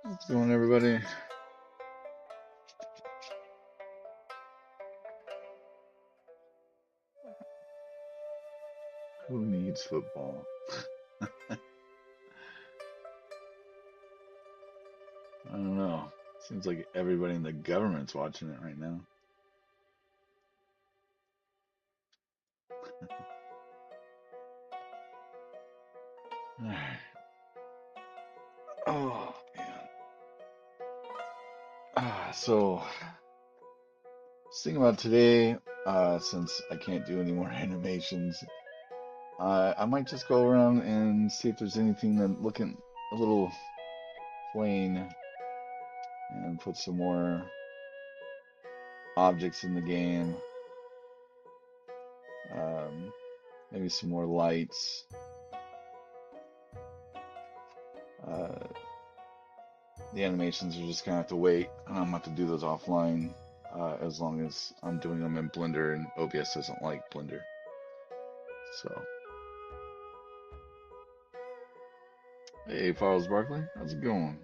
What's going on, everybody? Who needs football? I don't know. Seems like everybody in the government's watching it right now. Alright. Oh man. So just thinking about today, since I can't do any more animations, I might just go around and see if there's anything that looking a little plain and put some more objects in the game. Um, Maybe some more lights. Uh, the animations are just gonna have to wait, and I'm gonna have to do those offline, as long as I'm doing them in Blender, and OBS doesn't like Blender. So, hey, Farles Barkley, how's it going?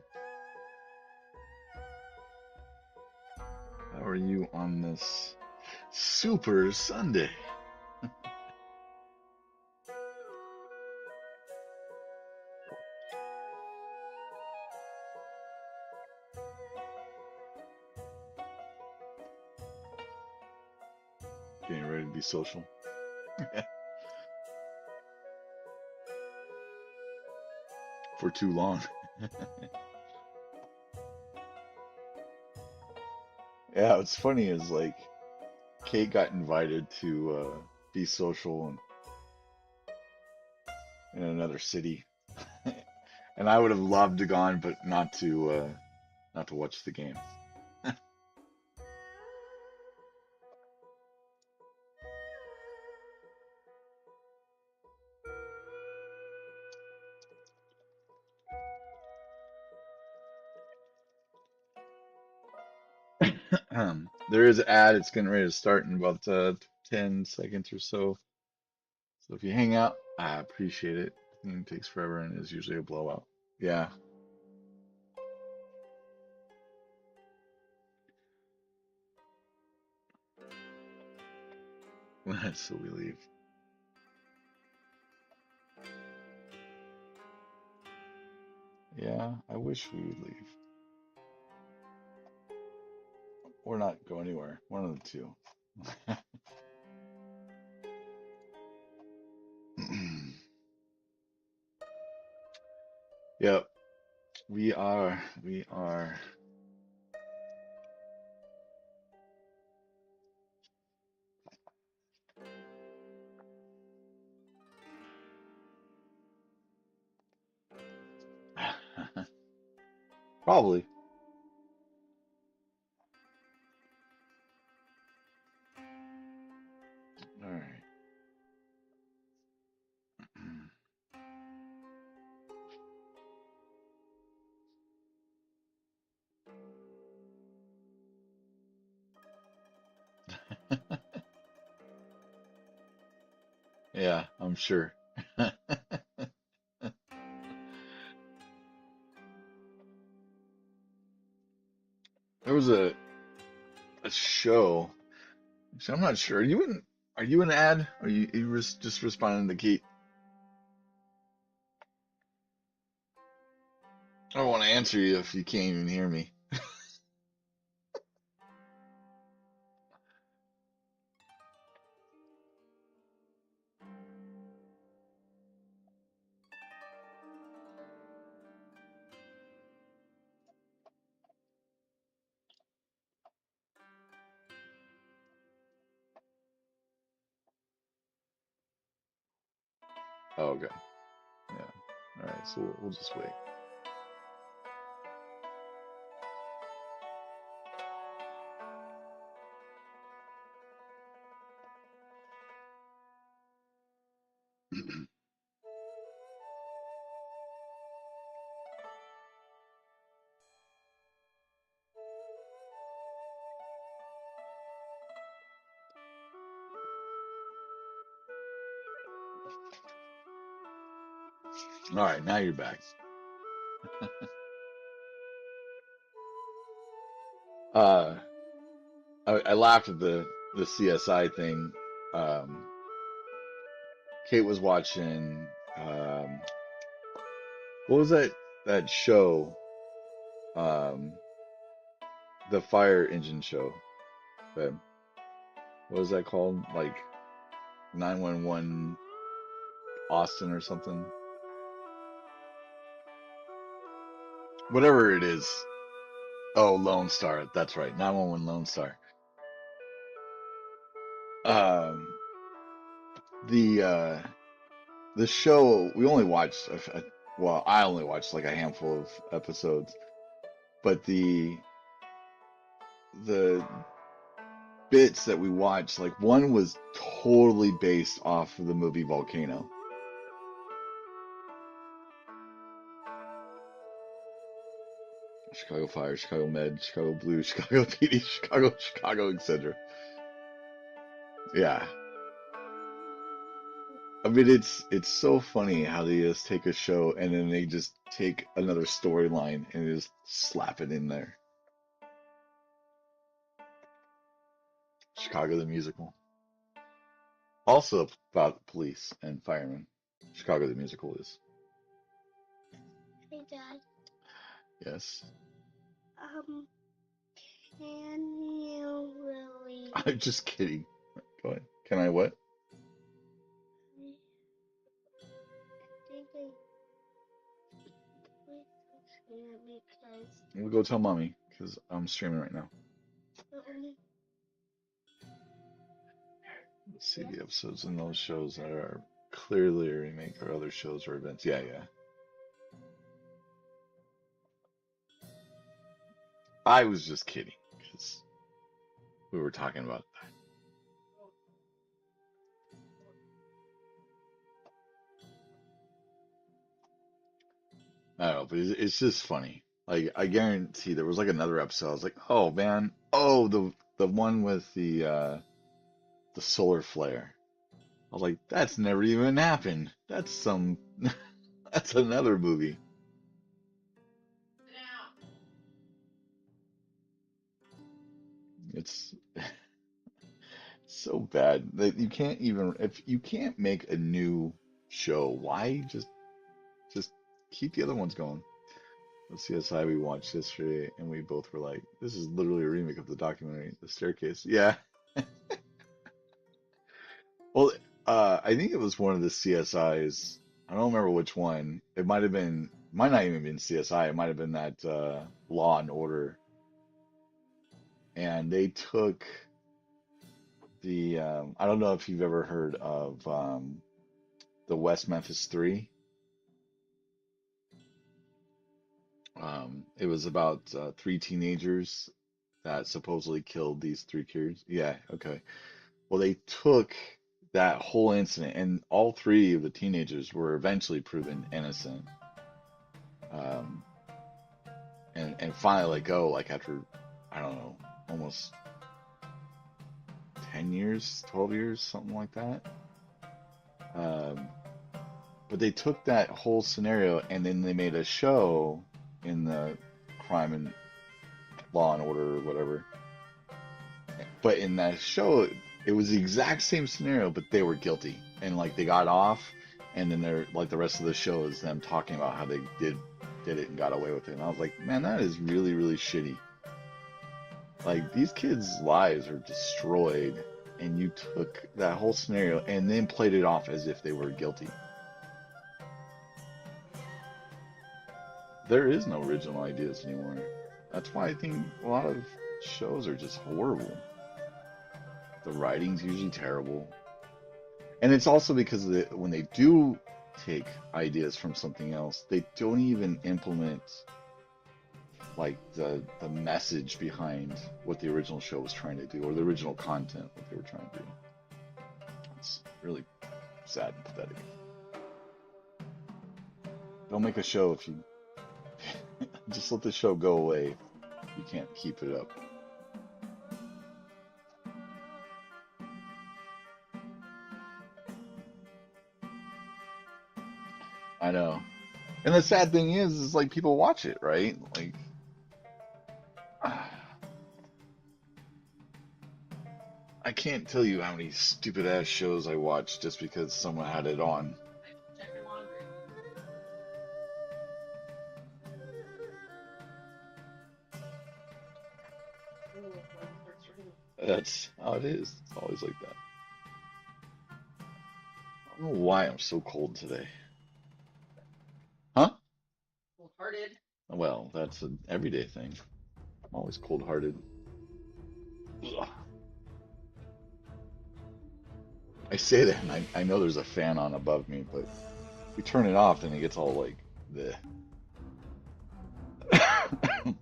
How are you on this Super Sunday? Getting ready to be social for too long. Yeah, what's funny is like Kate got invited to be social in another city, and I would have loved to gone, but not to watch the game. There is an ad. It's getting ready to start in about 10 seconds or so. So if you hang out, I appreciate it. It takes forever and is usually a blowout. Yeah, so we leave. Yeah, I wish we would leave. Or not go anywhere. One of the two. Yep, we are. We are. Probably. All right. Yeah, I'm sure. There was a show. So I'm not sure. Are you an ad? Or you just responding to Keith? I don't want to answer you if you can't even hear me. Oh, okay. Yeah. All right. So we'll just wait. All right. Now you're back. Uh, I laughed at the CSI thing. Um, Kate was watching what was that show? Um, the fire engine show. But what was that called? Like 911 Austin or something? Whatever it is. Oh, Lone Star. That's right. 911 Lone Star. Um, the show we only watched well, I only watched like a handful of episodes, but the bits that we watched, like one was totally based off of the movie Volcano. Chicago Fire, Chicago Med, Chicago Blue, Chicago PD, Chicago, etc. Yeah. I mean, it's so funny how they just take a show and then they just take another storyline and just slap it in there. Chicago the musical, also about police and firemen. Chicago the musical is. Hey Dad, Yes. um, can you really? I'm just kidding. Go ahead. Can I what? I think I wait here because We'll go tell mommy because I'm streaming right now. um, Let's see yeah, the episodes in those shows that are clearly a remake or other shows or events. Yeah, yeah. I was just kidding because we were talking about that. I don't know, but it's just funny. Like I guarantee there was like another episode. I was like, oh man, oh the one with the solar flare. I was like, that's never even happened. That's some that's another movie. It's so bad that you can't even if you can't make a new show, why just keep the other ones going? The CSI we watched yesterday, and we both were like, "This is literally a remake of the documentary, The Staircase." Yeah. Well, I think it was one of the CSIs. I don't remember which one. It might not even been CSI. It might have been that Law and Order, and they took the. I don't know if you've ever heard of the West Memphis Three. It was about three teenagers that supposedly killed these three kids. Yeah, okay. Well, they took that whole incident, and all three of the teenagers were eventually proven innocent, um, and finally let go, like after, I don't know, almost 10 years, 12 years, something like that. Um, but they took that whole scenario and then they made a show in the crime and law and order or whatever. But in that show, it was the exact same scenario, but they were guilty and like they got off. And then they're like the rest of the show is them talking about how they did it and got away with it. And I was like, man, that is really, really shitty. Like these kids' lives are destroyed, and you took that whole scenario and then played it off as if they were guilty. There is no original ideas anymore. That's why I think a lot of shows are just horrible. The writing's usually terrible. And it's also because when they do take ideas from something else, they don't even implement like the message behind what the original show was trying to do or the original content what they were trying to do. It's really sad and pathetic. Don't make a show if you just let the show go away. You can't keep it up. I know. And the sad thing is like people watch it, right? Like can't tell you how many stupid ass shows I watched just because someone had it on. That's how it is. It's always like that. I don't know why I'm so cold today. Huh? Well, that's an everyday thing. I'm always cold-hearted. Ugh. I say that, and I know there's a fan on above me, but we turn it off, then it gets all like the. I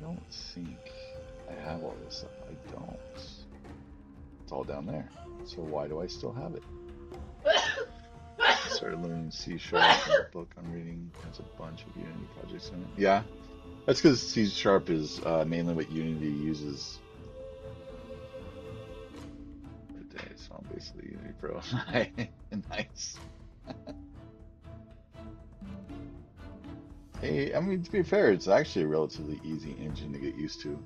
don't think I have all this stuff. I don't. It's all down there. So why do I still have it? Started learning C sharp, and the book I'm reading has a bunch of Unity projects in it. Yeah, that's because C sharp is mainly what Unity uses today. So I'm basically Unity Pro. Nice. Hey, I mean, to be fair, it's actually a relatively easy engine to get used to.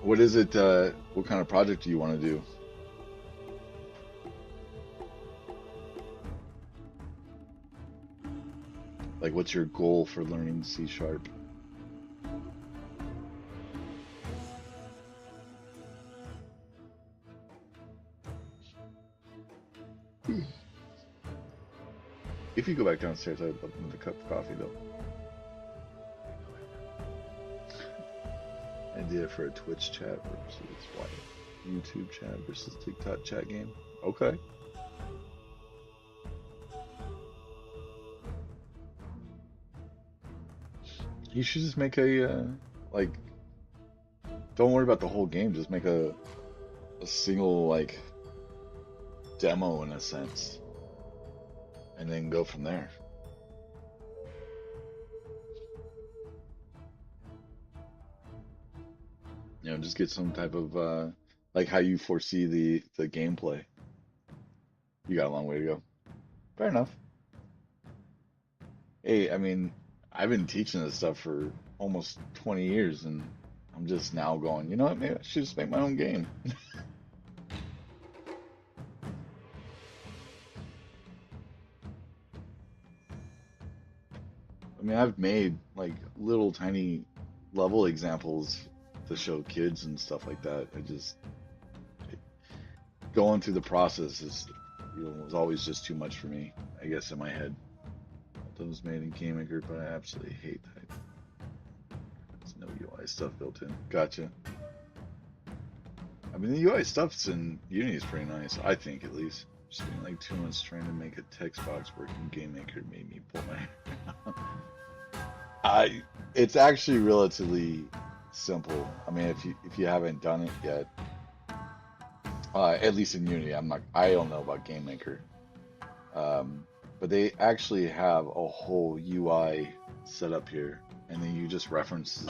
What is it, what kind of project do you want to do? Like, what's your goal for learning C sharp? If you go back downstairs, I'd love another cup of coffee, though. Idea for a Twitch chat versus what? YouTube chat versus TikTok chat game? Okay. You should just make a, like, don't worry about the whole game, just make a single, like, demo in a sense, and then go from there. You know, just get some type of like how you foresee the gameplay. You got a long way to go. Fair enough. Hey, I mean, I've been teaching this stuff for almost 20 years, and I'm just now going, you know what, maybe I should just make my own game. I mean, I've made like little tiny level examples to show kids and stuff like that. Going through the process is, was always just too much for me, I guess, in my head. That was made in GameMaker, but I absolutely hate that. There's no UI stuff built in. Gotcha. I mean, the UI stuff's in Unity is pretty nice, I think, at least. Spending like 2 months trying to make a text box work in GameMaker made me pull my hair. It's actually relatively simple. I mean, if you haven't done it yet, at least in Unity, I don't know about GameMaker, but they actually have a whole UI set up here, and then you just reference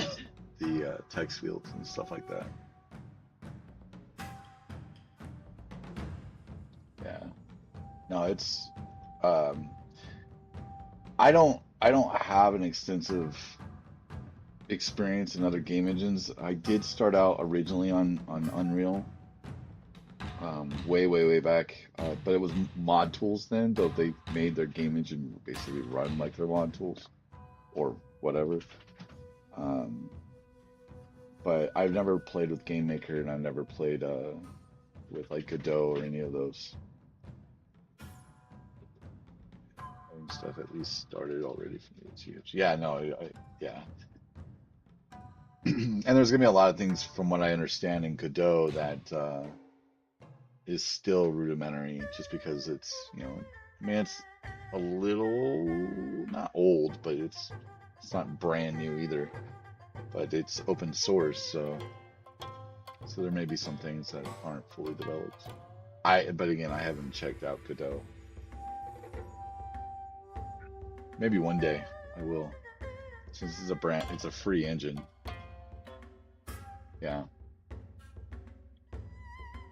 the text fields and stuff like that. Yeah. No, it's I don't have an extensive experience in other game engines. I did start out originally on Unreal, way back, but it was mod tools then, though they made their game engine basically run like their mod tools or whatever. But I've never played with GameMaker, and I've never played with like Godot or any of those. And stuff at least started already for me. It's huge. Yeah, no, yeah. And there's gonna be a lot of things from what I understand in Godot that is still rudimentary, just because it's, I mean, it's a little not old, but it's not brand new either. But it's open source, so there may be some things that aren't fully developed. But again, I haven't checked out Godot. Maybe one day I will, since it's a free engine. Yeah.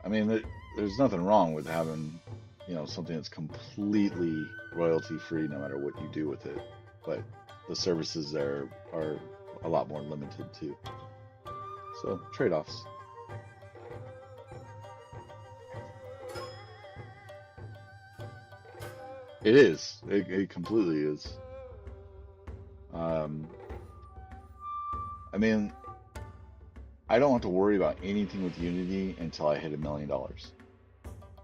I mean, there's nothing wrong with having something that's completely royalty free no matter what you do with it. But the services there are a lot more limited too. So trade-offs. It is. It completely is. Um, I mean, I don't have to worry about anything with Unity until I hit $1 million.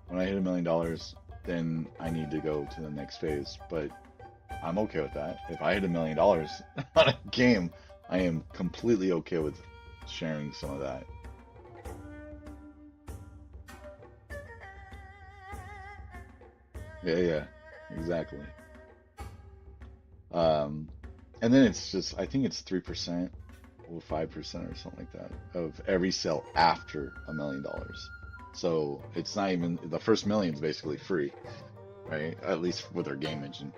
When I hit $1 million, then I need to go to the next phase. But I'm okay with that. If I hit $1 million on a game, I am completely okay with sharing some of that. Yeah, yeah, exactly. Um, and then it's just, I think it's 3% or 5% or something like that of every sale after $1 million. So it's not even the first million is basically free, right? At least with our game engine.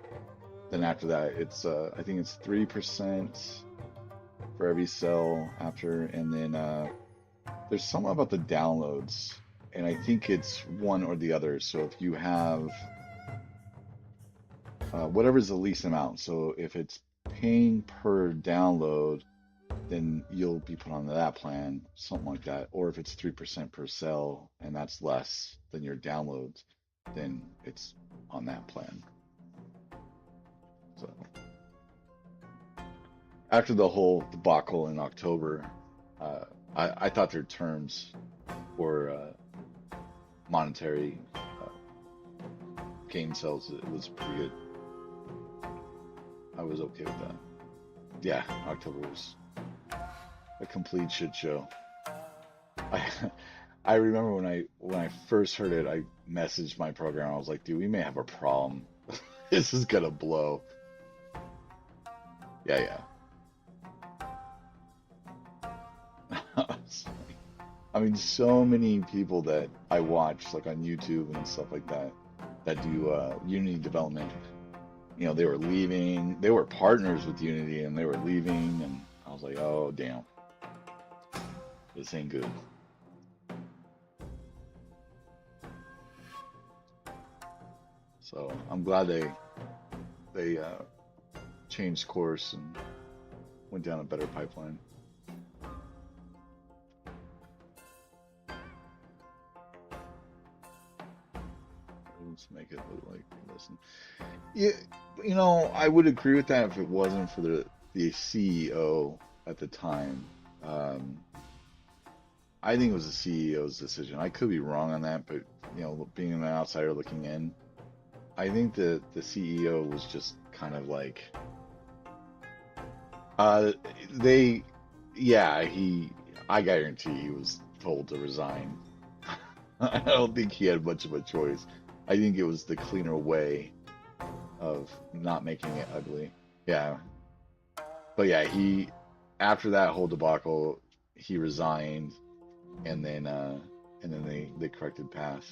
Then after that, it's I think it's 3% for every sell after, and then there's something about the downloads, and I think it's one or the other. So if you have whatever's the least amount, so if it's paying per download, then you'll be put on that plan, something like that. Or if it's 3% per sell and that's less than your downloads, then it's on that plan. So after the whole debacle in October, uh, I thought their terms for monetary uh, game sales it was pretty good. I was okay with that. Yeah, October was a complete shit show. I I remember when I first heard it, I messaged my program. I was like, dude, we may have a problem. This is gonna blow. Yeah, yeah. I mean, so many people that I watch, like on YouTube and stuff like that, that do Unity development. They were leaving. They were partners with Unity, and they were leaving. And I was like, oh damn, this ain't good. So I'm glad they changed course and went down a better pipeline. Let's make it look like listen. Yeah, I would agree with that if it wasn't for the CEO at the time. Um, I think it was the CEO's decision. I could be wrong on that, but being an outsider looking in, I think the CEO was just kind of like, uh, they, yeah, I guarantee he was told to resign. I don't think he had much of a choice. I think it was the cleaner way of not making it ugly. Yeah, but yeah, after that whole debacle, he resigned, and then they corrected path.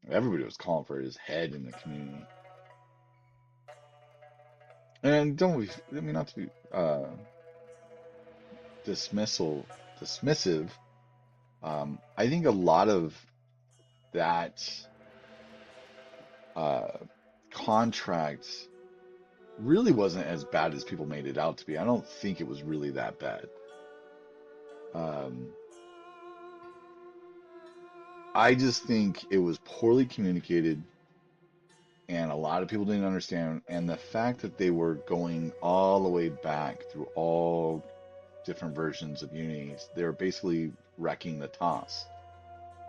Everybody was calling for his head in the community, and don't I mean not to be dismissal dismissive. I think a lot of that uh, contract really wasn't as bad as people made it out to be. I don't think it was really that bad. Um, I just think it was poorly communicated, and a lot of people didn't understand. And the fact that they were going all the way back through all different versions of Unity, they were basically wrecking the toss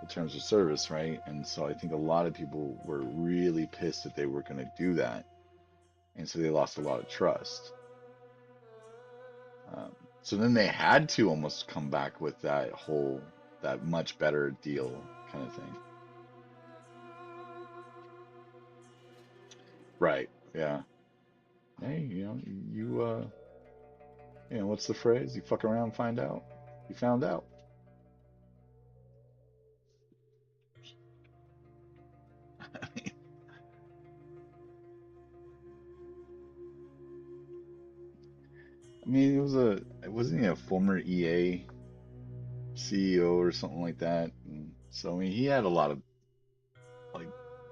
in terms of service, right? And so I think a lot of people were really pissed that they were going to do that, and so they lost a lot of trust. So then they had to almost come back with that much better deal kind of thing. Right. Yeah. Hey, what's the phrase? You fuck around, find out. You found out. I mean, it wasn't he a former EA CEO or something like that? And so I mean, he had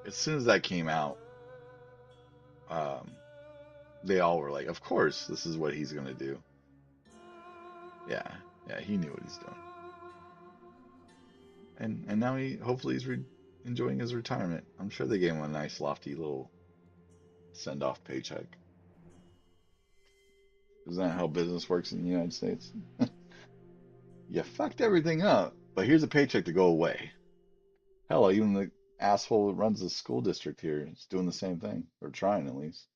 as soon as that came out, um, they all were like, "Of course, this is what he's gonna do." Yeah, yeah, he knew what he's doing, and now he hopefully he's re enjoying his retirement. I'm sure they gave him a nice lofty little send off paycheck. Isn't that how business works in the United States? You fucked everything up, but here's a paycheck to go away. Hell, even the asshole that runs the school district here is doing the same thing, or trying at least.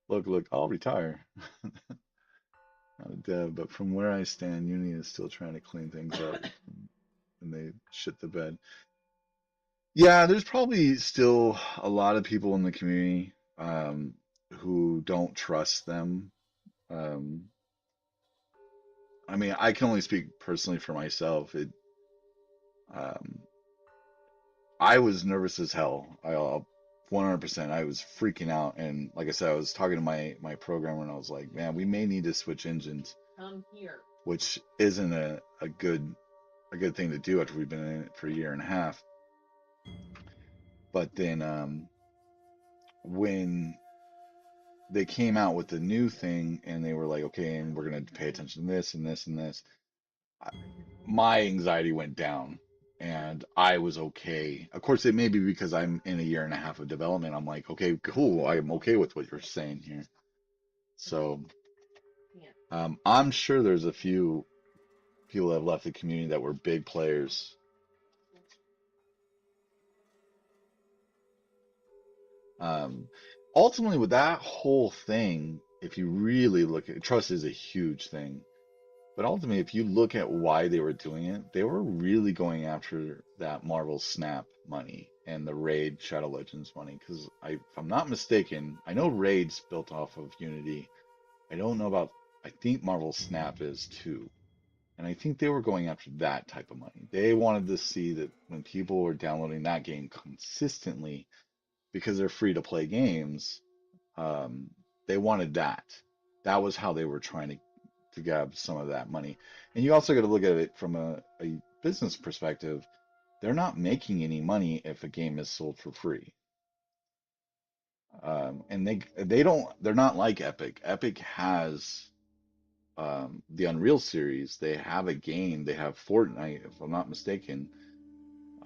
Look, look, I'll retire. Not a dev, but from where I stand, Uni is still trying to clean things up and they shit the bed. Yeah, there's probably still a lot of people in the community who don't trust them. Um, I mean, I can only speak personally for myself. Um, I was nervous as hell. 100%. I was freaking out, and like I said, I was talking to my programmer, and I was like, "Man, we may need to switch engines," which isn't a good thing to do after we've been in it for a year and a half. But then when they came out with the new thing, and they were like, "Okay, and we're gonna pay attention to this and this and this," I, my anxiety went down. And I was okay. Of course, it may be because I'm in a year and a half of development. I'm like, okay, cool. I'm okay with what you're saying here. So I'm sure there's a few people that have left the community that were big players. Um, Ultimately, with that whole thing, if you really look at trust is a huge thing. But ultimately, if you look at why they were doing it, they were really going after that Marvel Snap money and the Raid Shadow Legends money. Because if I'm not mistaken, I know Raid's built off of Unity. I don't know about, I think Marvel Snap is too. And I think they were going after that type of money. They wanted to see that when people were downloading that game consistently, because they're free to play games, um, they wanted that. That was how they were trying to grab some of that money. And you also got to look at it from a business perspective. They're not making any money if a game is sold for free. And they don't they're not like Epic. Epic has the Unreal series. They have a game. They have Fortnite, if I'm not mistaken,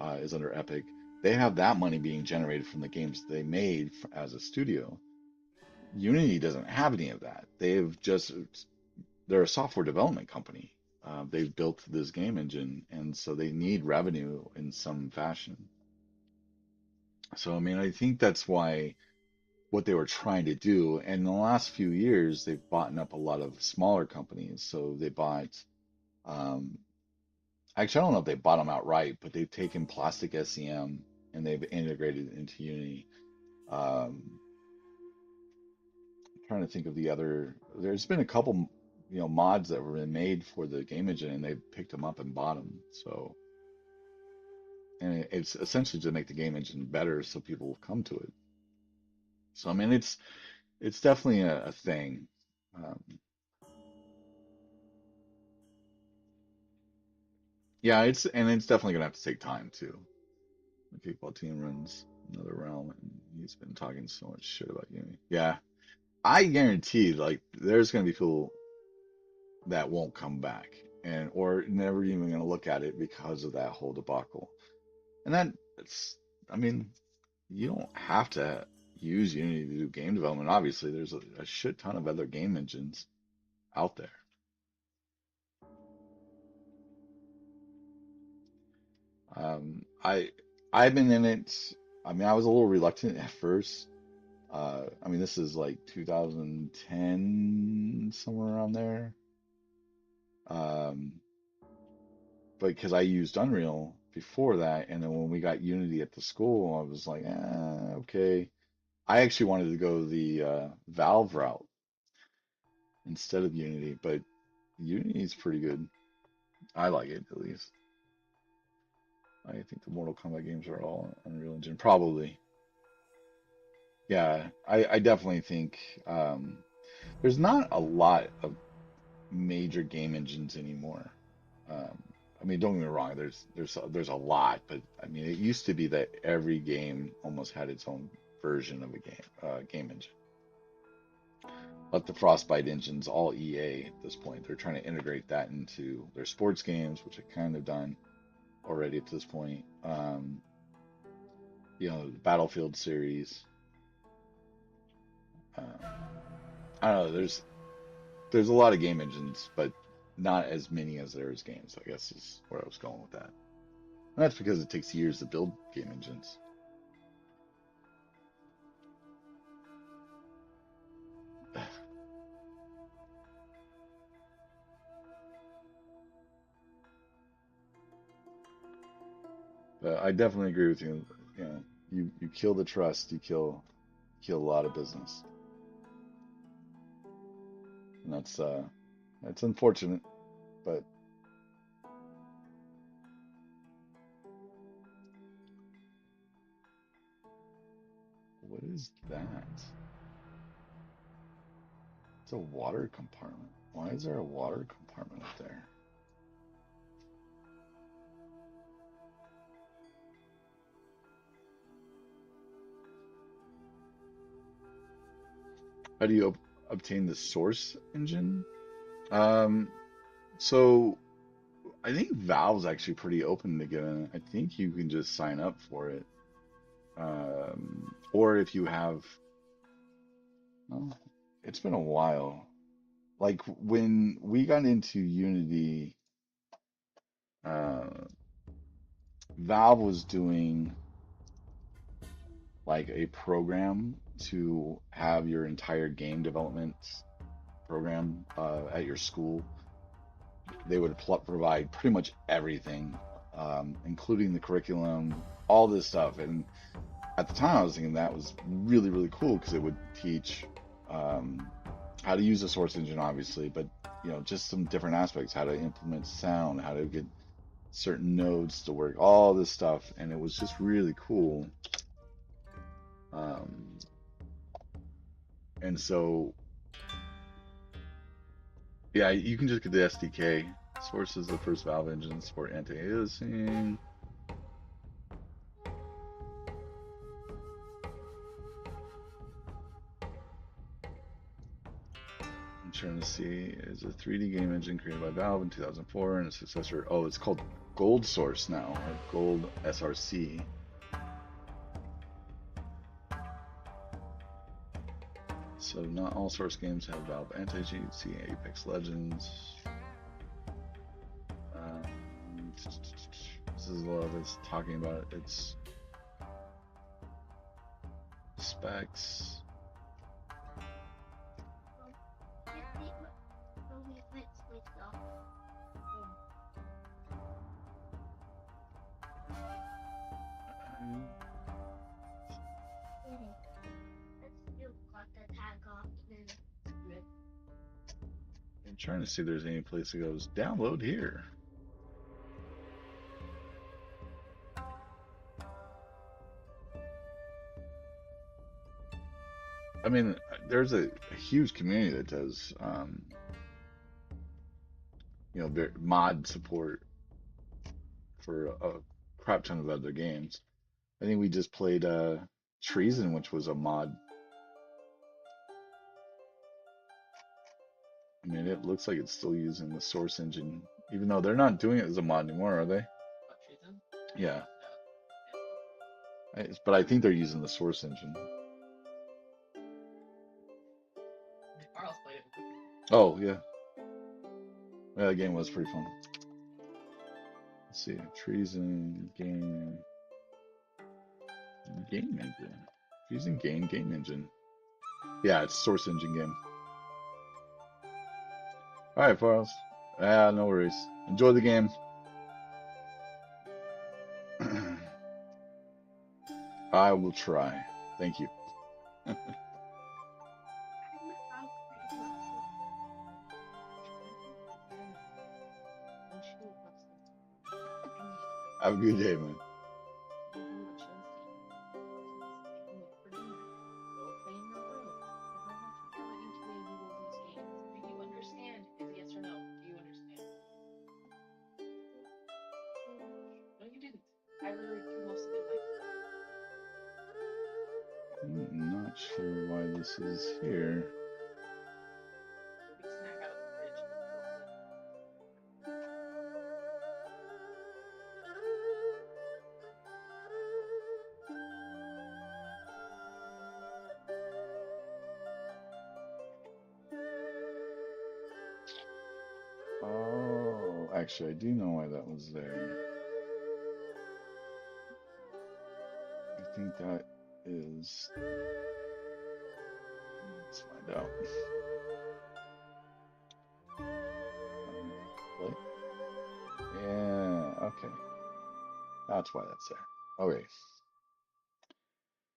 is under Epic. They have that money being generated from the games they made as a studio. Unity doesn't have any of that. They're a software development company. They've built this game engine, and so they need revenue in some fashion. So, I mean, I think that's why what they were trying to do. And in the last few years, they've bought up a lot of smaller companies. So they bought, um, actually, I don't know if they bought them outright, but they've taken Plastic SEM and they've integrated it into Unity. Um, Trying to think of the other. There's been a couple, mods that were made for the game engine, and they picked them up and bought them. So, and it's essentially to make the game engine better, so people will come to it. So, I mean, it's definitely a thing. Um, yeah, it's definitely gonna have to take time too. The kickball team runs another realm, and he's been talking so much shit about Yumi. Yeah, I guarantee, like, there's gonna be people that won't come back and or never even going to look at it because of that whole debacle. And that's, I mean, you don't have to use Unity to do game development. Obviously, there's a shit ton of other game engines out there. I've been in it. I mean, I was a little reluctant at first. I mean, this is like 2010, somewhere around there. Um, but because I used Unreal before that, and then when we got Unity at the school, I was like, okay. I actually wanted to go the Valve route instead of Unity, but Unity is pretty good. I like it at least. I think the Mortal Kombat games are all Unreal Engine, probably. Yeah, I definitely think there's not a lot of major game engines anymore. Um, I mean, don't get me wrong. There's a lot, but I mean, it used to be that every game almost had its own version of a game engine. But the Frostbite engine's all EA at this point. They're trying to integrate that into their sports games, which they've kind of done already at this point. The Battlefield series. Um, I don't know. There's a lot of game engines, but not as many as there is games, I guess is where I was going with that. And that's because it takes years to build game engines. But I definitely agree with you. You kill the trust, you kill a lot of business, and that's unfortunate. But what is that? It's a water compartment. Why is there a water compartment up there? How do you obtain the source engine? Um, so I think Valve's actually pretty open to getting it. I think you can just sign up for it. Or if you have, well, it's been a while. Like when we got into Unity, uh, Valve was doing like a program to have your entire game development program at your school. They would provide pretty much everything, including the curriculum, all this stuff. And at the time, I was thinking that was really, really cool because it would teach um, how to use the source engine, obviously, but just some different aspects, how to implement sound, how to get certain nodes to work, all this stuff, and it was just really cool. Um, and so, yeah, you can just get the SDK. Source is the first Valve engine to support anti-aliasing. I'm trying to see. Is a 3D game engine created by Valve in 2004 and a successor. Oh, it's called Gold Source now, or Gold SRC. So not all Source games have Valve anti-cheat. See Apex Legends. This is a lot of it's talking about its specs. I'm trying to see if there's any place that goes download here. I mean, there's a huge community that does, mod support for a crap ton of other games. I think we just played Treason, which was a mod. I mean, it looks like it's still using the source engine, even though they're not doing it as a mod anymore, are they? Yeah. But I think they're using the source engine. Oh, yeah. Yeah, the game was pretty fun. Let's see. Treason, game engine. Treason, game engine. Yeah, it's source engine game. All right, Farles. No worries. Enjoy the game. I will try. Thank you. Have a good day, man. I literally do most of it myself. I'm not sure why this is here. Quick snack out of the fridge. Real quick. Oh, actually, I do know why that was there. I think that is. Let's find out. Play. Yeah, okay. That's why that's there. Okay.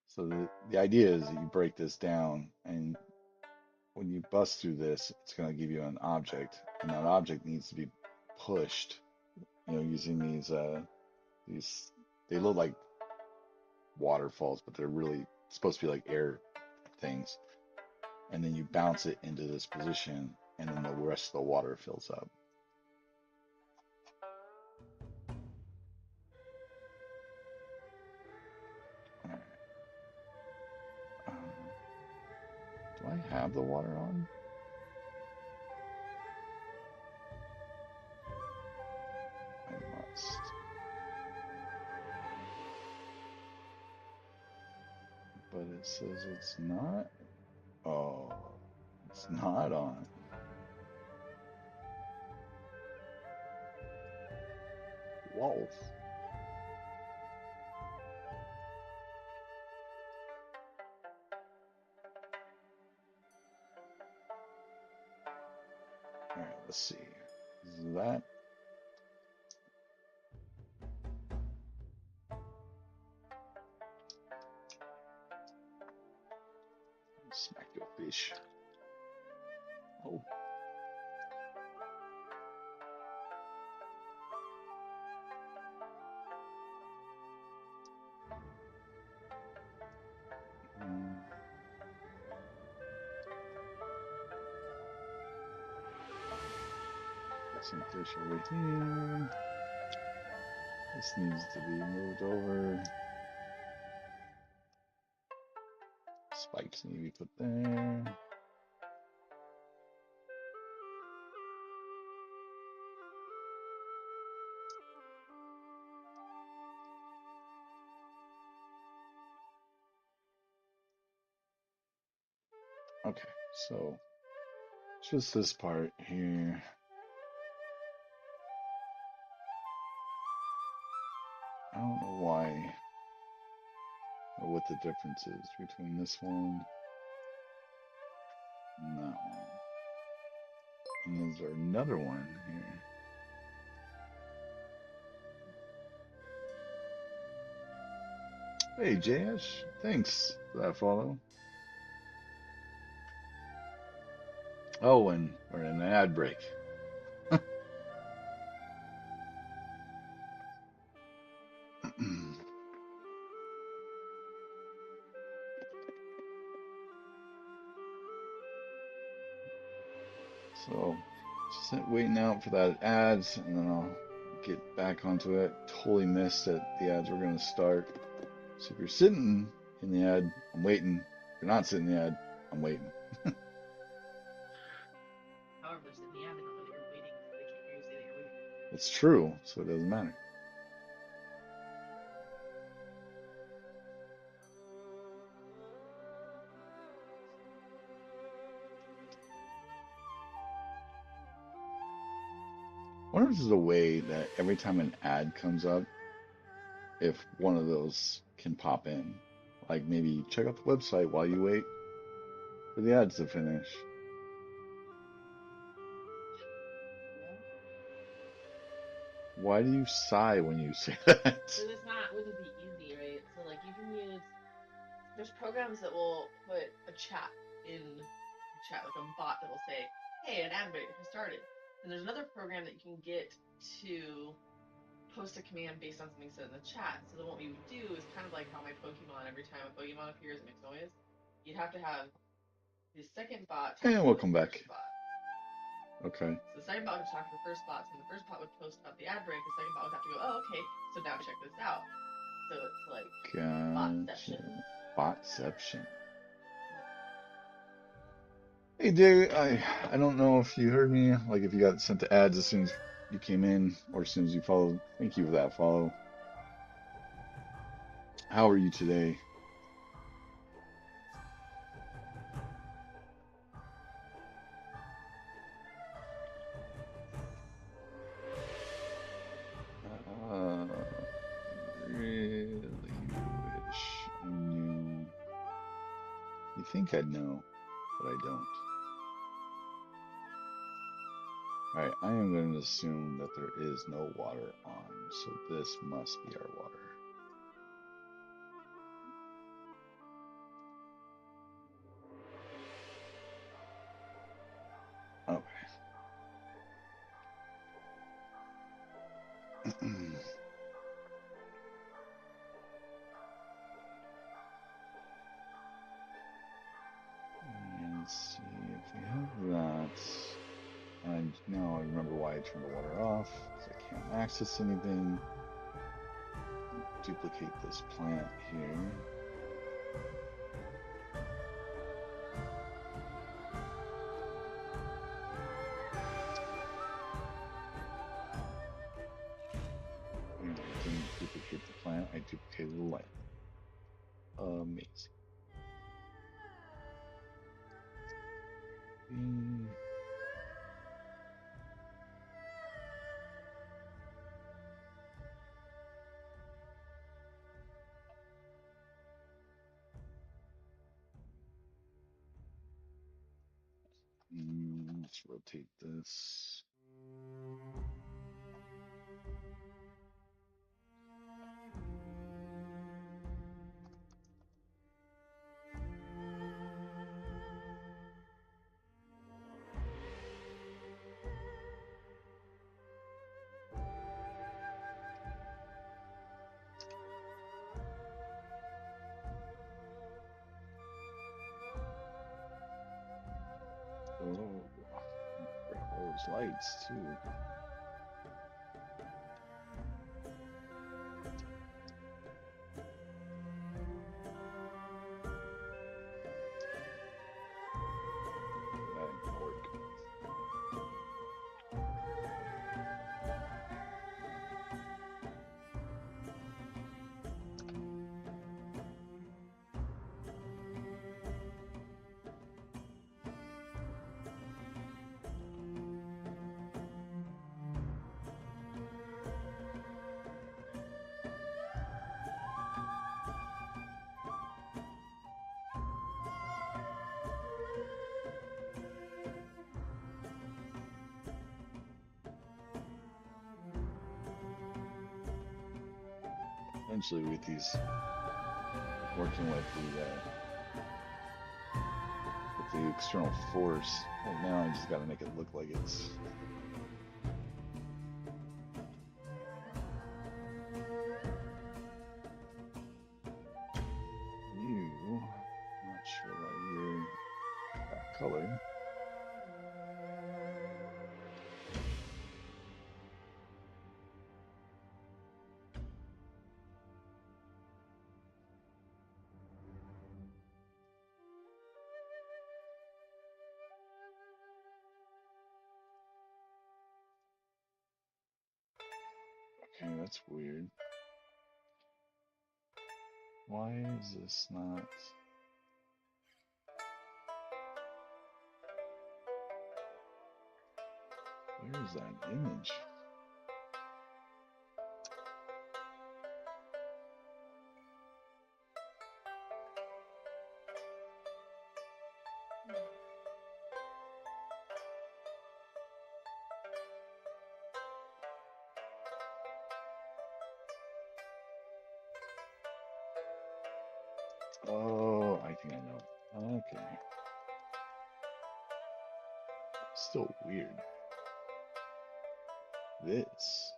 So the idea is that you break this down, and when you bust through this, it's going to give you an object, and that object needs to be pushed, using these they look like waterfalls, but they're really supposed to be like air things. And then you bounce it into this position, and then the rest of the water fills up. All right. Do I have the water on? I must. But it says it's not. Oh, it's not on. Whoa. All right, let's see. Is that smack your fish? Oh, mm, got some fish over here. This needs to be moved over. Spikes need to be put there. Okay, so just this part here. I don't know why or what the difference is between this one and that one. And is there another one here? Hey, Jash, thanks for that follow. Oh, and we're in an ad break. So, just waiting out for that ads, and then I'll get back onto it. Totally missed that the ads were going to start. So if you're sitting in the ad, I'm waiting. If you're not sitting in the ad, I'm waiting. However, they're sitting in the ad, they don't know that you're waiting, so they can't hear you say that you're waiting. It's true, so it doesn't matter. I wonder if there's a way that every time an ad comes up, if one of those can pop in. Like maybe check out the website while you wait for the ads to finish. Yeah. Why do you sigh when you say that? Because it's not wouldn't be easy, right? So like you can use there's programs that will put a chat in your chat, like a bot that will say, "Hey, an ad break has started." And there's another program that you can get to post a command based on something said in the chat. So then what we would do is kind of like how my Pokemon, every time a Pokemon appears, it makes noise. You'd have to have the second bot talk And to the welcome first back. bot. Okay. So the second bot would talk to the first bot, and the first bot would post about the ad break. The second bot would have to go, oh, okay, so now check this out. So it's like Gotcha. botception. Botception. Yeah. Hey, Dave, I don't know if you heard me, like if you got sent the ads as soon as you came in or as soon as you followed. Thank you for that follow. How are you today? Uh, really wish I knew. You think I'd know, but I don't. All right, I am going to assume that there is no water on, so this must be our water. Okay. And see if we have that. And now I remember why I turned the water off, because I can't access anything. Duplicate this plant here. And I didn't duplicate the plant, I duplicated the light. Amazing. Let's rotate this. Oh, grab all those lights too. That ain't gonna work. Eventually, with these working with the external force, right now I just got to make it look like it's. You, not sure why you're that color. Okay, that's weird. Why is this not? Where is that image? Oh, I think I know. Okay. Still weird. This.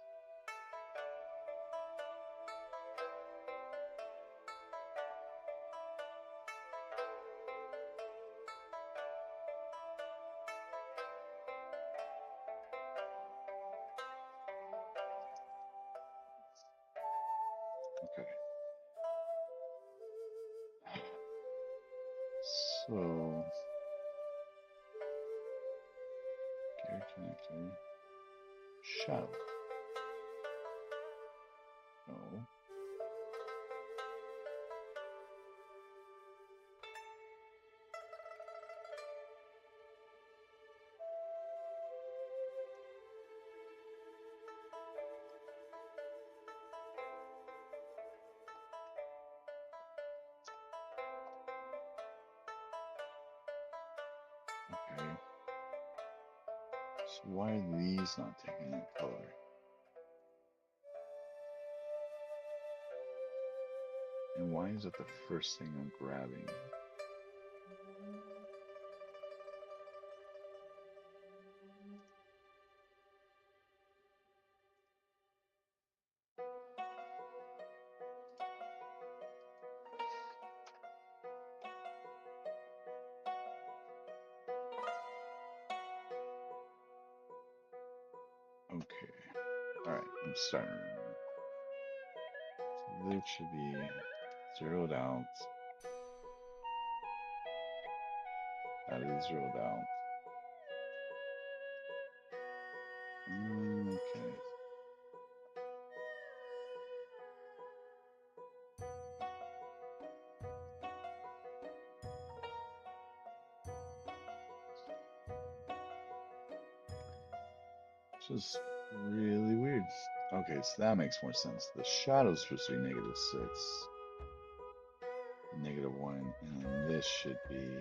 Okay. So, gear connector, shadow. No. Okay. So why are these not taking that color? And why is it the first thing I'm grabbing? Okay. All right. I'm starting to remember. So this should be zeroed out. That is zeroed out. Okay. Just really weird. Okay, so that makes more sense. The shadow's supposed to be -6, -1, and then this should be,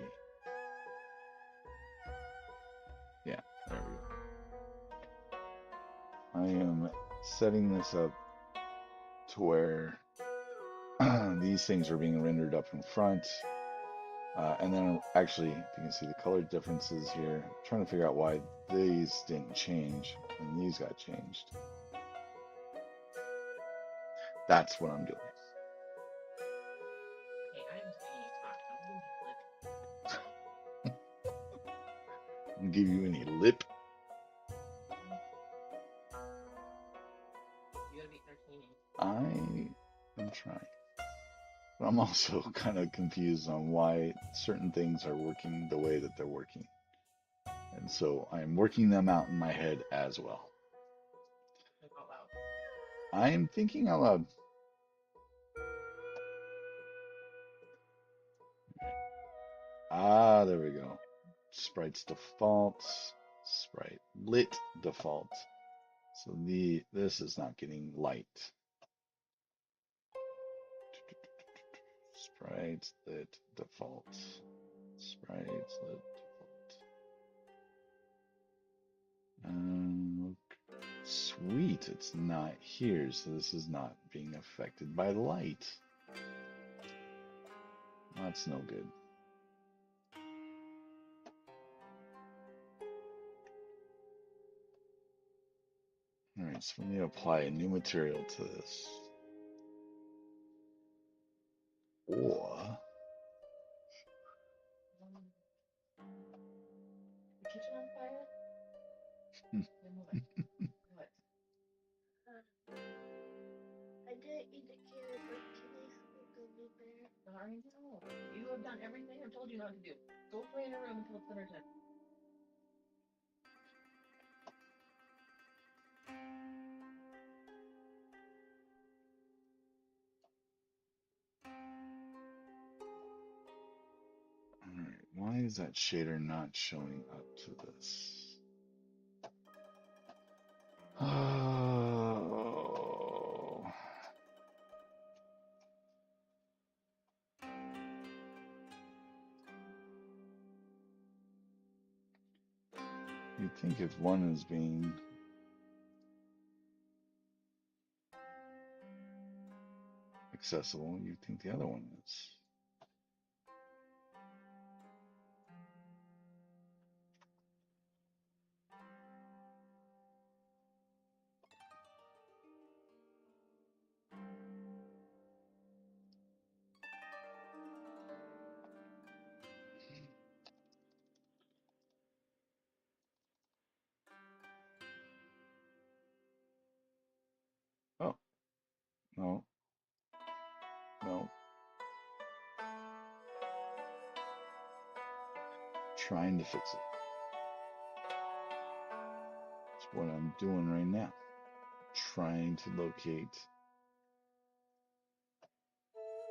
yeah, there we go. I am setting this up to where these things are being rendered up in front. And then actually, if you can see the color differences here, I'm trying to figure out why these didn't change and these got changed. That's what I'm doing. Hey, I'm saying you talk. I'm giving you a lip. I'm give you any lip. You gotta be entertaining. I am trying. But I'm also kind of confused on why certain things are working the way that they're working. And so I'm working them out in my head as well. Think out loud. I am thinking out loud. Ah, there we go. Sprites default, sprite lit default. So this is not getting light. Sprites lit default. Sprites lit default. Sweet, it's not here, so this is not being affected by light. That's no good. All right, so we need to apply a new material to this. Or, The kitchen on fire? hmm, Yeah, move it. What? I didn't eat the carrot, but can I have a gummy bear? Sorry, no. You have done everything I've told you not to do. Go play in your room until it's dinner time. all right, why is that shader not showing up to this? Oh. You'd think if one is being accessible, you'd think the other one is. Oh, no. No, trying to fix it. That's what I'm doing right now. Trying to locate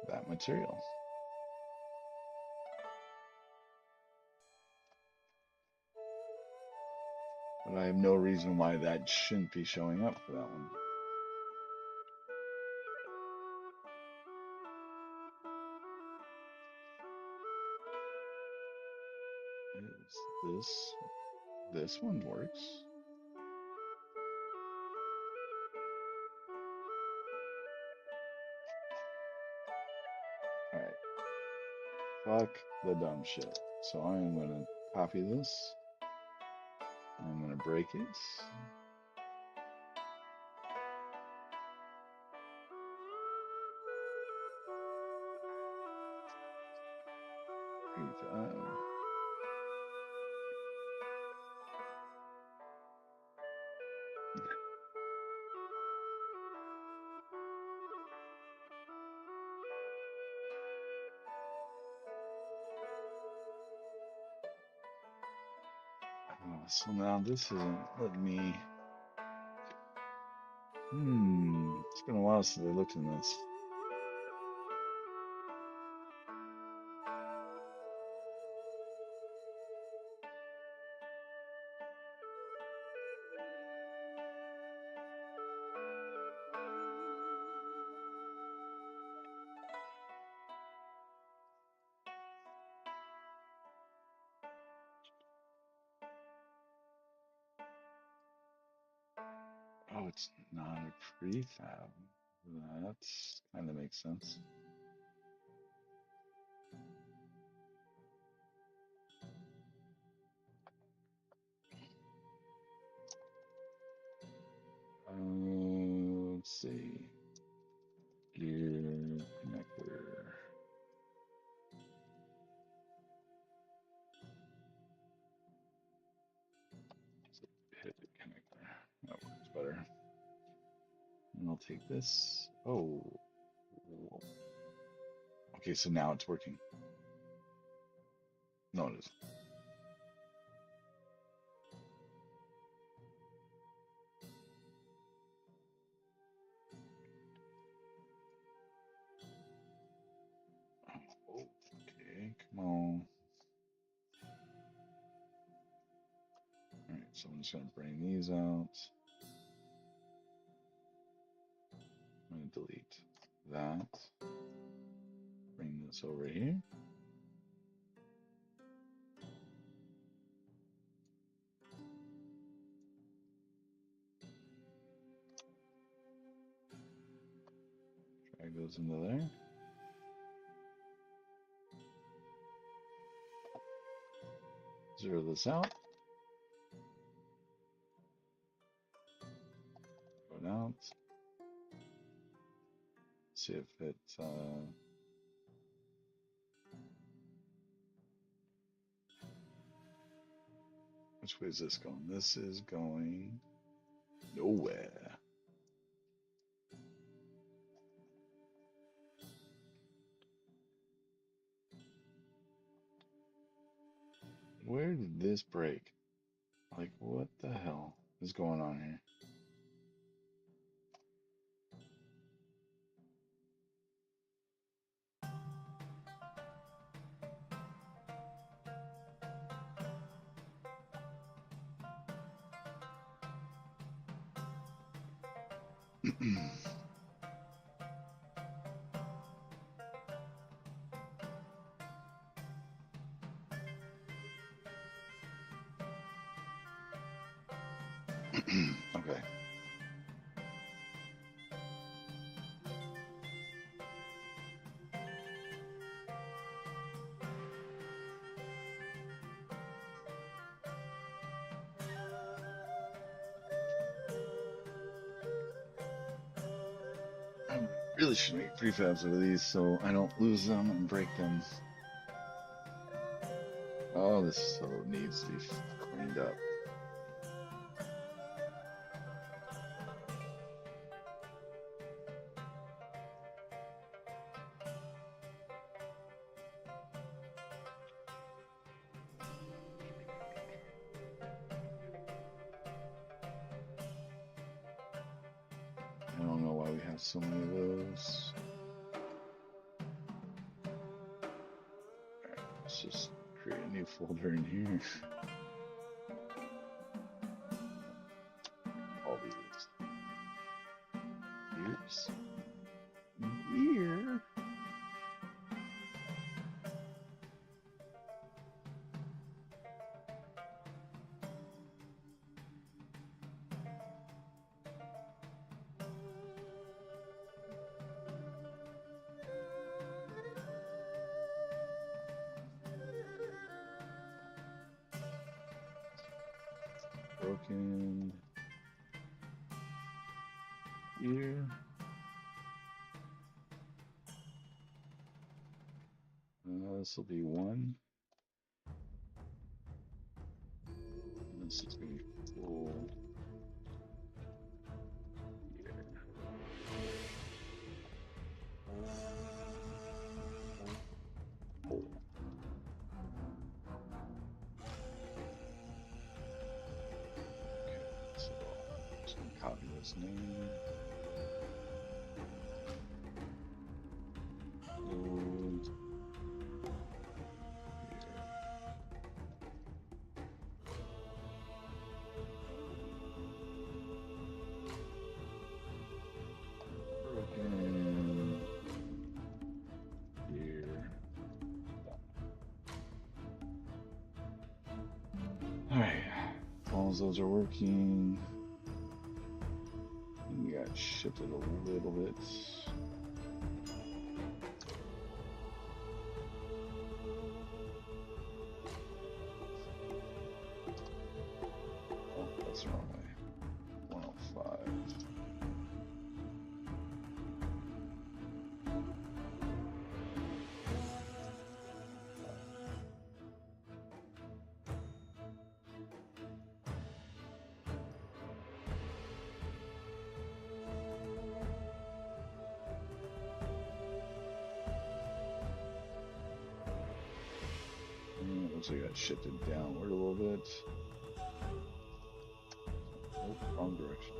that material. But I have no reason why that shouldn't be showing up for that one. Is this one works? All right, fuck the dumb shit. So I am gonna copy this. I'm gonna break it. Prefab. So now this isn't letting me. It's been a while since I looked in this. Oh, it's not a prefab. That kind of makes sense. Let's see. Gear connector. Pivot connector. That works better. And I'll take this. Oh. Okay, so now it's working. No, it isn't. Okay, come on. All right, so I'm just gonna bring these out. I'm gonna delete that. Bring this over here. Drag those into there. Zero this out. Go out. See if it which way is this going? This is going nowhere. Where did this break? Like, what the hell is going on here? Okay. I really should make prefabs of these so I don't lose them and break them. Oh, this so needs to be cleaned up. don't know why we have so many of those. Alright, let's just create a new folder in here. All these ears. Ear. Broken ear. This will be one. And this is going to be full ear. Full. Okay, so I'm just going to copy this name. Old ear. Broken ear. Alright, as long as those are working, we got shifted a little bit. Oh, that's the wrong way. 105. And it looks like I got shifted downward a little bit. Nope, wrong direction.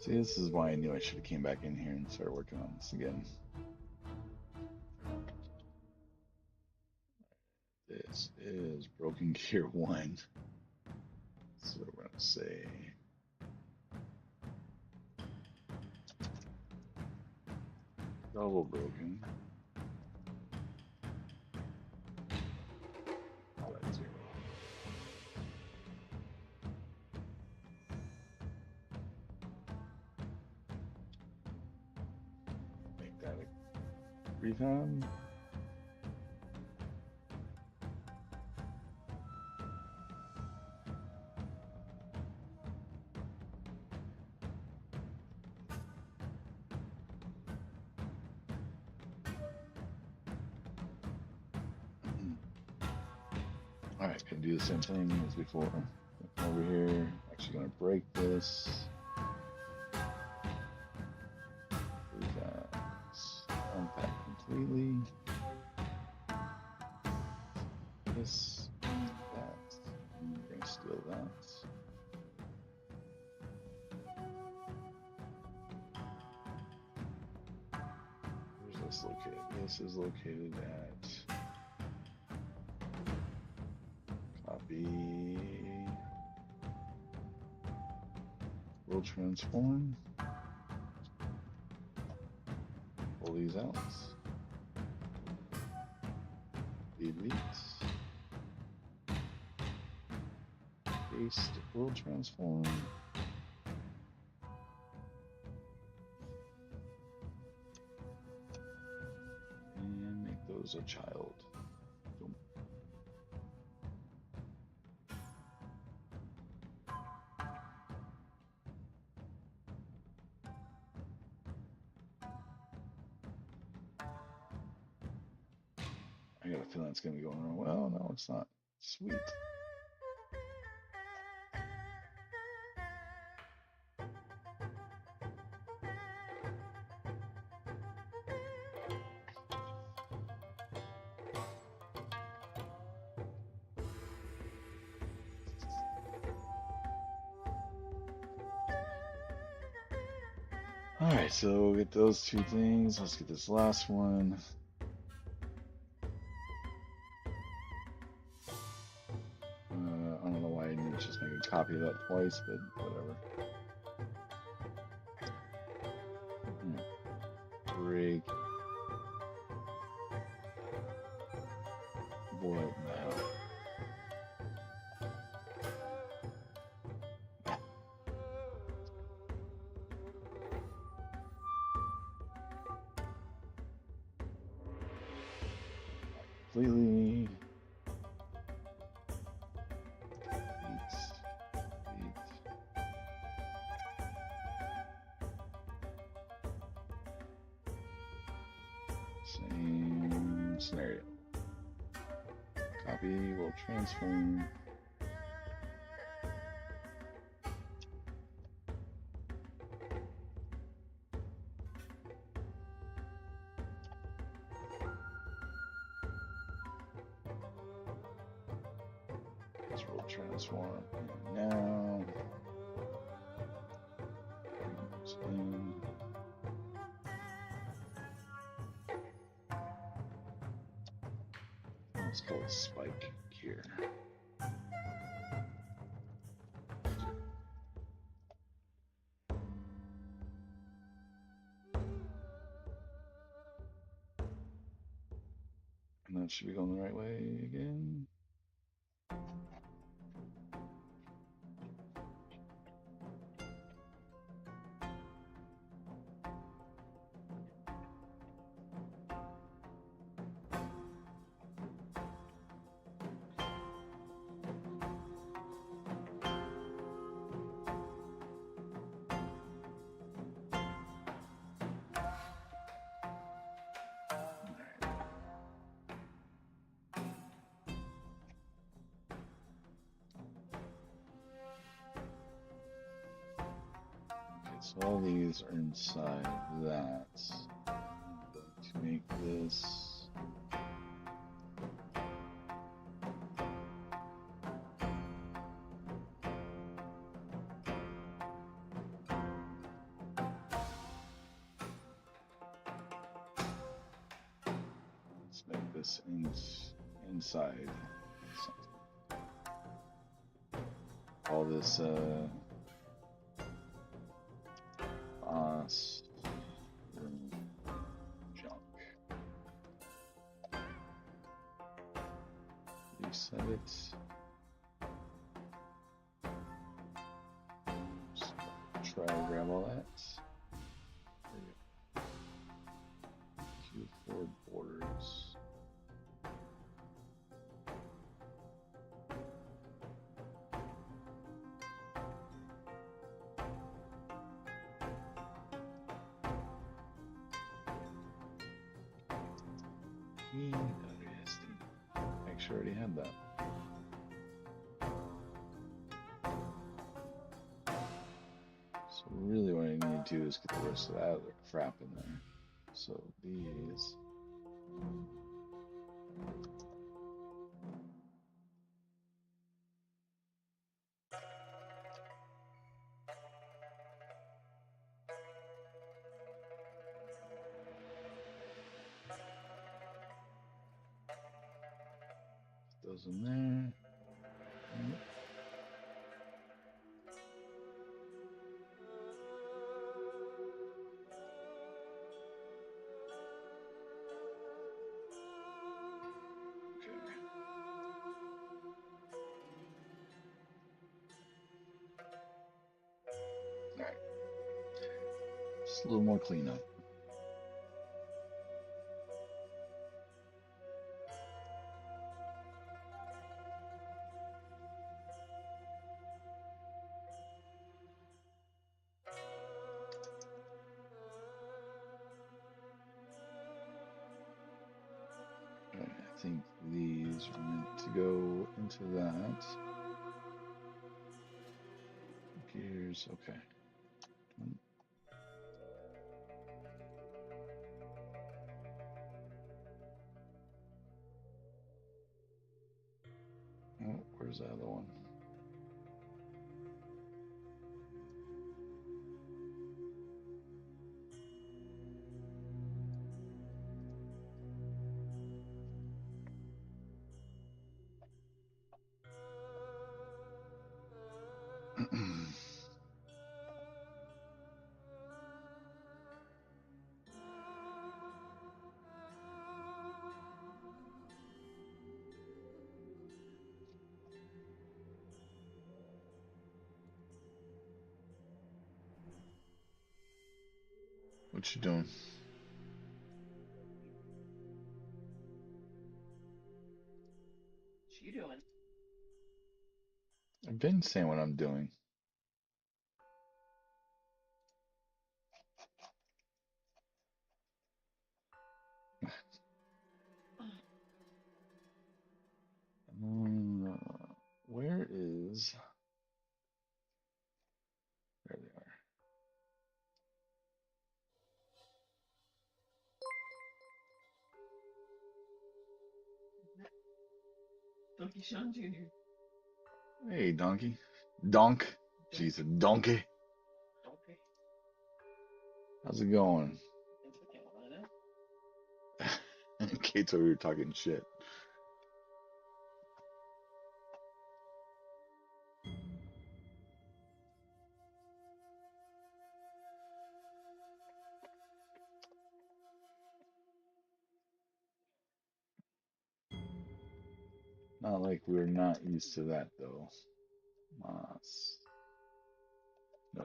See, this is why I knew I should have came back in here and started working on this again. This is Broken Gear 1. So we're going to say double broken. By 0. Make that a rehab. Alright, gonna do the same thing as before. Come over here, actually gonna break this. Unpack completely. This, that. We're gonna steal that. Where's this located? This is located at copy will transform. Pull these out. Delete. Paste will transform. And make those a child. Boom. I got a feeling it's going to be going wrong. Well, no, it's not. Sweet. Alright, so we'll get those two things. Let's get this last one. I don't know why I didn't just make a copy of that twice, but whatever. Break. What now? Completely. Same scenario. Copy will transform. This will transform now. In. Let's call it spike here. And that should be going the right way again. So all these are inside that. I'm going to make this let's make this inside. All this junk. Reset it. Just try to grab all that. There you go. Q4 borders. Interesting. Make sure I already had that. So really what I need to do is get the rest of that other crap in there. So these. Those in there. Alright. Just a little more cleanup. I think these are meant to go into that. Gears, okay. Oh, where's the other one? What you doing? What you doing? I've been saying what I'm doing. Um, where is? There they are. Donkey Sean Jr. Hey, donkey. Donk. Donkey. She's a donkey. Donkey. How's it going? Thanks for calling it. Kate's over here talking shit. Not like we're not used to that though. Mas. No.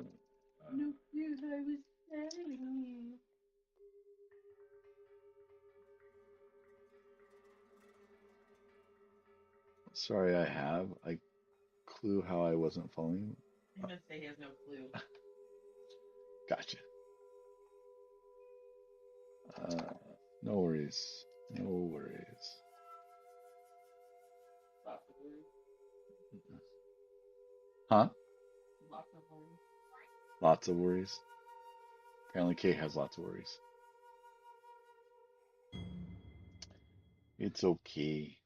No, dude, I was telling you. Sorry, I have a clue how I wasn't following. He Oh, meant to say he has no clue. gotcha. Uh, no worries. No worries. Lots of worries. Huh? Lots of worries. Lots of worries. Apparently, Kate has lots of worries. It's okay.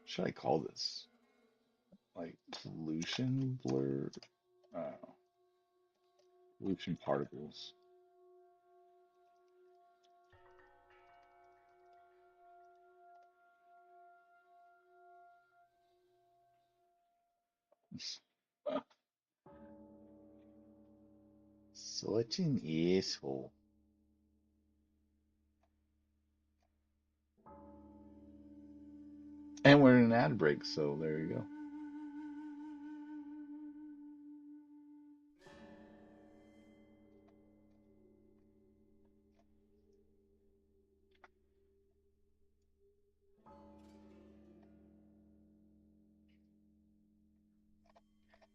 What should I call this? Like pollution blur? Pollution particles. Such an asshole. And we're in an ad break, so there you go.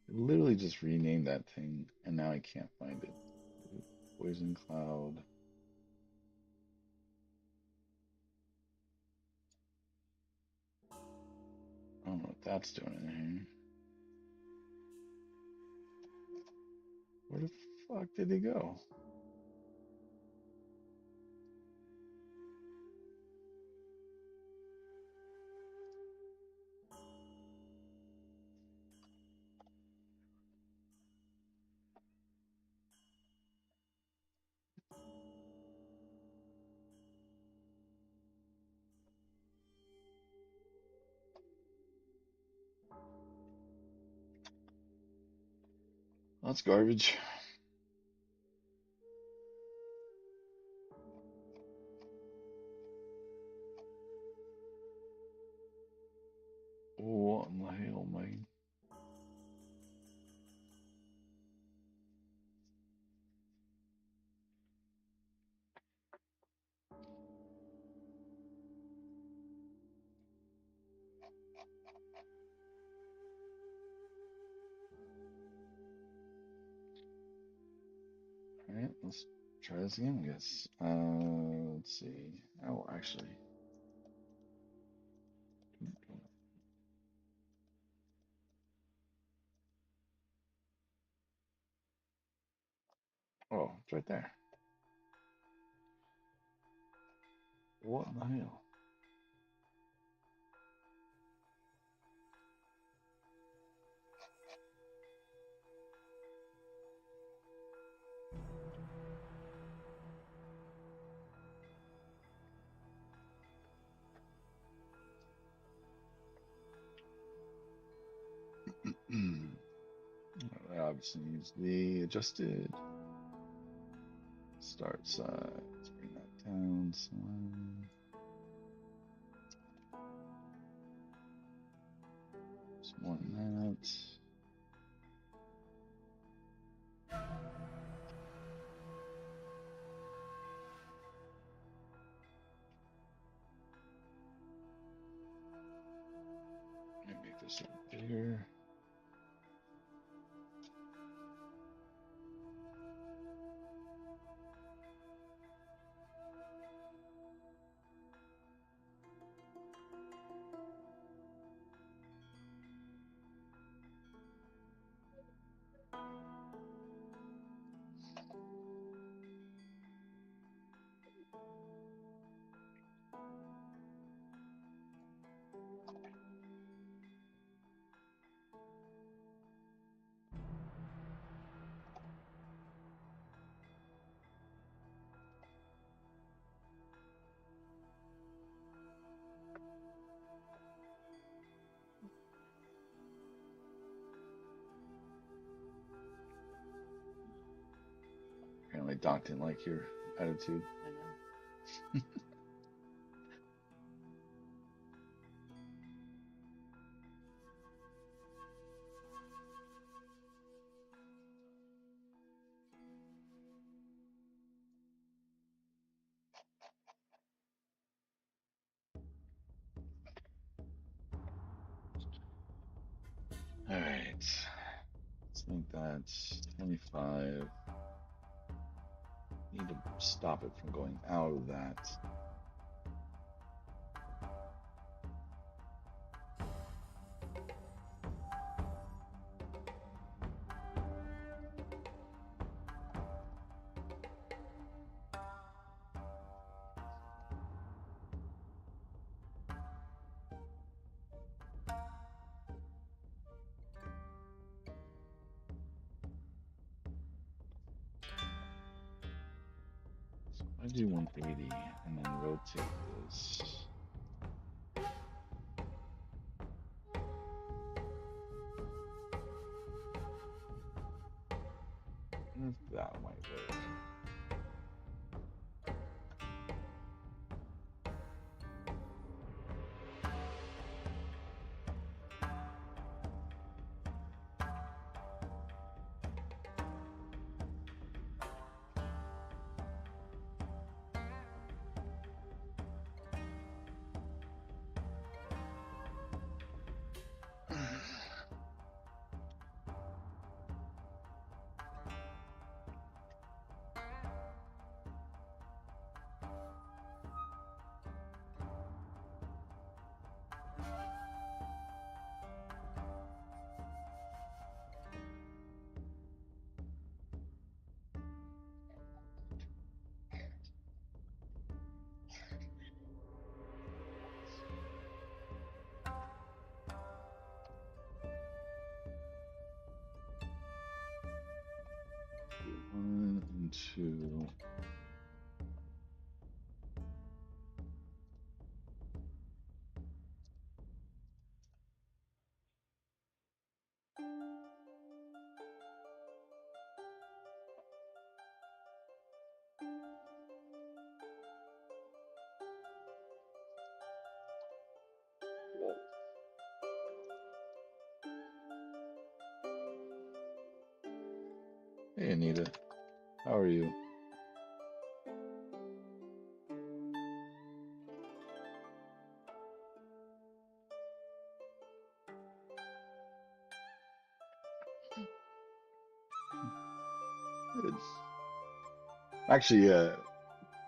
I literally just renamed that thing, and now I can't find it. Poison cloud. I don't know what that's doing in here. Where the fuck did he go? That's garbage. What in the hell, man? Alright, let's try this again, I guess. Let's see. Oh, actually. Oh, it's right there. What in the hell? just needs the adjusted start size. Let's bring that down some. Some more than that. Let me make this a little bigger. Apparently Doc didn't like your attitude. I know. All right. Let's make that 25. Need to stop it from going out of that. So I do 180 and then rotate this. If that might work. One and two. Hey Anita, how are you? Good. Actually,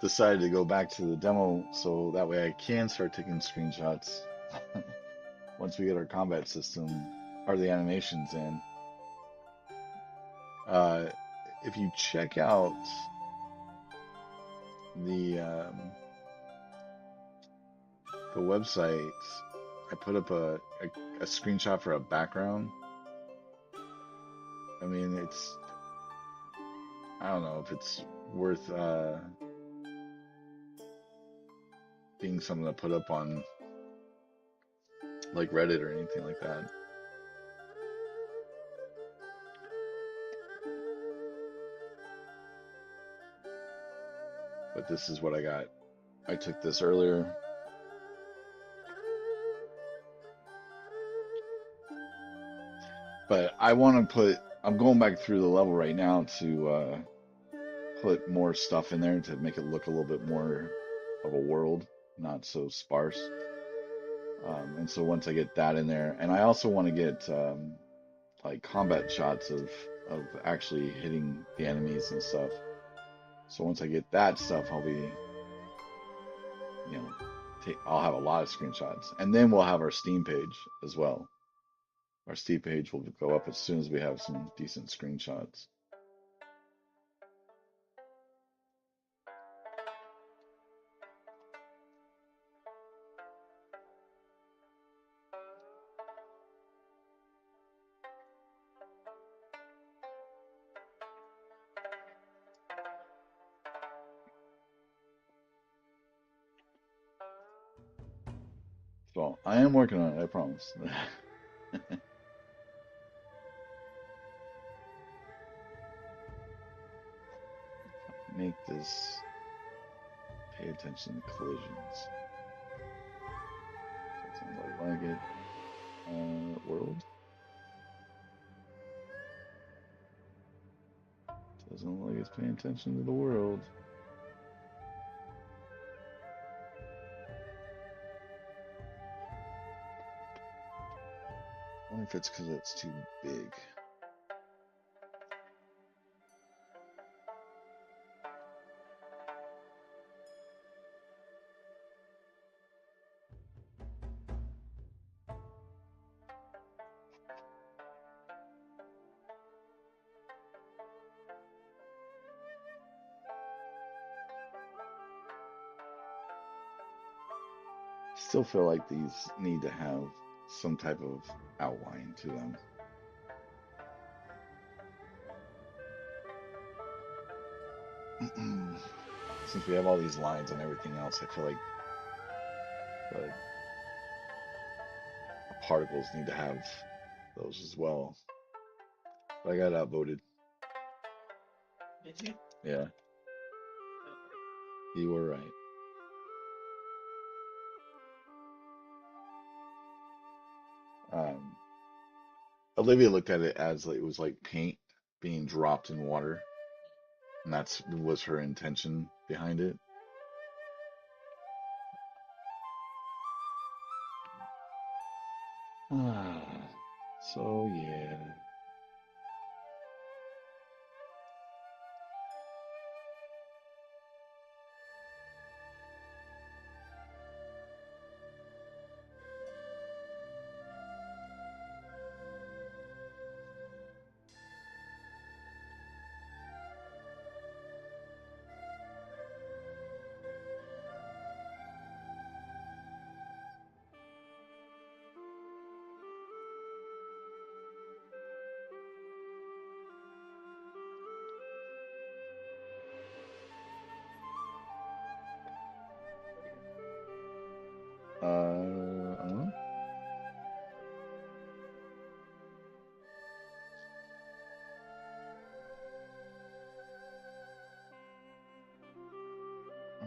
decided to go back to the demo so that way I can start taking screenshots once we get our combat system or the animations in. If you check out the website, I put up a screenshot for a background. I mean, I don't know if it's worth being something to put up on like Reddit or anything like that. but this is what I got. I took this earlier, but I want to put. I'm going back through the level right now to put more stuff in there to make it look a little bit more of a world, not so sparse. And so once I get that in there, and I also want to get like combat shots of actually hitting the enemies and stuff. So once I get that stuff, I'll be, you know, I'll have a lot of screenshots, and then we'll have our Steam page as well. Our Steam page will go up as soon as we have some decent screenshots. So I am working on it, I promise. Make this pay attention to collisions. Doesn't look like it. World. Doesn't look like it's paying attention to the world. I wonder if it's because it's too big. Still feel like these need to have some type of outline to them. Since we have all these lines and everything else, I feel like the particles need to have those as well. But I got outvoted. Did you? Yeah, Okay. you were right. Um, Olivia looked at it as like it was like paint being dropped in water, and that's was her intention behind it. So yeah. I don't know. I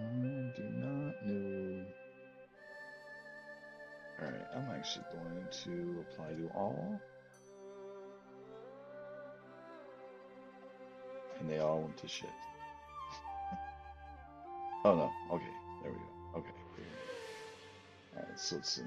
do not know. All right, I'm actually going to apply to all, and they all went to shit. Oh no. Okay, there we go. Okay, there we go. All right, so let's see.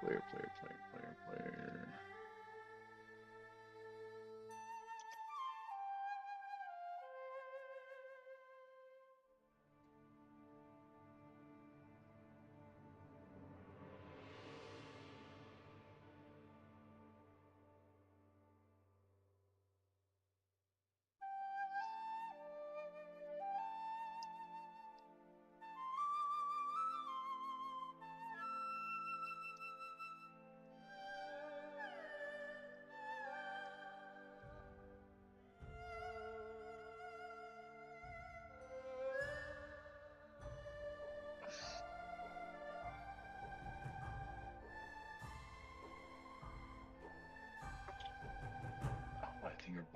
Player, player, player, player, player.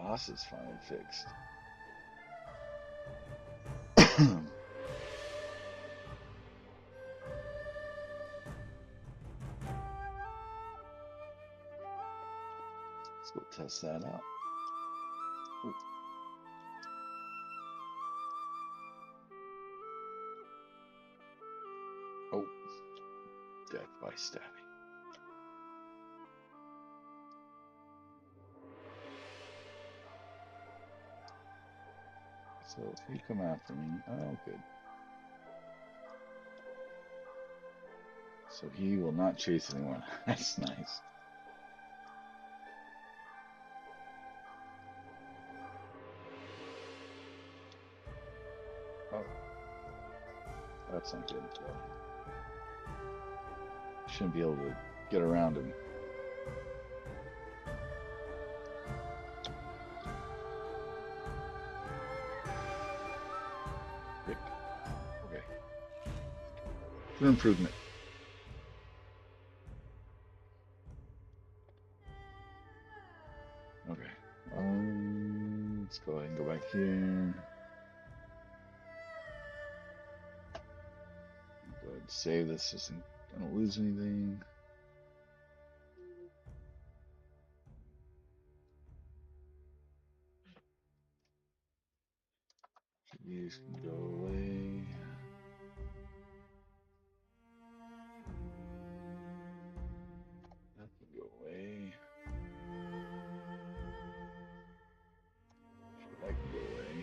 boss is finally fixed. Let's go test that out. Ooh. Oh, death by stabbing. So if you come after me, oh good. So he will not chase anyone. That's nice. Oh, that's not good. Shouldn't be able to get around him. Rick. Okay. For improvement. Okay. Let's go ahead and go back here. Go ahead and save this just so I don't lose anything. These can go away. That can go away. That can go away.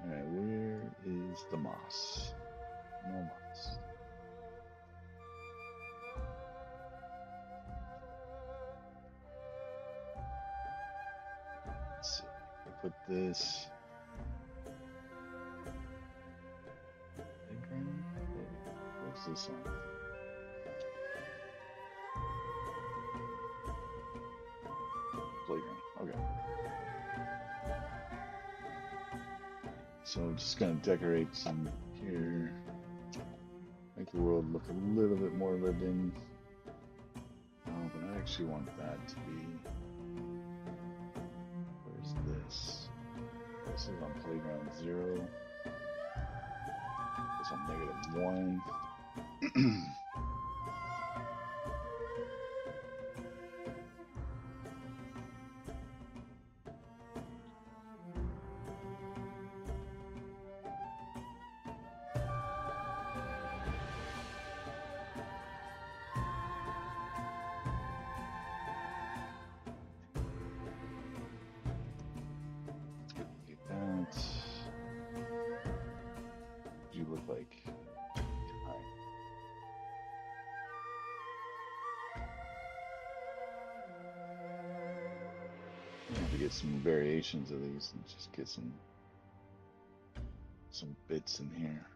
Alright, where is the moss? No moss. Let's see. I put this. Playground? What's this on? Playground. Okay. So I'm just gonna decorate some here. Make the world look a little bit more lived in. Oh, but I actually want that to be. Where's this? This is on playground 0. This on -1. Get that. You look like. Hi. I have to get some variations of these and just get some bits in here.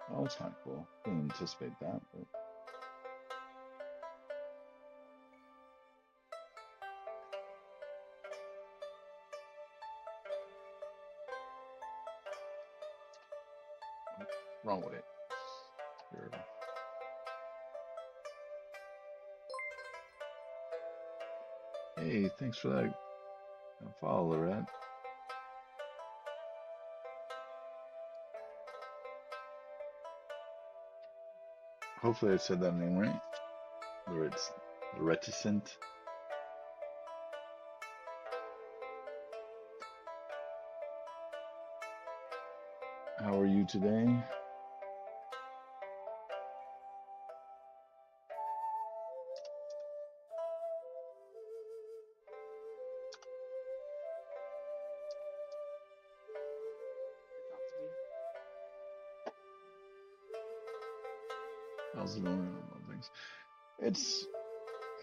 Oh, that's kind of cool. Didn't anticipate that, but wrong way. Here. Hey, thanks for that follow, Lorette. Hopefully I said that name right. Reticent. How are you today? How's it going? Things.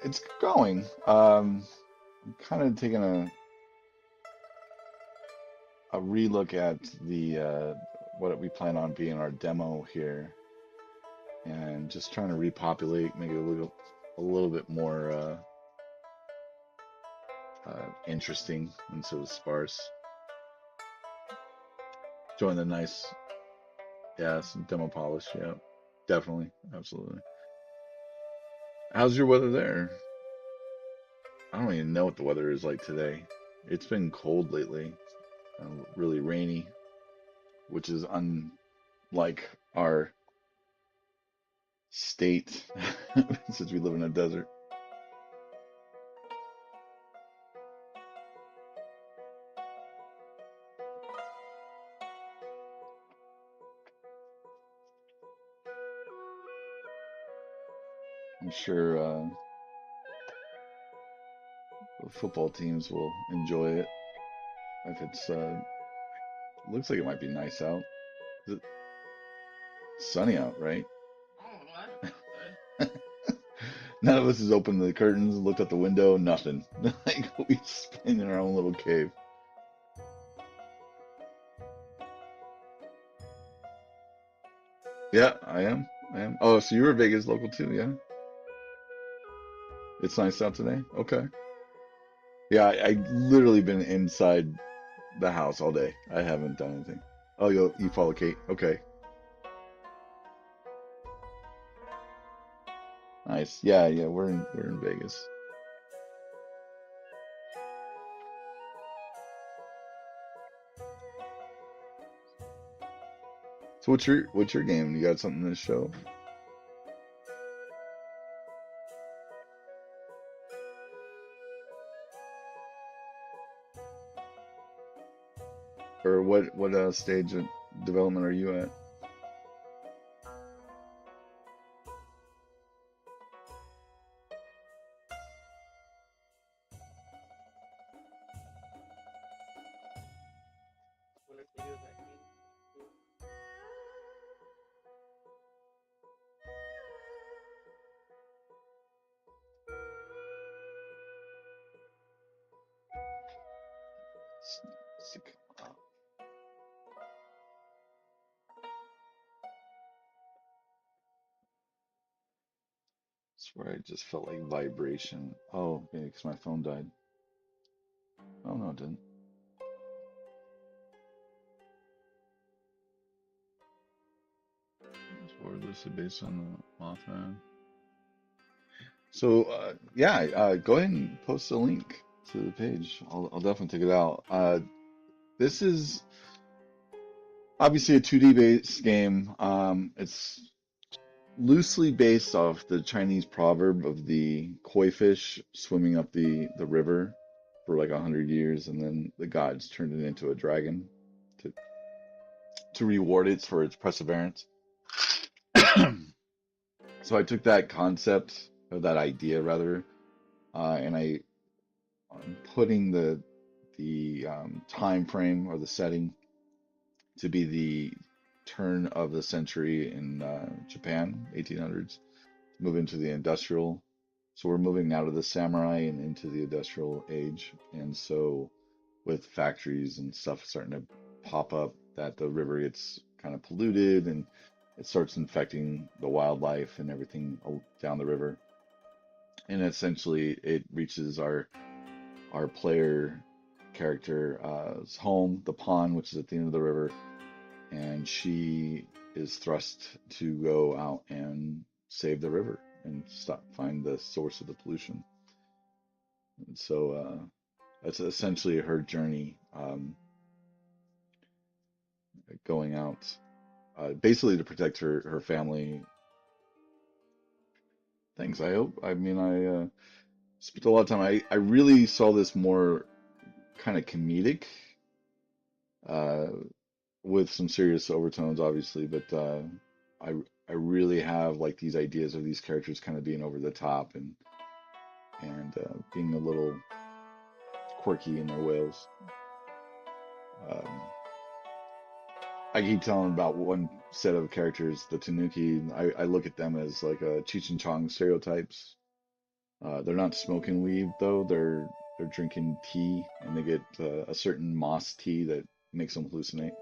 It's going. I'm kind of taking a relook at the what we plan on being our demo here, and just trying to repopulate, make it a little bit more interesting instead of sparse. Join the nice, yeah, some demo polish. Yeah, definitely, absolutely. How's your weather there? I don't even know what the weather is like today. It's been cold lately, really rainy, which is unlike our state since we live in a desert. I'm sure the football teams will enjoy it if it's looks like it might be nice out. Is it sunny out, right? I don't know. I hope it's good. None of us has opened the curtains, looked out the window, nothing. Like we just been in our own little cave. Yeah, I am. I am. Oh, so you were Vegas local too, yeah? It's nice out today? Okay. Yeah, I literally been inside the house all day. I haven't done anything. Oh, you follow Kate? Okay. Nice. Yeah, yeah, we're in Vegas. So what's your game? You got something to show? Or what stage of development are you at? I swear I just felt like vibration. Oh, maybe because my phone died. Oh no, it didn't. It's more loosely based on the Mothman. So yeah, go ahead and post a link to the page. I'll definitely take it out. This is obviously a 2D based game. It's loosely based off the Chinese proverb of the koi fish swimming up the river for like 100 years, and then the gods turned it into a dragon to to reward it for its perseverance. So I took that concept or that idea rather, and I'm putting the time frame or the setting to be the turn of the century in Japan, 1800s, to move into the industrial. So we're moving out of the samurai and into the industrial age. And so with factories and stuff starting to pop up, that the river gets kind of polluted and it starts infecting the wildlife and everything down the river. And essentially it reaches our player character's home, the pond, which is at the end of the river, and she is thrust to go out and save the river and find the source of the pollution. And so that's essentially her journey, going out, basically to protect her family. Things. I hope. I mean, I spent a lot of time. I really saw this more kind of comedic, uh, with some serious overtones, obviously, but I I really have like these ideas of these characters kind of being over the top and being a little quirky in their ways. Um, I keep telling about one set of characters, the Tanuki. I look at them as like Cheech and Chong stereotypes. They're not smoking weed though. They're drinking tea, and they get a certain moss tea that makes them hallucinate.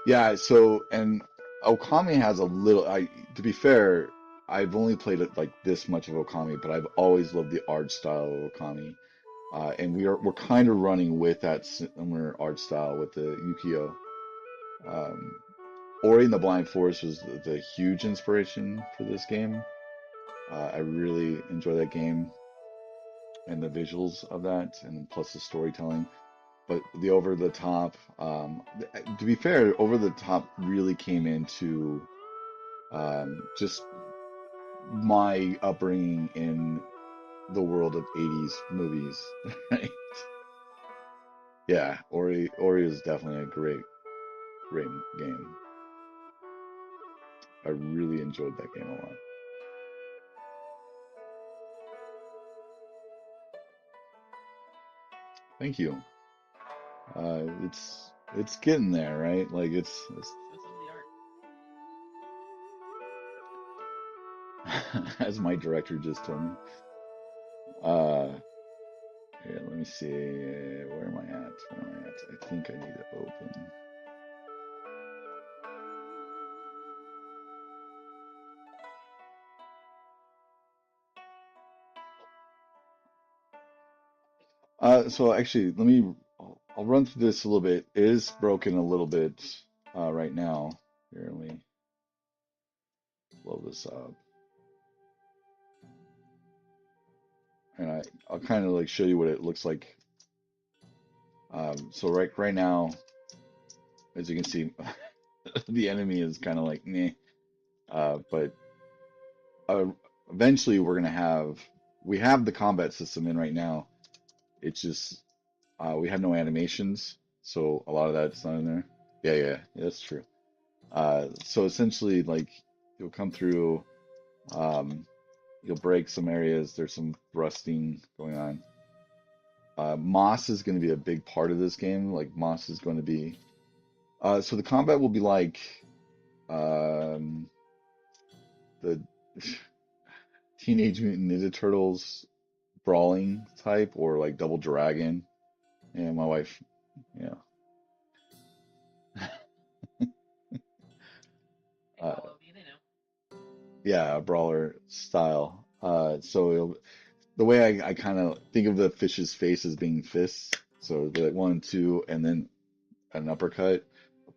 Yeah, so and Okami has a little I to be fair, I've only played it like this much of Okami, but I've always loved the art style of Okami. And we're kind of running with that similar art style with the Yukio. Um, Ori and the Blind Forest was the huge inspiration for this game. I really enjoy that game and the visuals of that, and plus the storytelling. But the over the top, to be fair, over the top really came into just my upbringing in the world of 80s movies, right? Yeah, Ori is definitely a great game. I really enjoyed that game a lot. Thank you. It's getting there, right? Like it's Show some of the art. as my director just told me. Uh, Here, let me see. Where am I at? Where am I at? I think I need to open. So actually, I'll run through this a little bit. It is broken a little bit right now. Here, let me blow this up. And I'll kind of like show you what it looks like. So right now, as you can see, the enemy is kind of like meh. But uh, eventually we have the combat system in right now. It's just we have no animations, so a lot of that's not in there. Yeah, that's true. So essentially, like you'll come through, um, you'll break some areas. There's some thrusting going on. Moss is going to be a big part of this game. Like Moss is going to be. So the combat will be like um, the Teenage Mutant Ninja Turtles brawling type, or like Double Dragon. And my wife, yeah. They Uh, follow me, they know. yeah, a brawler style. The way I kind of think of the fish's face as being fists. So it'll be like one, two, and then an uppercut.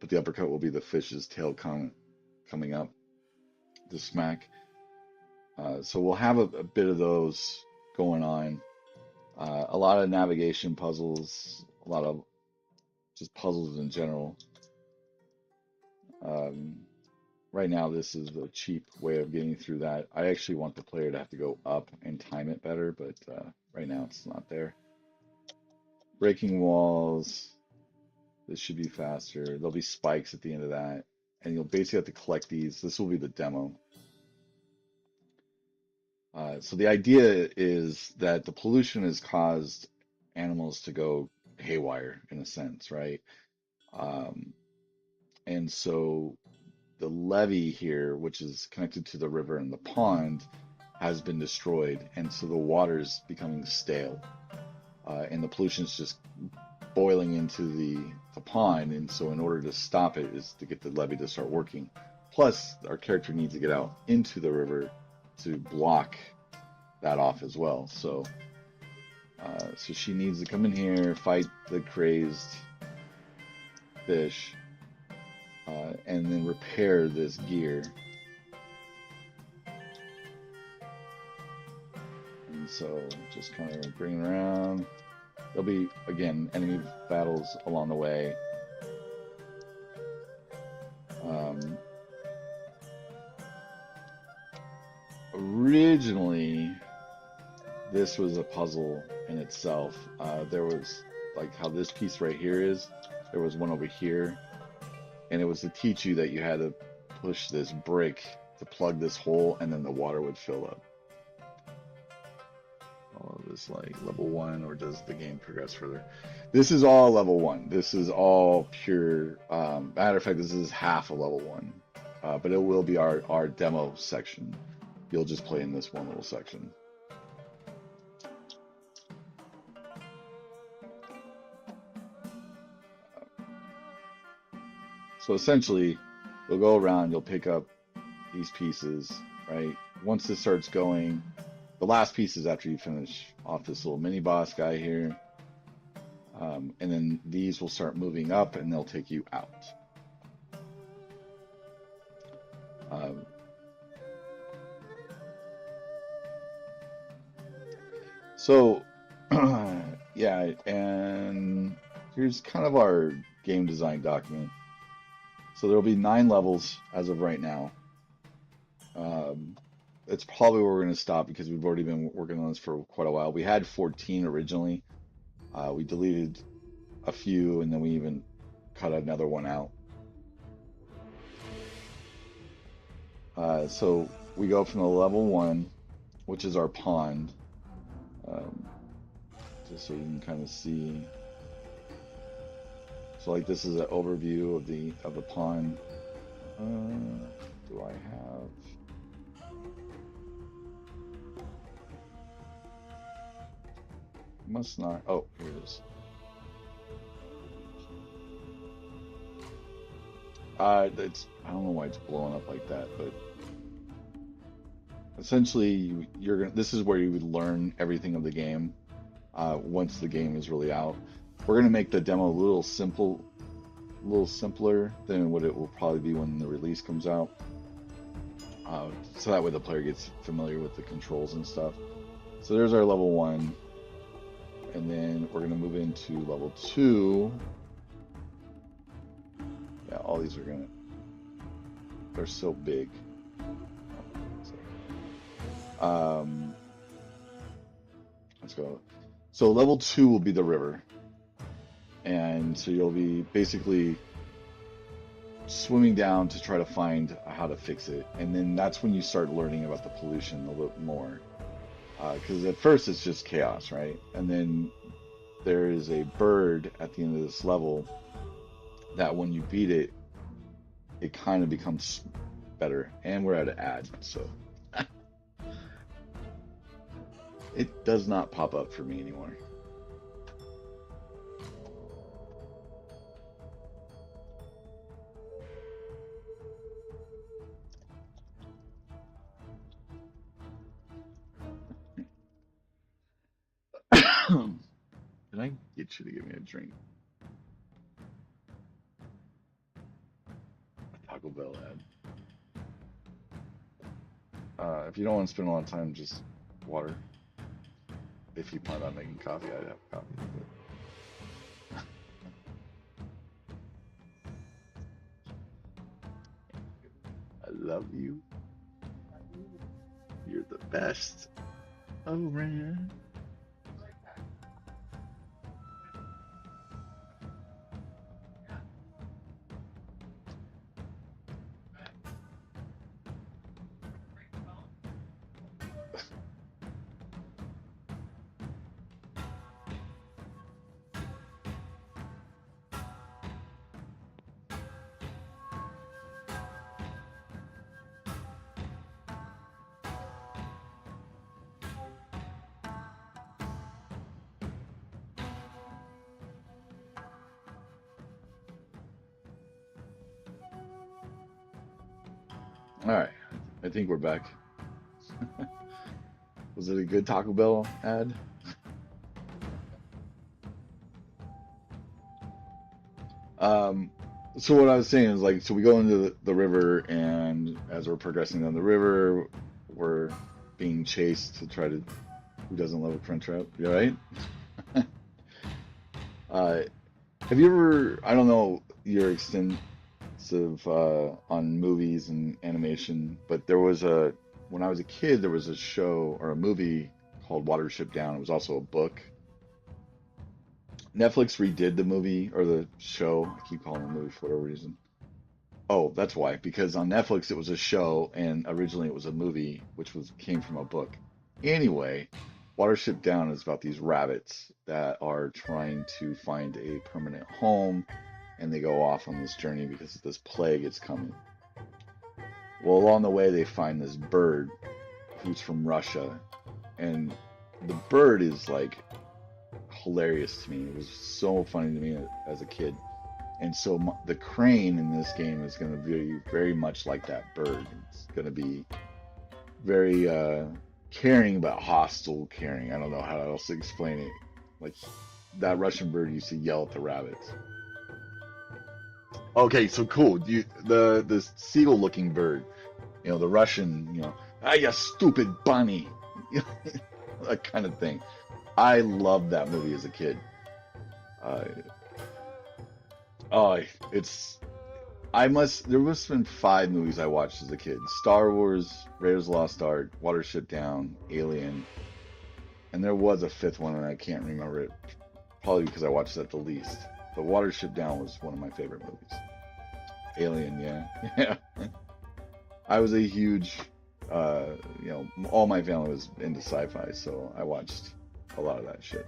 But the uppercut will be the fish's tail coming up to smack. So we'll have a bit of those going on. A lot of navigation puzzles, a lot of just puzzles in general. Um, right now, this is a cheap way of getting through that. I actually want the player to have to go up and time it better, but right now it's not there. Breaking walls. This should be faster. There'll be spikes at the end of that, and you'll basically have to collect these. This will be the demo. So the idea is that the pollution has caused animals to go haywire in a sense, right? Um, and so the levee here, which is connected to the river and the pond, has been destroyed, and so the water's becoming stale, and the pollution is just boiling into the pond. And so, in order to stop it, is to get the levee to start working. Plus, our character needs to get out into the river to block that off as well. So she needs to come in here, fight the crazed fish, and then repair this gear. And so just kind of bring it around. There'll be, again, enemy battles along the way. Um, Originally, this was a puzzle in itself. There was, like how this piece right here is, there was one over here, and it was to teach you that you had to push this brick to plug this hole, and then the water would fill up. All of this like level one, or does the game progress further? This is all level one. This is all pure. Matter of fact, this is half a level one, but it will be our demo section. You'll just play in this one little section. So essentially, you'll go around, you'll pick up these pieces, right? Once this starts going, the last piece is after you finish off this little mini boss guy here. And then these will start moving up and they'll take you out. Um, so, yeah, and here's kind of our game design document. So there'll be 9 levels as of right now. It's probably where we're going to stop because we've already been working on this for quite a while. We had 14 originally. We deleted a few and then we even cut another one out. So we go from the level 1, which is our pond, just so you can kind of see. So like this is an overview of the pond. Do I have? Must not. Oh, here it is. It's I don't know why it's blowing up like that, but essentially you're gonna. This is where you would learn everything of the game. Once the game is really out, we're gonna make the demo a little simpler than what it will probably be when the release comes out. So that way the player gets familiar with the controls and stuff. So there's our level 1. And then we're going to move into level 2. Yeah, all these are going to... They're so big. Let's go. So level 2 will be the river. And so you'll be basically swimming down to try to find how to fix it. And then that's when you start learning about the pollution a little bit more. Because at first it's just chaos, right? And then there is a bird at the end of this level that when you beat it, it kind of becomes better. And we're at an ad, so it does not pop up for me anymore. Did I get you to give me a drink? A Taco Bell ad. If you don't want to spend a lot of time, just water. If you plan on making coffee, I'd have coffee. I love you. You're the best around. All right, I think we're back. Was it a good Taco Bell ad? So what I was saying is like, so we go into the river, and as we're progressing down the river, we're being chased to try to, who doesn't love a Crunchwrap, you right? Have you ever, I don't know your extensive on movies and animation, but there was when I was a kid, there was a show or a movie called Watership Down. It was also a book. Netflix redid the movie or the show. I keep calling it a movie for whatever reason. Oh, that's why. Because on Netflix it was a show, and originally it was a movie, which came from a book. Anyway, Watership Down is about these rabbits that are trying to find a permanent home, and they go off on this journey because this plague is coming. Well, along the way they find this bird who's from Russia, and the bird is like hilarious to me. It was so funny to me as a kid. And so the crane in this game is going to be very much like that bird. It's going to be very caring, but hostile caring. I don't know how else to explain it. Like that Russian bird used to yell at the rabbits. Okay, so cool. The seagull looking bird, the Russian, ah, you stupid bunny, that kind of thing. I loved that movie as a kid. Uh, oh, it's there must have been 5 movies I watched as a kid: Star Wars, Raiders of the Lost Ark, Watership Down, Alien, and there was a fifth one, and I can't remember it. Probably because I watched that the least. But Watership Down was one of my favorite movies. Alien, yeah, yeah. I was a huge, all my family was into sci-fi, so I watched a lot of that shit.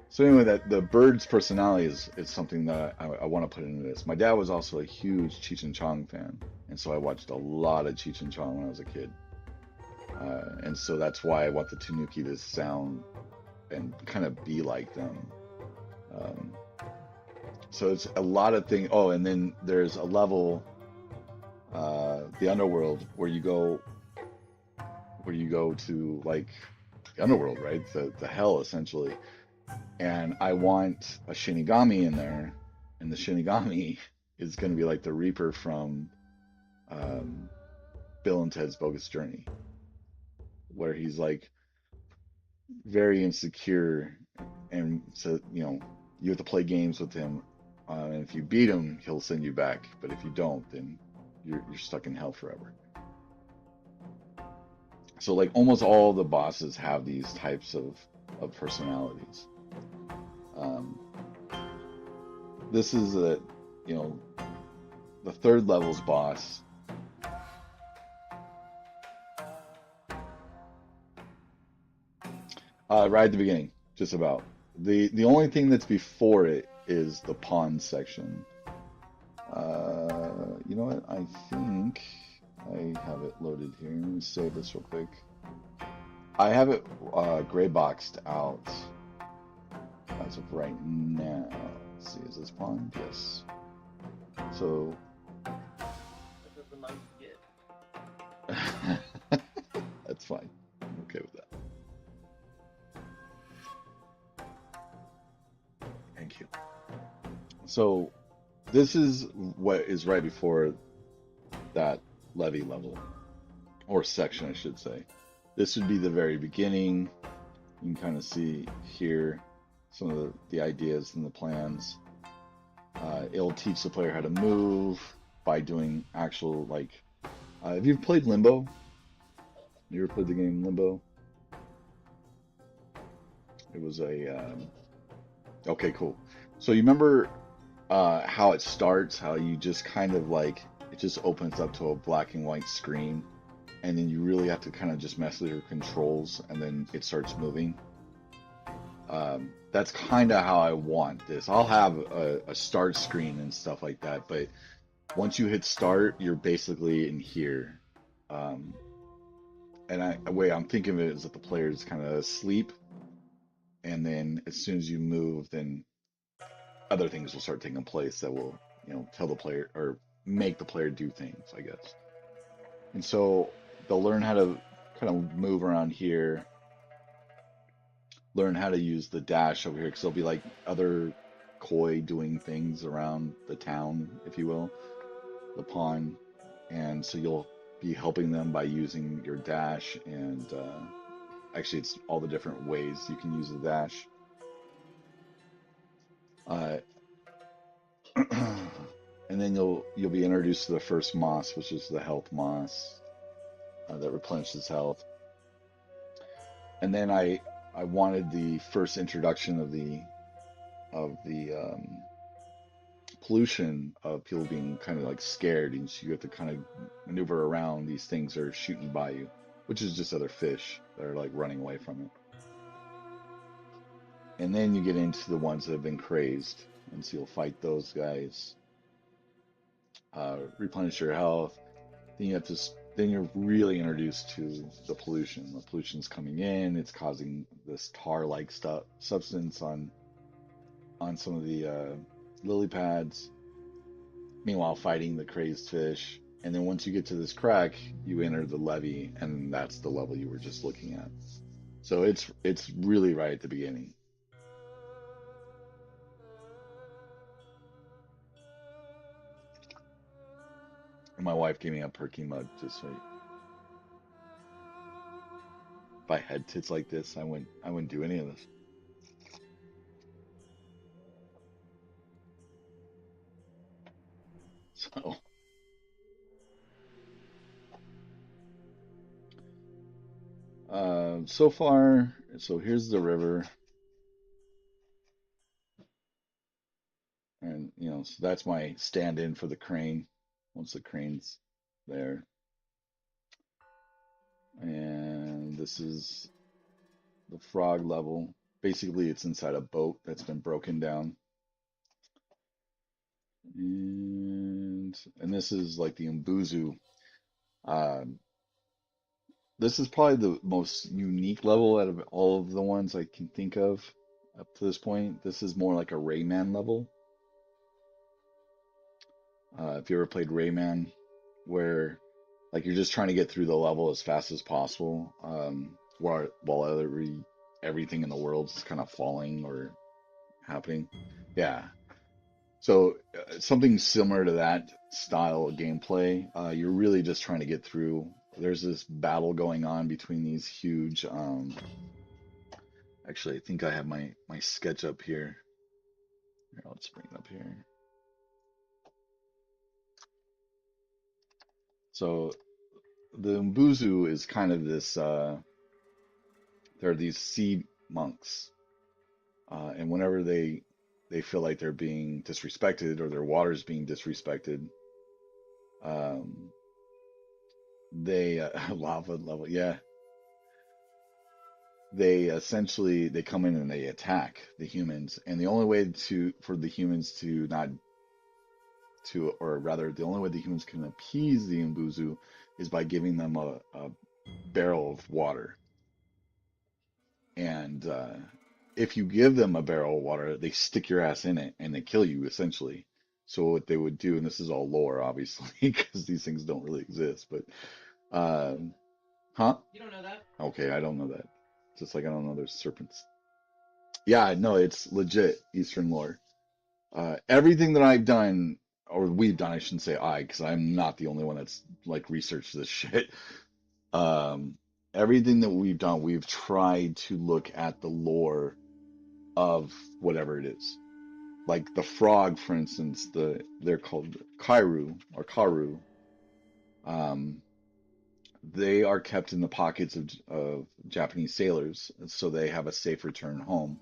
So anyway, that the bird's personality is something that I want to put into this. My dad was also a huge Cheech and Chong fan, and so I watched a lot of Cheech and Chong when I was a kid. And so that's why I want the Tanuki to sound and kind of be like them. Um, so it's a lot of things. Oh, and then there's a level, the underworld, where you go to like the underworld, right? The hell essentially. And I want a Shinigami in there, and the Shinigami is going to be like the Reaper from um, Bill and Ted's Bogus Journey, where he's like very insecure, and so you have to play games with him, and if you beat him, he'll send you back, but if you don't, then you're stuck in hell forever. So like almost all the bosses have these types of personalities. Um, this is you know, the third level's boss. Right at the beginning, just about. The only thing that's before it is the pawn section. You know what? I think I have it loaded here. Let me save this real quick. I have it gray boxed out as of right now. Let's see, is this pawn? Yes. So. This is the most get. That's fine. I'm okay with that. Thank you. So this is what is right before that levy level, or section, I should say. This would be the very beginning. You can kind of see here some of the ideas and the plans. It'll teach the player how to move by doing actual, like, have you played Limbo? You ever played the game Limbo? It was okay, cool. So you remember how it starts, how you just kind of like, it just opens up to a black and white screen, and then you really have to kind of just mess with your controls, and then it starts moving. That's kind of how I want this. I'll have a start screen and stuff like that, but once you hit start, you're basically in here. And the way I'm thinking of it is that the player is kind of asleep, and then as soon as you move, then other things will start taking place that will, tell the player or make the player do things, I guess. And so they'll learn how to kind of move around here, learn how to use the dash over here, because there'll be like other koi doing things around the town, if you will, the pawn. And so you'll be helping them by using your dash, and actually it's all the different ways you can use the dash. Uh, and then you'll be introduced to the first moss, which is the health moss, that replenishes health. And then I wanted the first introduction of the pollution, of people being kind of like scared, and so you have to kind of maneuver around these things that are shooting by you, which is just other fish that are like running away from it. And then you get into the ones that have been crazed, and so you'll fight those guys, replenish your health. Then you have to. Then you're really introduced to the pollution. The pollution's coming in. It's causing this tar-like stuff substance on some of the lily pads, meanwhile fighting the crazed fish. And then once you get to this crack, you enter the levee, and that's the level you were just looking at. So it's really right at the beginning. And my wife gave me a perky mug just so if I had tits like this, I wouldn't do any of this. So so far, so here's the river, and so that's my stand-in for the crane. Once the crane's there, and this is the frog level. Basically, it's inside a boat that's been broken down. And this is like the Umbuzu. Um, this is probably the most unique level out of all of the ones I can think of up to this point. This is more like a Rayman level. If you ever played Rayman, where like you're just trying to get through the level as fast as possible, while everything in the world is kind of falling or happening. Yeah. So something similar to that style of gameplay. You're really just trying to get through. There's this battle going on between these huge. Actually, I think I have my sketch up here. Here, I'll just bring it up here. So the Mbuzu is kind of this. There are these sea monks, and whenever they feel like they're being disrespected or their water's being disrespected, um, they lava level, yeah, they essentially they come in and they attack the humans, and the only way to for the humans to not to or rather the only way the humans can appease the Mbuzu is by giving them a barrel of water. And if you give them a barrel of water, they stick your ass in it and they kill you essentially. So what they would do, and this is all lore, obviously, because these things don't really exist, but um, huh? You don't know that? Okay, I don't know that. Just like I don't know there's serpents. Yeah, no, it's legit Eastern lore. Everything that I've done, or we've done, I shouldn't say I, because I'm not the only one that's like researched this shit. Um, Everything that we've done, we've tried to look at the lore of whatever it is. Like the frog, for instance, they're called Kairu or Karu. Um, they are kept in the pockets of Japanese sailors, so they have a safe return home.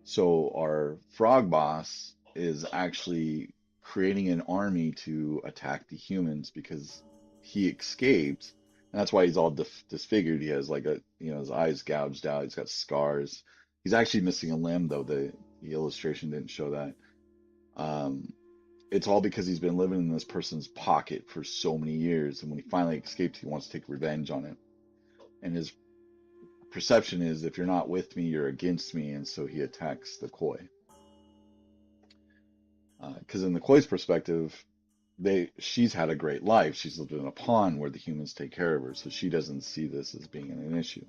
So our frog boss is actually creating an army to attack the humans because he escaped, and that's why he's all disfigured. He has like his eyes gouged out. He's got scars. He's actually missing a limb, though the illustration didn't show that. Um, it's all because he's been living in this person's pocket for so many years, and when he finally escaped, he wants to take revenge on it. And his perception is, if you're not with me, you're against me, and so he attacks the koi. Because in the koi's perspective, she's had a great life. She's lived in a pond where the humans take care of her, so she doesn't see this as being an issue.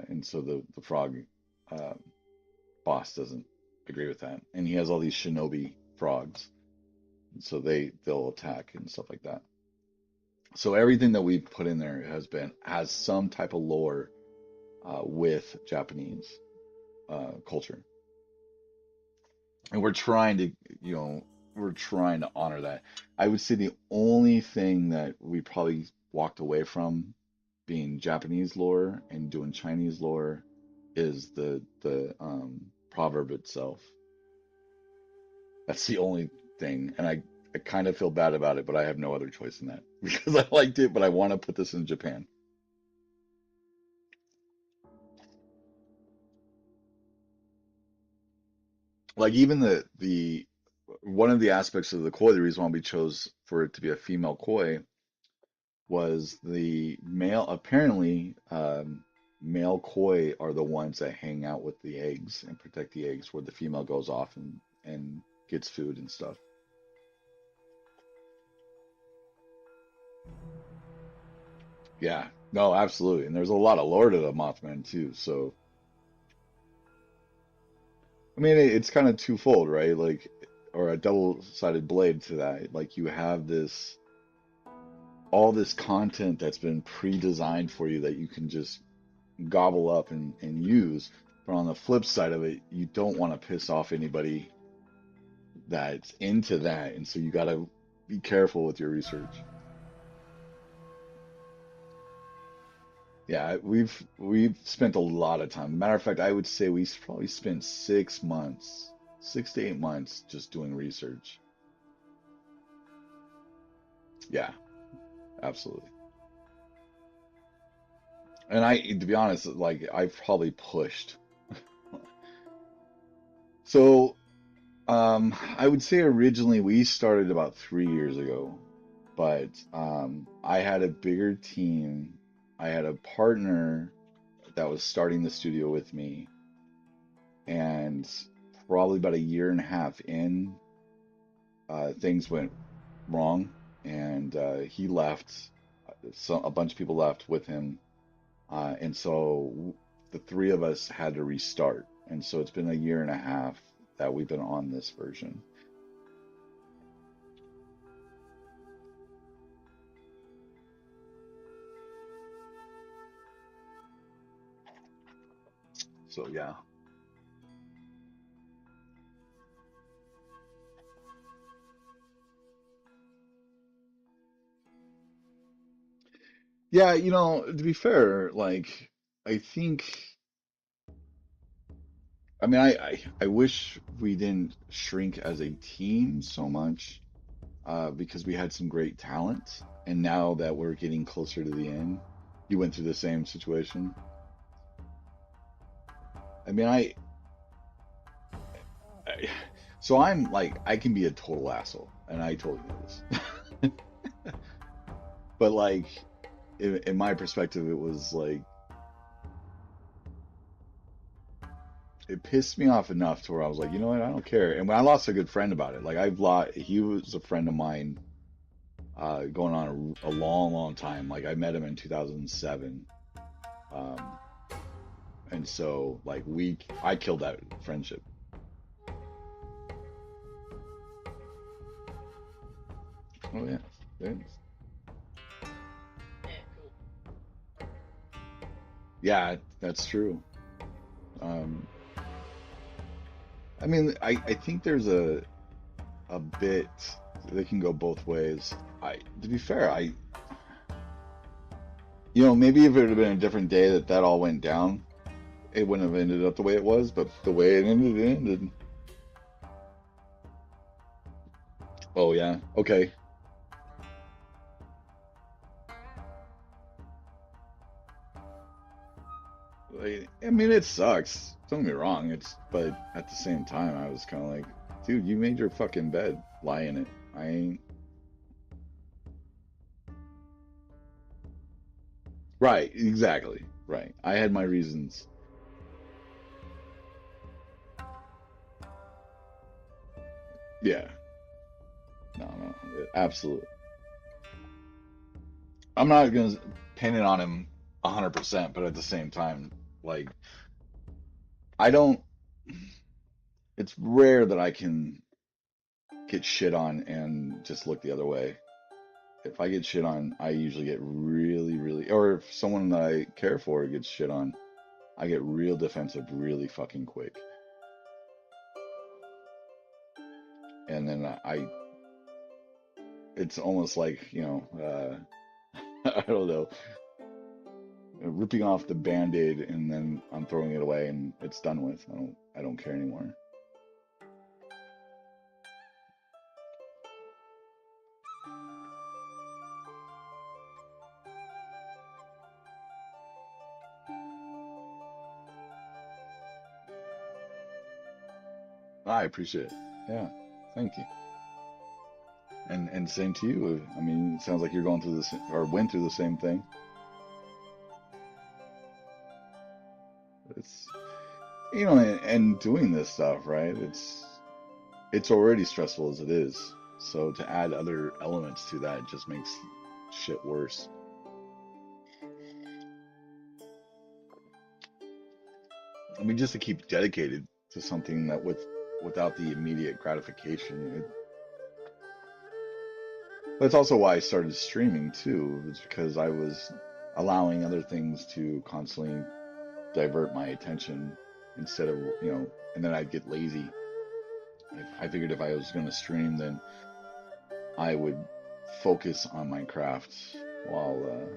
And so the frog uh, boss doesn't agree with that, and he has all these shinobi frogs, and so they'll attack and stuff like that. So everything that we've put in there has some type of lore with Japanese culture, and you know, we're trying to honor that. I would say the only thing that we probably walked away from being Japanese lore and doing Chinese lore is the proverb itself. That's the only thing, and I kind of feel bad about it, but I have no other choice in that because I liked it, but I want to put this in Japan. Like even the one of the aspects of the koi, the reason why we chose for it to be a female koi was the male. Apparently, male koi are the ones that hang out with the eggs and protect the eggs, where the female goes off and gets food and stuff. Yeah, no, absolutely. And there's a lot of lore to the Mothman too. So, I mean, it's kind of twofold, right? Like, or a double-sided blade to that. Like, you have this all this content that's been pre-designed for you that you can just gobble up and use. But on the flip side of it, you don't want to piss off anybody that's into that, and so you got to be careful with your research. Yeah, we've spent a lot of time. Matter of fact, I would say we probably spent 6 months, 6 to 8 months just doing research. Yeah, absolutely. And to be honest, like I've probably pushed. So, I would say originally we started about 3 years ago, but I had a bigger team. I had a partner that was starting the studio with me, and probably about a year and a half in, things went wrong, and he left. So a bunch of people left with him, and so the three of us had to restart. And so it's been a year and a half that we've been on this version. So yeah. Yeah, to be fair, like I think I mean I wish we didn't shrink as a team so much, because we had some great talent, and now that we're getting closer to the end, you went through the same situation. I mean I so I'm like I can be a total asshole, and I totally know this. But like in my perspective, it was like it pissed me off enough to where I was like, you know what, I don't care. And when I lost a good friend about it, like he was a friend of mine, going on a long, long time. Like I met him in 2007, um, and so like I killed that friendship. Oh yeah, thanks. Yeah, cool. Yeah, that's true. Um, I mean, I think there's a bit that can go both ways. To be fair, maybe if it had been a different day that all went down, it wouldn't have ended up the way it was, but the way it ended. Oh yeah. Okay. I mean, it sucks. Don't get me wrong. But at the same time, I was kind of like, dude, you made your fucking bed. Lie in it. I ain't. Right. Exactly. Right. I had my reasons. Yeah. No, no. Absolutely. I'm not gonna pin it on him 100%, but at the same time, like, I don't. It's rare that I can get shit on and just look the other way. If I get shit on, I usually get really, really, or if someone that I care for gets shit on, I get real defensive really fucking quick. And then it's almost like, I don't know, ripping off the band-aid and then I'm throwing it away and it's done with. I don't care anymore. I appreciate it. Yeah. Thank you. And same to you. I mean, it sounds like you're going through this or went through the same thing. It's and doing this stuff, right? it's already stressful as it is. So to add other elements to that just makes shit worse. I mean, just to keep dedicated to something that without the immediate gratification. That's also why I started streaming too. It's because I was allowing other things to constantly divert my attention instead of, and then I'd get lazy. I figured if I was going to stream, then I would focus on my craft while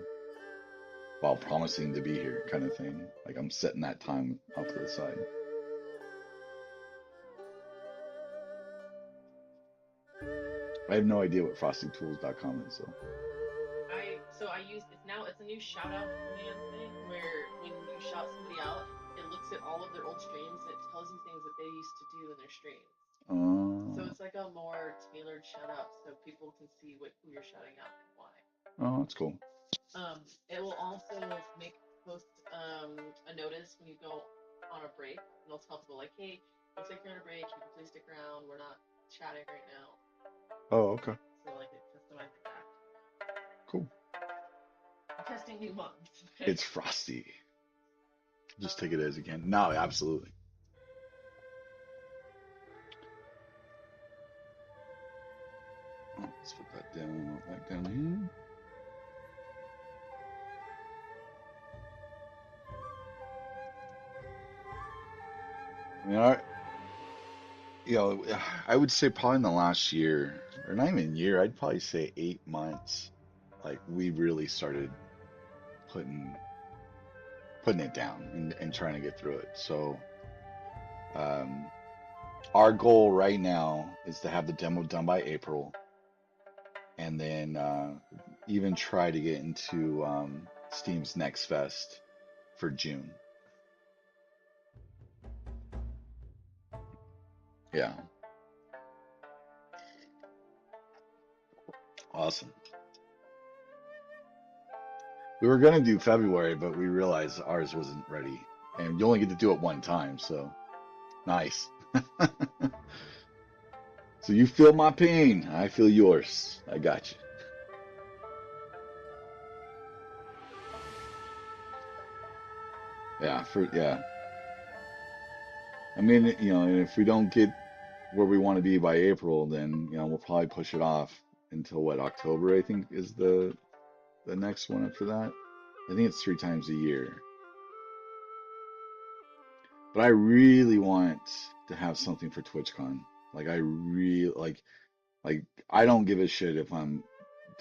promising to be here, kind of thing. Like I'm setting that time off to the side. I have no idea what frostytools.com is, so. I use it's now it's a new shout out command thing where when you shout somebody out, it looks at all of their old streams and it tells you things that they used to do in their streams. So Oh, it's like a more tailored shout out so people can see who you're shouting out and why. oh, that's cool. It will also make post a notice when you go on a break. And it'll tell people like, hey, looks like you're on a break. You can please stick around. We're not chatting right now. Oh, okay. So like it customizes that. Cool. I'm testing new mods. Okay. It's frosty. Just take it as you can. No, absolutely. Oh, let's put that down, back down here. I mean, I would say probably in the last year, or not even year, I'd probably say 8 months, like we really started putting putting it down and trying to get through it. So, um, our goal right now is to have the demo done by April, and then even try to get into Steam's Next Fest for June. Yeah, awesome. We were gonna do February, but we realized ours wasn't ready, and you only get to do it one time, so nice. So you feel my pain, I feel yours. I got you. Yeah. I mean, if we don't get where we want to be by April, then we'll probably push it off until what, October, I think is the next one after that. I think it's 3 times a year. But I really want to have something for TwitchCon. Like I really like I don't give a shit if I'm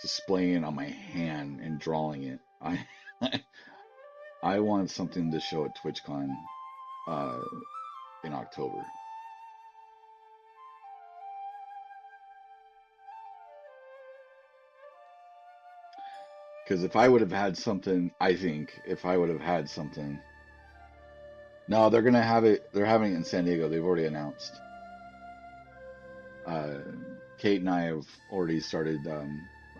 displaying it on my hand and drawing it. I want something to show at TwitchCon uh in October. Because if I would have had something, I think if I would have had something. No, they're gonna have it. They're having it in San Diego. They've already announced. Uh, Kate and I have already started.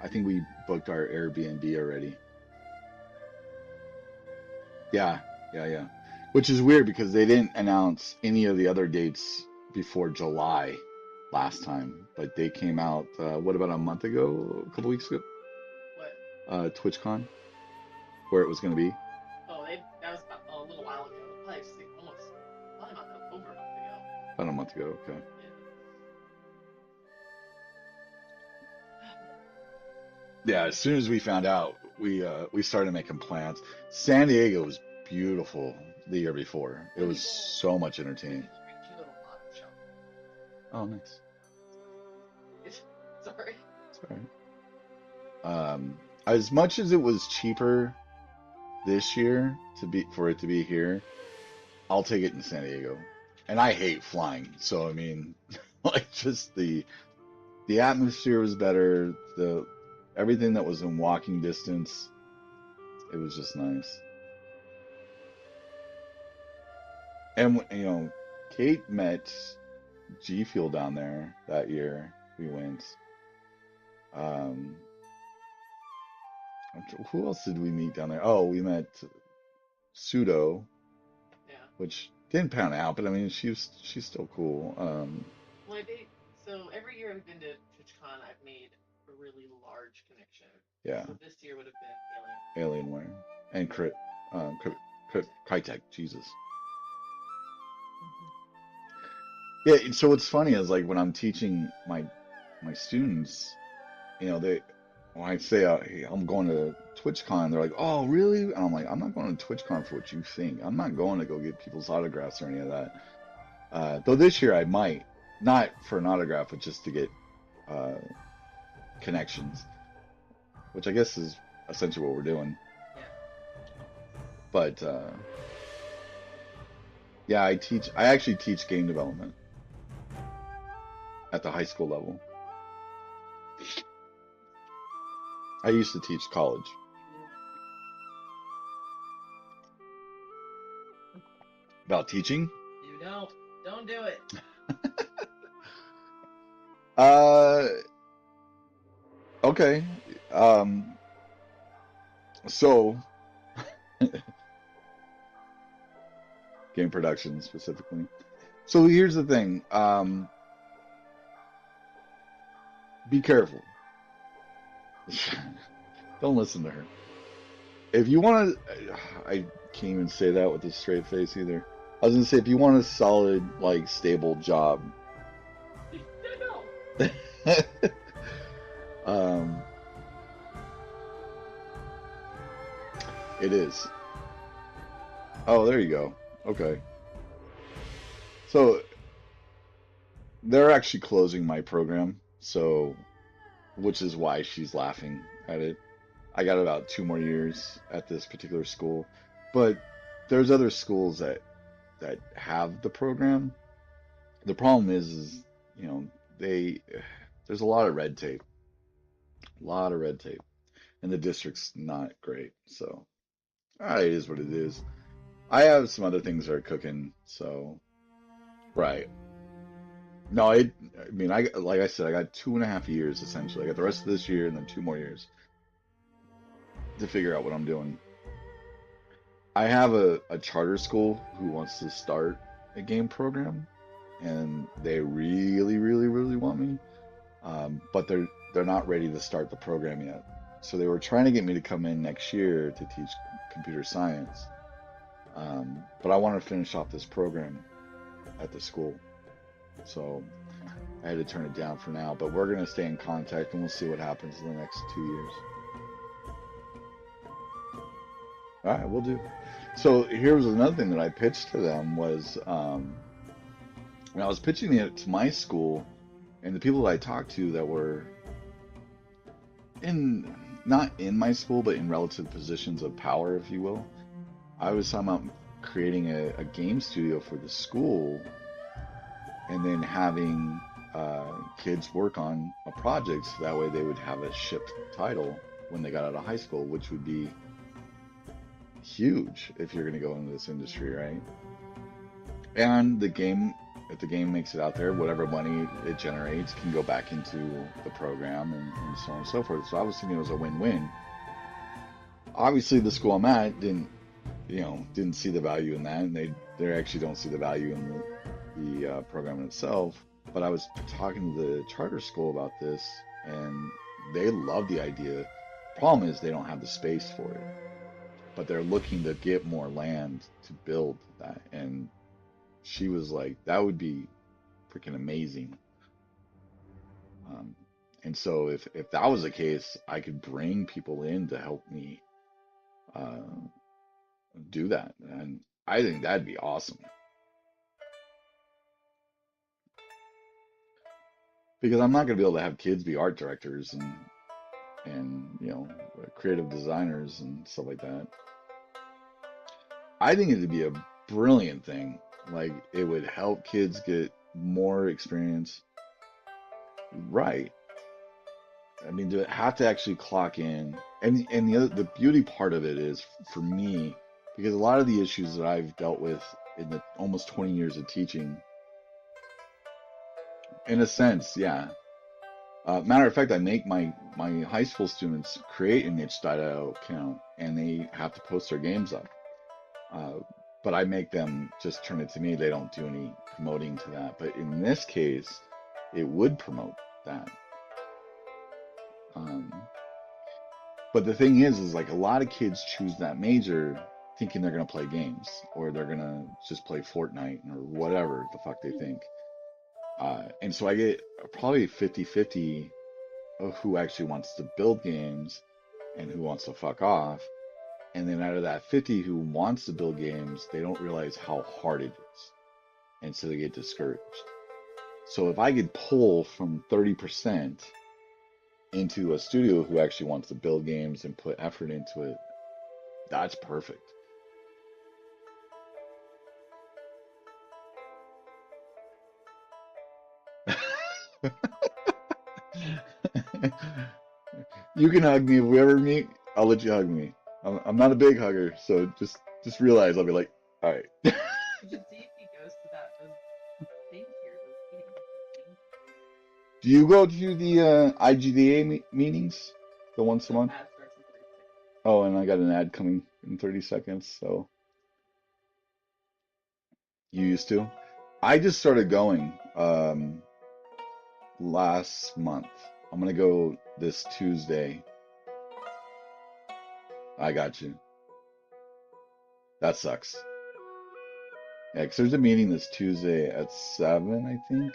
I think we booked our Airbnb already. Yeah, yeah. Which is weird because they didn't announce any of the other dates before July last time, but they came out. What about a month ago? A couple weeks ago? What? TwitchCon, where it was going to be. Oh, that was about a little while ago. Probably just like almost probably about over a month ago. About a month ago. Okay. Yeah. Yeah, as soon as we found out, we started making plans. San Diego was beautiful the year before. It When was you go, so much bring entertaining. a cute little pot of shell. Oh, nice. Sorry. Sorry. As much as it was cheaper this year for it to be here, I'll take it in San Diego. And I hate flying, so I mean, like just the atmosphere was better. The everything that was in walking distance, it was just nice. And Kate met G Fuel down there that year. We went. Um, who else did we meet down there? Oh, we met Pseudo, Yeah. which didn't pan out, but I mean she's still cool. Well, So every year I've been to TwitchCon, I've made a really large connection. Yeah, So this year would have been Alienware. Alienware and Crytek. Jesus. Mm-hmm. Yeah. So what's funny is like when I'm teaching my students, they when I say hey, I'm going to TwitchCon, they're like, "Oh, really?" And I'm like, "I'm not going to TwitchCon for what you think. I'm not going to go get people's autographs or any of that." Though this year I might, not for an autograph, but just to get uh, connections, which I guess is essentially what we're doing. Yeah. But yeah, I actually teach game development at the high school level. I used to teach college. About teaching? You don't do it. Uh, okay. Um, so game production specifically. So here's the thing. Be careful. Don't listen to her. If you want to, I can't even say that with a straight face either. I was gonna say if you want a solid, like, stable job, No. um, it is. Oh, there you go. Okay. So they're actually closing my program, so which is why she's laughing at it. I got about 2 more years at this particular school, but there's other schools that have the program. The problem is they there's a lot of red tape, a lot of red tape, and the district's not great. So it is what it is. I have some other things that are cooking, so right. No, I mean, like I said, I got 2.5 years essentially. I got the rest of this year and then 2 more years to figure out what I'm doing. I have a charter school who wants to start a game program, and they really, really, really want me. But they're not ready to start the program yet. So they were trying to get me to come in next year to teach computer science. But I want to finish off this program at the school. So I had to turn it down for now, but we're going to stay in contact and we'll see what happens in the next 2 years. All right, we'll do. So here was another thing that I pitched to them was when I was pitching it to my school and the people that I talked to that were in not in my school but in relative positions of power, if you will. I was talking about creating a game studio for the school and then having kids work on a project so that way they would have a shipped title when they got out of high school, which would be huge if you're going to go into this industry, right? And if the game makes it out there, whatever money it generates can go back into the program and so on and so forth. So I was thinking it was a win-win. Obviously, the school I'm at didn't see the value in that, and they actually don't see the value in the program itself. But I was talking to the charter school about this, and they love the idea. Problem is they don't have the space for it, but they're looking to get more land to build that. And she was like, that would be freaking amazing. Um, and so if that was the case, I could bring people in to help me uh, do that, and I think that'd be awesome because I'm not gonna be able to have kids be art directors and creative designers and stuff like that. I think it'd be a brilliant thing. Like it would help kids get more experience. Right. I mean, to have to actually clock in, and the beauty part of it is for me, because a lot of the issues that I've dealt with in the almost 20 years of teaching, in a sense, yeah. Matter of fact, I make my high school students create an itch.io account, and they have to post their games up. Uh, but I make them just turn it to me. They don't do any promoting to that. But in this case, it would promote that. Um, but the thing is like a lot of kids choose that major thinking they're gonna play games or they're gonna just play Fortnite or whatever the fuck they think. And so I get probably 50-50 of who actually wants to build games and who wants to fuck off. And then out of that 50 who wants to build games, they don't realize how hard it is. And so they get discouraged. So if I could pull from 30% into a studio who actually wants to build games and put effort into it, that's perfect. You can hug me if we ever meet. I'll let you hug me. I'm not a big hugger, so just realize I'll be like, all right. You should see if he goes to those things here, those meetings. Do you go to the IGDA meetings, the once a Nope, month? ad starts in 36. Oh, and I got an ad coming in 30 seconds, so you used to. I just started going last month. I'm gonna go this Tuesday. I got you. That sucks. Yeah, 'cause there's a meeting this Tuesday at 7, I think,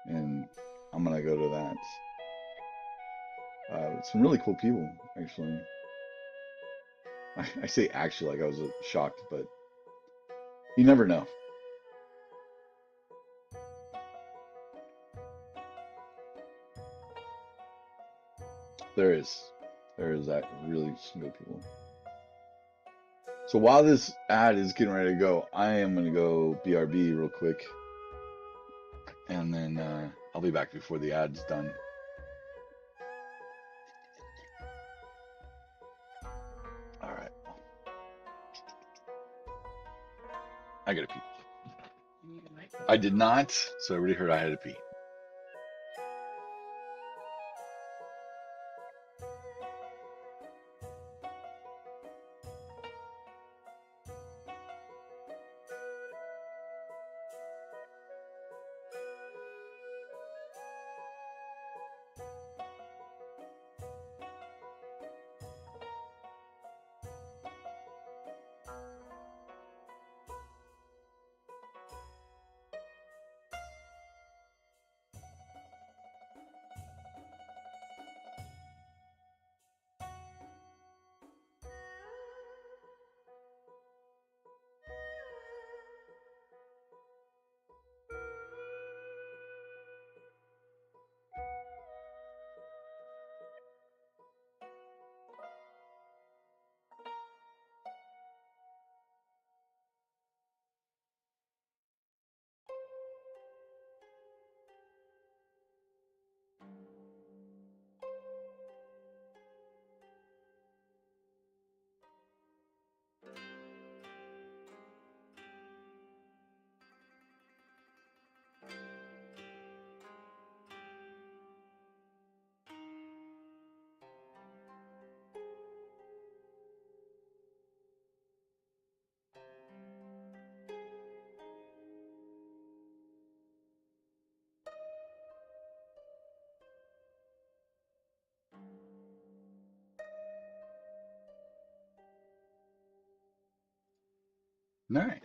and I'm gonna go to that. Some really cool people, actually. I say actually like I was shocked, but you never know. There is. There is that really some good people. So while this ad is getting ready to go, I am gonna go BRB real quick, and then I'll be back before the ad's done. All right. I gotta pee. You need a mic? I did not, so I already heard I had to pee. All right.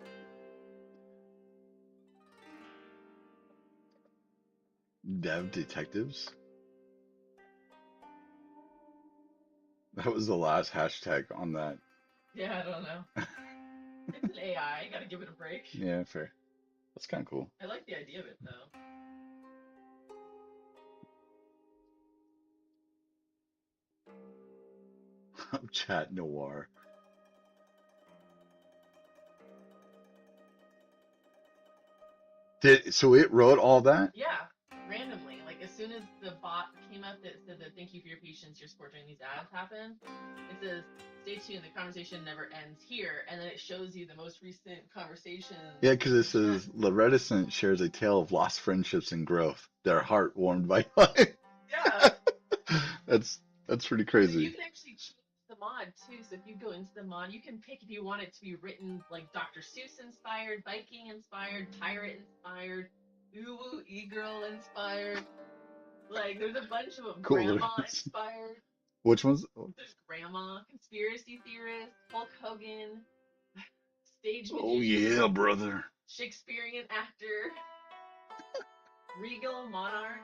Dev detectives. That was the last hashtag on that. Yeah, I don't know. It's an AI. Gotta give it a break. Yeah, fair. That's kind of cool. I like the idea of it though. Chat noir. So it wrote all that? Yeah, randomly. Like as soon as the bot came up that said that thank you for your patience, your support during these ads happen, it says stay tuned, the conversation never ends here, and then it shows you the most recent Yeah, conversations because it in chat. says La Reticent shares a tale of lost friendships and growth. Their heart warmed by life. Yeah. That's pretty So you crazy. can actually change the mod too. So if you go into the mod, you can pick if you want it to be written like Dr. Seuss inspired, Viking inspired, pirate inspired. Uwu e-girl inspired. Like, there's a bunch of them. Cool. Grandma inspired. Which ones? There's grandma, conspiracy theorist, Hulk Hogan, stage Oh yeah, magician, brother. Shakespearean actor, regal monarch,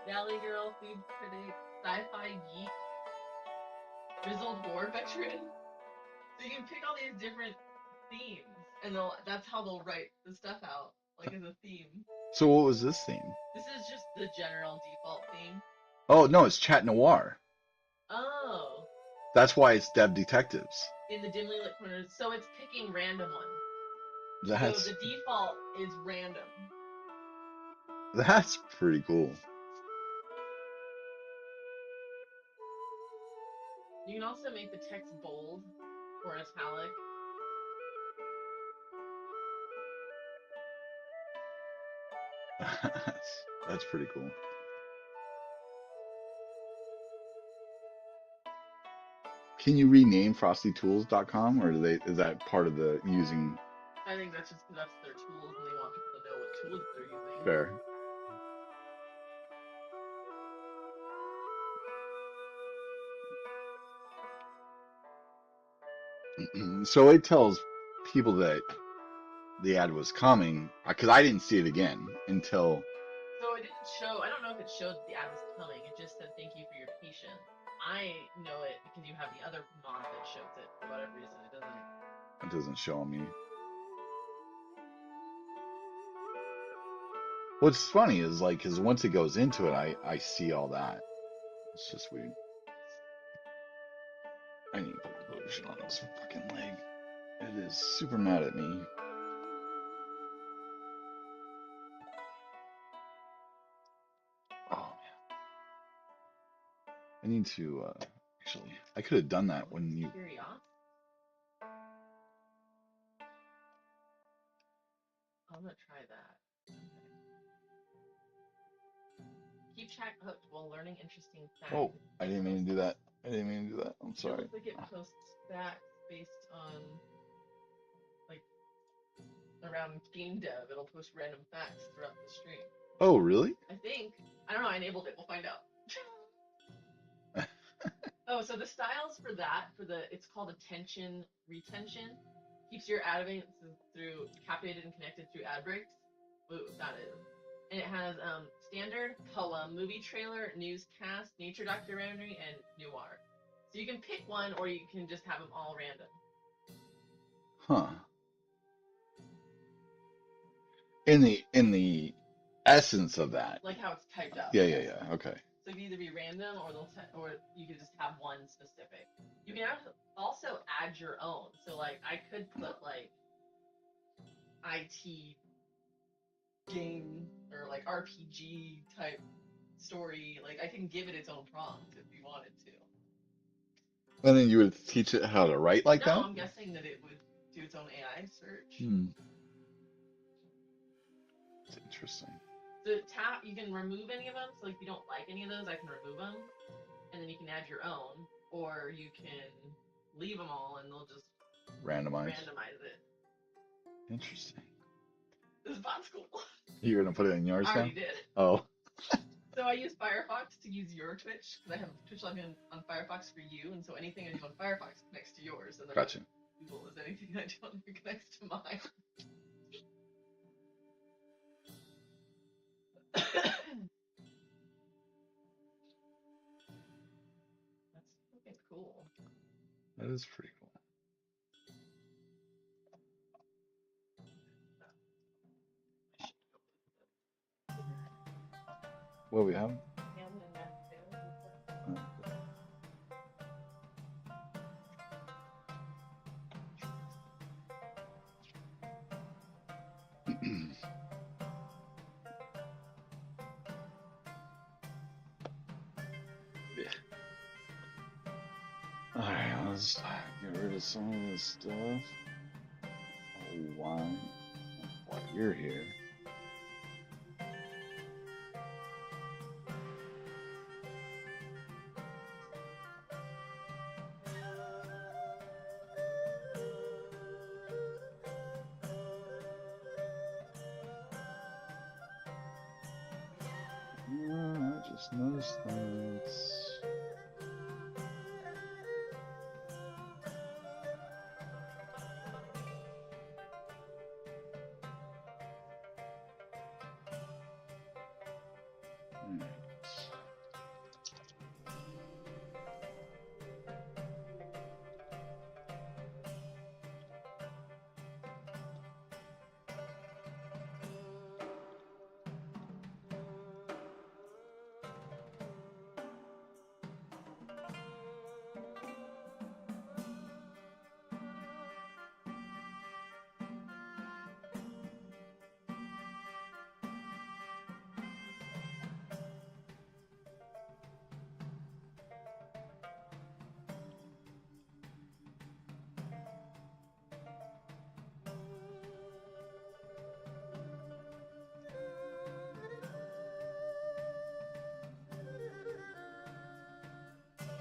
valley girl, food critic, sci-fi geek, grizzled war veteran. So you can pick all these different themes, and that's how they'll write the stuff out, like as a theme. So what was this theme? This is just the general default theme. Oh no, it's Chat Noir. Oh, That's why it's Dev Detectives. in the dimly lit corners. So it's picking random ones. So That's the default is random. that's pretty cool. You can also make the text bold or italic. That's pretty cool. Can you rename frostytools.com, or is that part of the using? I think that's just because that's their tools and they want people to know what tools they're using. Fair. So it tells people that the ad was coming because I didn't see it again until. So it didn't show, I don't know if it showed that the ad was coming. It just said, thank you for your patience. I know it because you have the other mod that shows it for whatever reason. It doesn't. It doesn't show me. What's funny is like, because once it goes into it, I see all that. It's just weird. I need to put lotion on this fucking leg. It is super mad at me. Oh man, I need to actually. I could have done that Oh, when you. curiosity. I'm gonna try that. Okay. Keep track hooked while learning interesting facts. Oh, I didn't mean to do that. I didn't mean to do that. I'm It sorry. looks like it posts facts based on like around game dev. It'll post random facts throughout the stream. Oh, really? I think. I don't know. I enabled it. We'll find out. Oh, so the styles for that, it's called attention retention, keeps your ad audiences through captivated and connected through ad breaks. Ooh, that is. And it has standard, poem, movie trailer, newscast, nature documentary, and noir. So you can pick one, or you can just have them all random. Huh. In the essence of that. Like how it's typed up. Yeah, yeah, yeah. Okay. So it can either be random, or you can just have one specific. You can also add your own. So like I could put like IT game or like RPG type story. Like I can give it its own prompt if you wanted to. And then you would teach it how to write like No, that? I'm guessing that it would do its own AI search. Hmm. It's interesting. So you can remove any of them. So like if you don't like any of those, I can remove them, and then you can add your own, or you can leave them all and they'll just Randomize. randomize it. Interesting. This bot's cool. You're gonna put it in yours I now? already did. Oh. So I use Firefox to use your Twitch because I have Twitch login on Firefox for you, and so anything I do on Firefox connects to yours, and then Gotcha. Google is anything I do on here connects to mine. That's fucking cool. That is pretty cool. What we have? Yeah. Alright, let's get rid of some of this stuff. Oh, why? While you're here. Just notice that.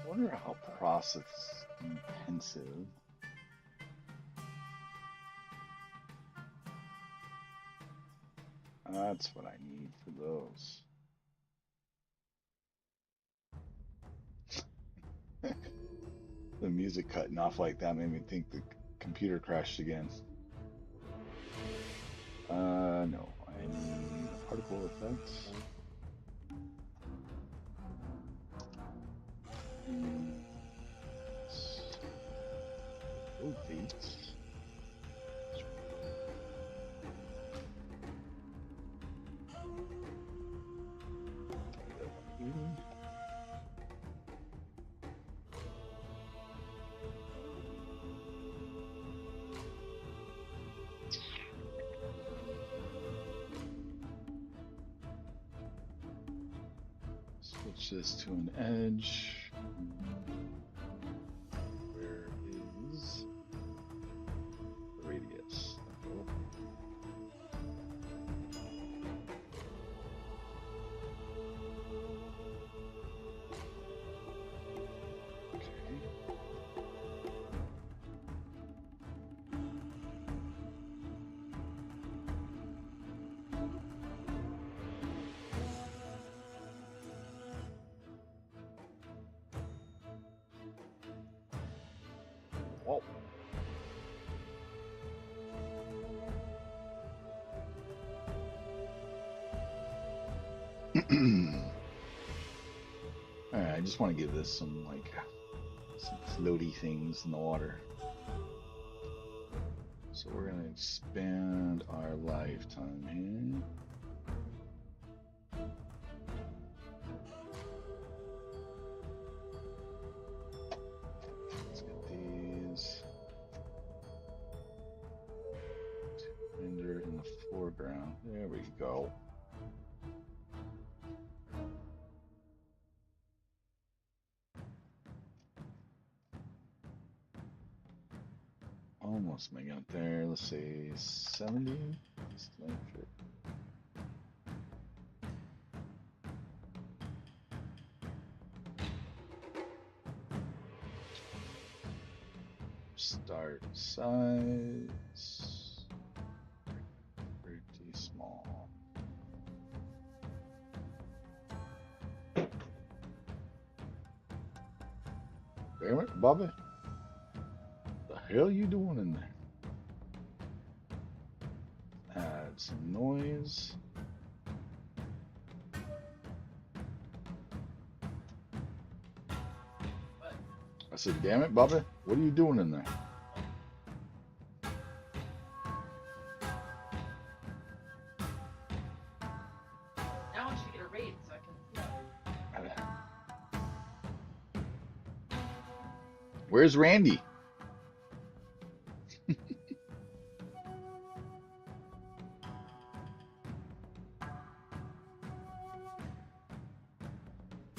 I wonder how process intensive. That's what I need for those. The music cutting off like that made me think the computer crashed again. No, I need a particle effect. Rotate. Switch this to an edge. Where is the radius? Whoa. Alright, I just want to give this some floaty things in the water. So we're gonna expand our lifetime here. Let's get these. Render in the foreground. There we go. Almost making it there. Let's say 70. Let's make sure. Start size. Pretty small. Damn it, Bobby. The hell you doing in there? Add some noise. I said, damn it, Bobby, what are you doing in there? Now I want you to get a rate so I can see. Where's Randy?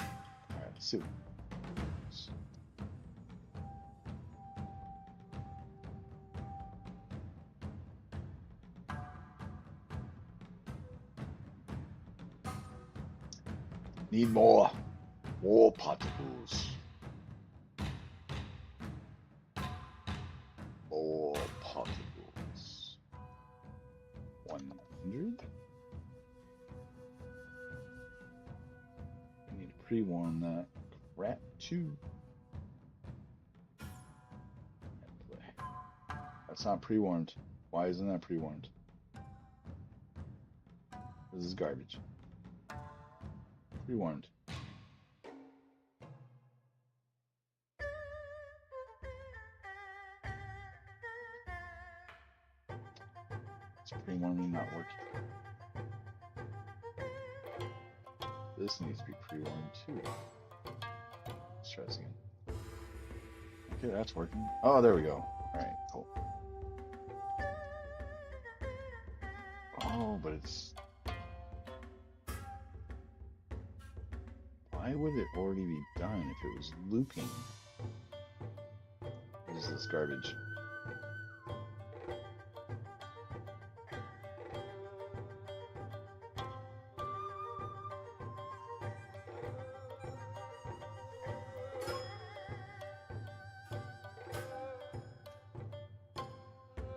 Alright, let's see. Need more particles. More particles. 100. pre-warm that crap too. That's not pre-warmed. Why isn't that pre-warmed? This is garbage. Pre-warmed. It's pre-warming not working. This needs to be pre-warmed too. Let's try this again. Okay, that's working. Oh, there we go. All right, cool. Oh, but it's... Why would it already be done if it was looping? What is this garbage?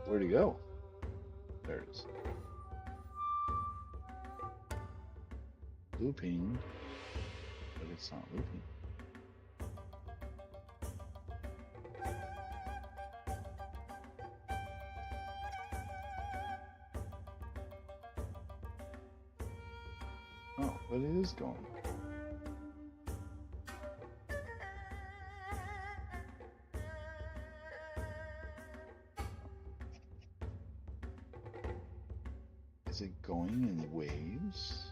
Where'd it go? There it is. Looping, but it's not looping. Oh, but it is going. Is it going in waves?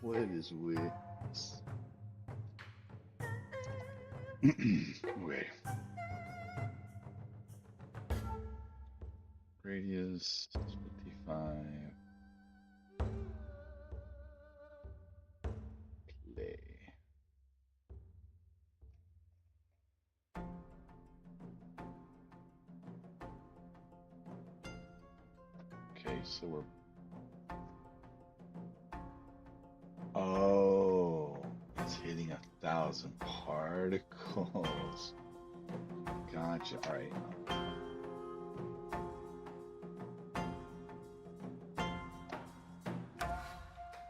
What is waves? Wait. Radius 55. Play. Okay, so we're... Oh, it's hitting 1,000 particles. Gotcha. All right.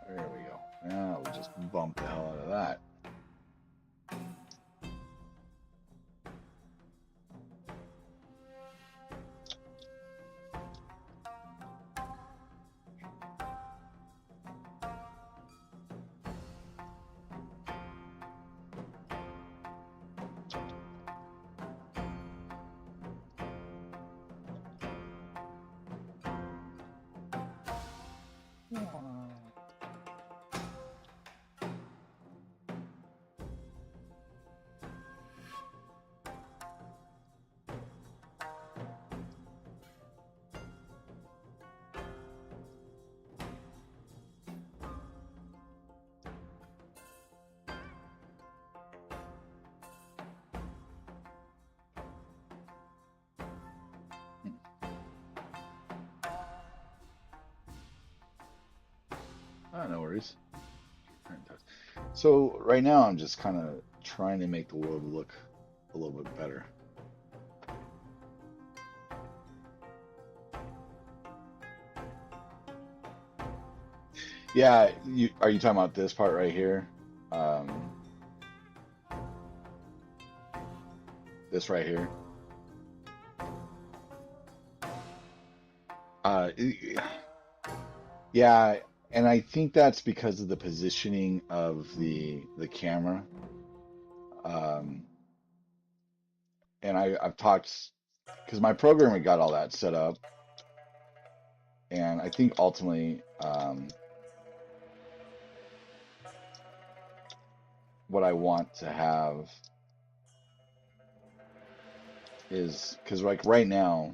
There we go. Now we just bump the hell out of that. Oh, no worries. So right now I'm just kind of trying to make the world look a little bit better. Yeah, are you talking about this part right here? This right here? Uh, yeah, and I think that's because of the positioning of the camera. And I've talked, because my programmer got all that set up, and I think ultimately what I want to have is, because like right now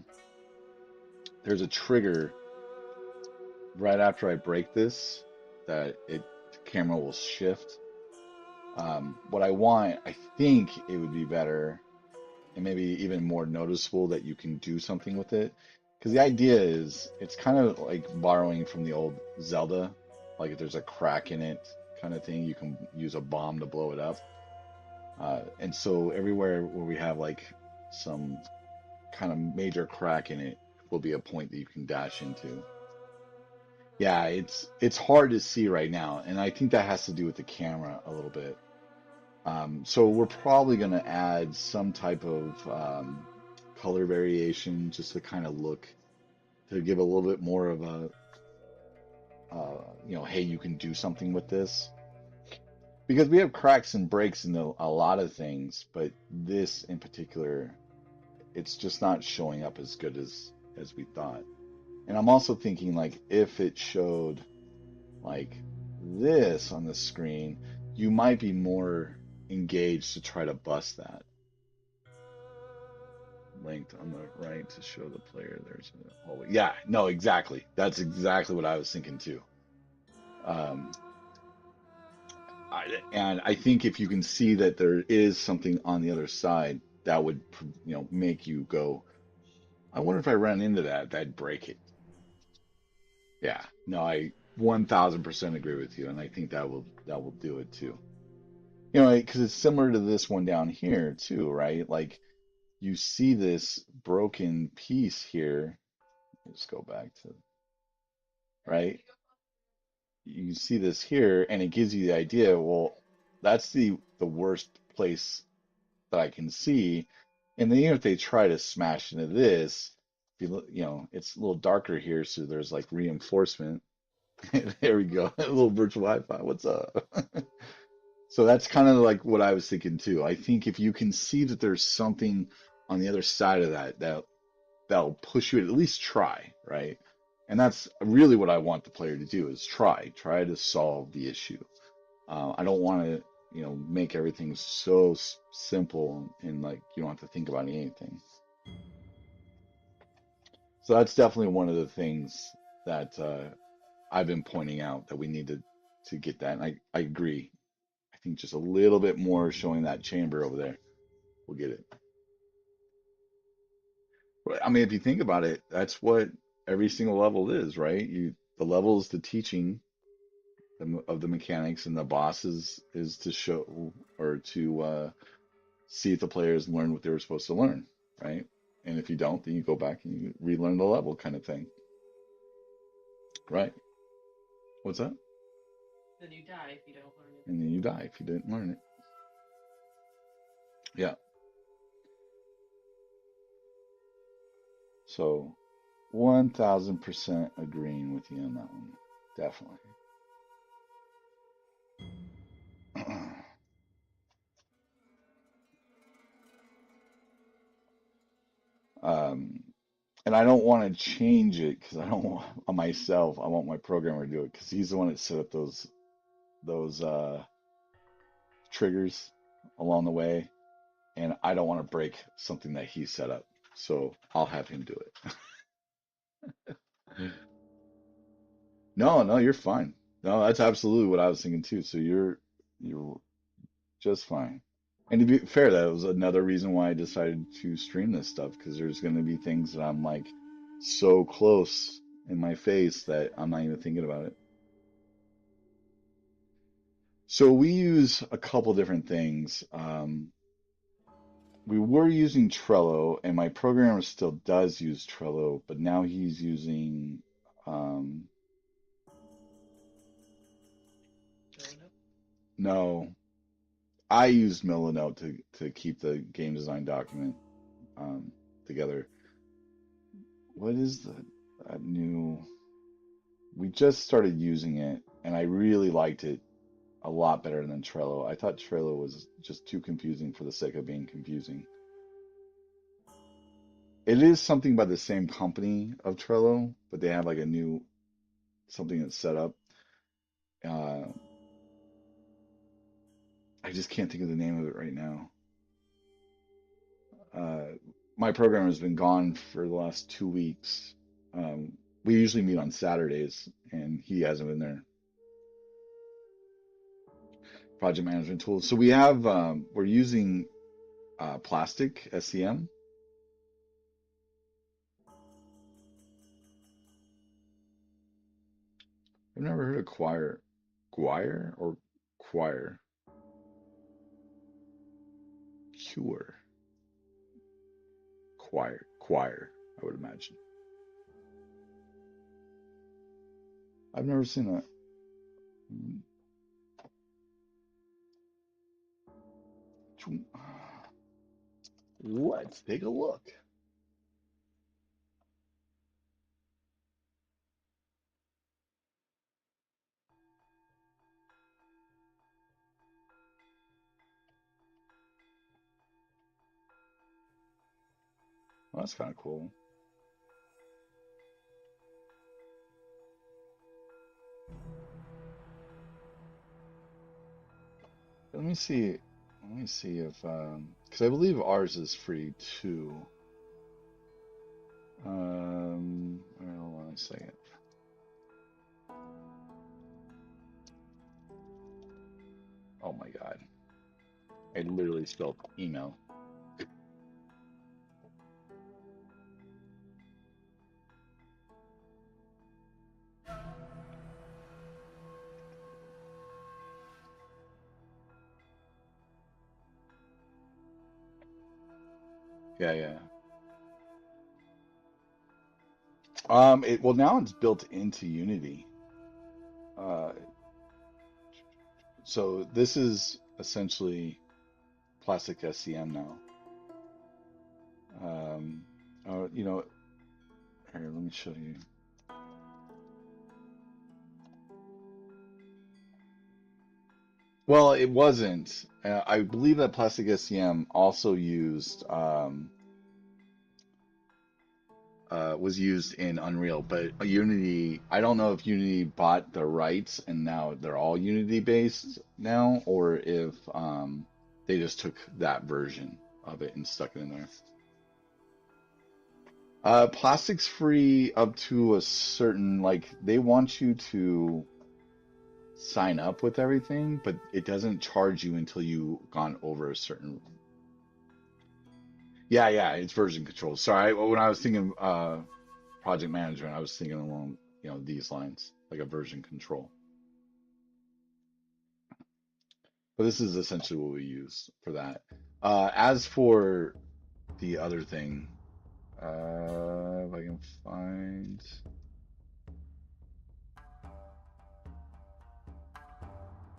there's a trigger right after I break this that the camera will shift. What I want, I think it would be better and maybe even more noticeable that you can do something with it. Because the idea is, it's kind of like borrowing from the old Zelda. Like if there's a crack in it, kind of thing. You can use a bomb to blow it up. And so everywhere where we have like some kind of major crack in it will be a point that you can dash into. Yeah, it's hard to see right now, and I think that has to do with the camera a little bit. So we're probably going to add some type of color variation just to kind of look to give a little bit more of a hey, you can do something with this because we have cracks and breaks in a lot of things, but this in particular, it's just not showing up as good as we thought. And I'm also thinking like if it showed like this on the screen, you might be more engaged to try to bust that linked on the right to show the player there's a hallway. Yeah, no, exactly. That's exactly what I was thinking too. Um, and I think if you can see that there is something on the other side, that would, make you go, I wonder if I ran into that, that'd break it. Yeah, no, I 1000% agree with you, and I think that will do it too. Because it's similar to this one down here too, right? Like you see this broken piece here. Let's go back to, right? You see this here, and it gives you the idea, well, that's the worst place that I can see. And then even if they try to smash into this, if you look, it's a little darker here, so there's like reinforcement. There we go. A little virtual Wi-Fi. What's up? So that's kind of like what I was thinking too. I think if you can see that there's something on the other side of that'll push you to at least try, right? And that's really what I want the player to do is try to solve the issue. I don't want to, make everything so simple and like you don't have to think about anything. So that's definitely one of the things that I've been pointing out that we need to get that. And I agree. I think just a little bit more showing that chamber over there will get it. I mean, if you think about it, that's what every single level is, right? The level is the teaching of the mechanics, and the boss is to show or to see if the players learn what they were supposed to learn, right? And if you don't, then you go back and you relearn the level kind of thing, right? What's that? Then you die if you don't learn it. And then you die if you didn't learn it. Yeah. So 1000% agreeing with you on that one. Definitely. Um, and I don't want to change it because I don't want myself. I want my programmer to do it because he's the one that set up those triggers along the way, and I don't want to break something that he set up. So I'll have him do it. No, no, you're fine. No, that's absolutely what I was thinking too. So you're just fine. And to be fair, that was another reason why I decided to stream this stuff because there's going to be things that I'm like so close in my face that I'm not even thinking about it. So we use a couple different things. We were using Trello, and my programmer still does use Trello, but now he's using um, Milano? no, I used Milanote to keep the game design document um, together. What is the new? We just started using it, and I really liked it a lot better than Trello. I thought Trello was just too confusing for the sake of being confusing. It is something by the same company of Trello, but they have like a new something that's set up. Uh, I just can't think of the name of it right now. Uh, my programmer has been gone for the last 2 weeks. We usually meet on Saturdays, and he hasn't been there. Project management tools. So we're using Plastic SCM. I've never heard of Guire or Choir. Cure. Choir. Choir, I would imagine. I've never seen that. Mm. Let's take a look. Well, that's kind of cool. Let me see. Let me see if because I believe ours is free too. All right, hold on a second. Oh my God. I literally spelled email. Yeah, yeah. Well now it's built into Unity. Uh, so this is essentially Plastic SCM now. Um, you know, here, let me show you. Well, it wasn't. I believe that Plastic SCM also used was used in Unreal, but Unity, I don't know if Unity bought the rights and now they're all Unity based now, or if they just took that version of it and stuck it in there. Plastic's free up to a certain, like, they want you to sign up with everything, but it doesn't charge you until you've gone over a certain. Yeah, yeah, it's version control. Sorry, when I was thinking project management, I was thinking along, these lines, like a version control. But this is essentially what we use for that. As for the other thing, if I can find,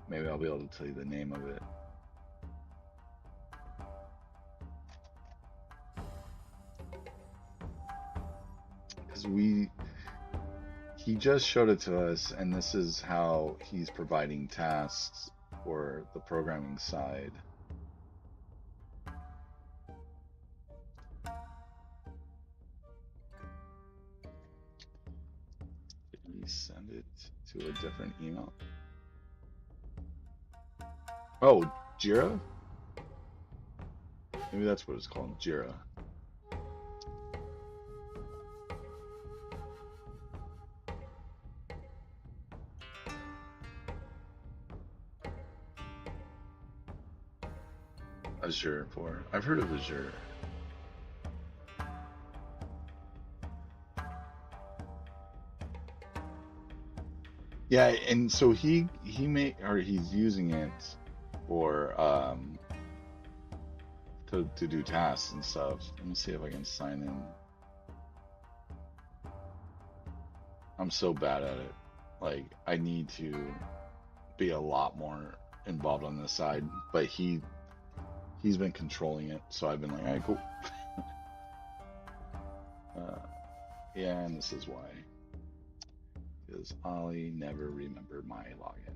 maybe I'll be able to tell you the name of it. Because he just showed it to us, and this is how he's providing tasks for the programming side. Did he send it to a different email? Oh, Jira? Maybe that's what it's called, Jira. Azure for. I've heard of Azure. Yeah, and so he made, or he's using it for to do tasks and stuff. Let me see if I can sign in. I'm so bad at it. Like, I need to be a lot more involved on this side, but he's been controlling it, so I've been like, all right, cool. Yeah, and this is why, because Ollie never remembered my login.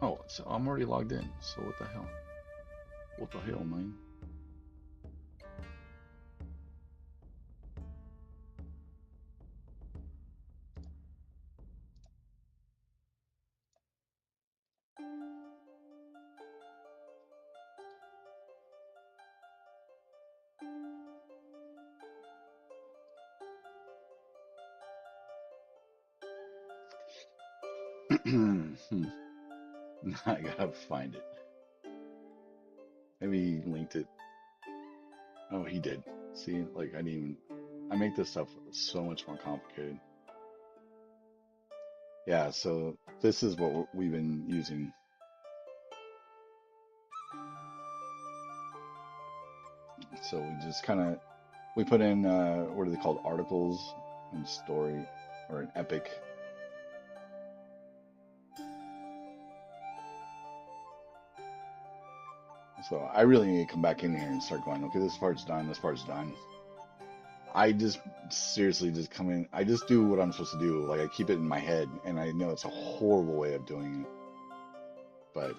Oh, so I'm already logged in. So what the hell? What the hell, man? I gotta find it. Maybe he linked it. Oh, he did. See, like I make this stuff so much more complicated. Yeah, so this is what we've been using. So we just kind of we put in what are they called? Articles and story or an epic. So I really need to come back in here and start going, okay, this part's done, this part's done. I just seriously just come in. I just do what I'm supposed to do. Like I keep it in my head, and I know it's a horrible way of doing it, but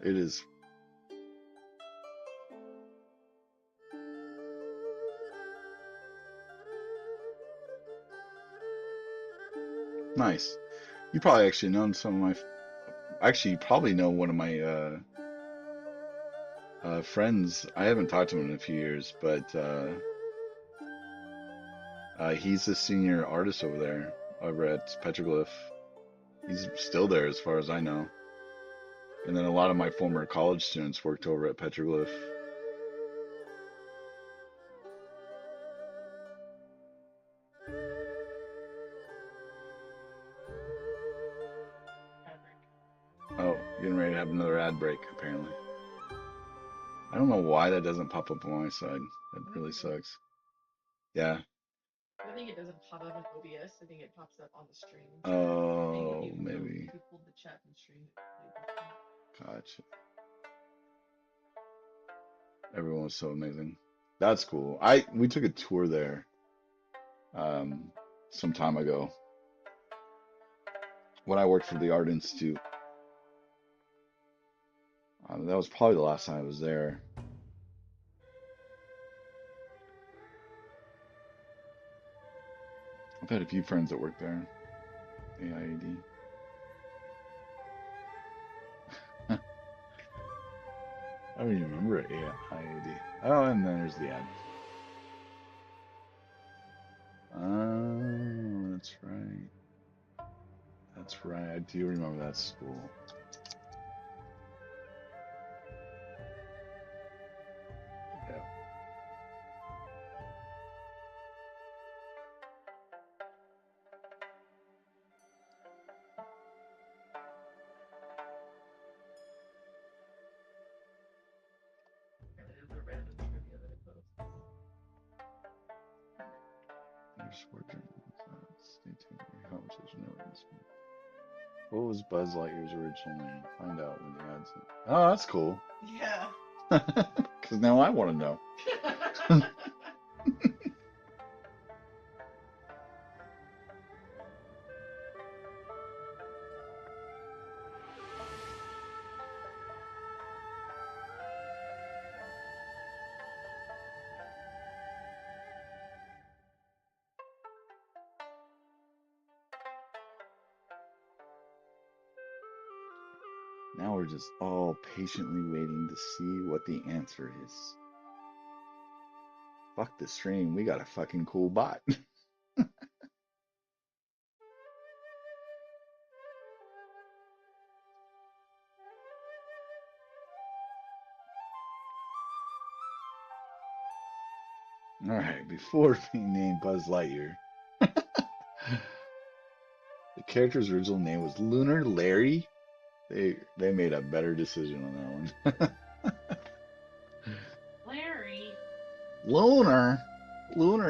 it is nice. You probably actually know some of my. Actually, you probably know one of my friends. I haven't talked to him in a few years, but he's a senior artist over there, over at Petroglyph. He's still there, as far as I know. And then a lot of my former college students worked over at Petroglyph. Oh, getting ready to have another ad break, apparently. I don't know why that doesn't pop up on my side. That really sucks. Yeah. I think it doesn't pop up in OBS. I think it pops up on the stream. I think Oh, maybe. if you pulled the chat from stream, it Gotcha. Everyone was so amazing. That's cool. We took a tour there um some time ago when I worked for the Art Institute. That was probably the last time I was there. I've had a few friends that work there. AIAD. I don't even remember AIAD. Oh, and then there's the ad. Oh, that's right. That's right. I do remember that school. Yeah. is a random trivia that I post. Just working. Stay tuned for conversation. What was Buzz Lightyear's original name? Find out when the ads. Oh, that's cool. Yeah. Because now I want to know. Now we're just all patiently waiting to see what the answer is. Fuck the stream. We got a fucking cool bot. All right, before being named Buzz Lightyear, the character's original name was Lunar Larry. They made a better decision on that one. Larry. Lunar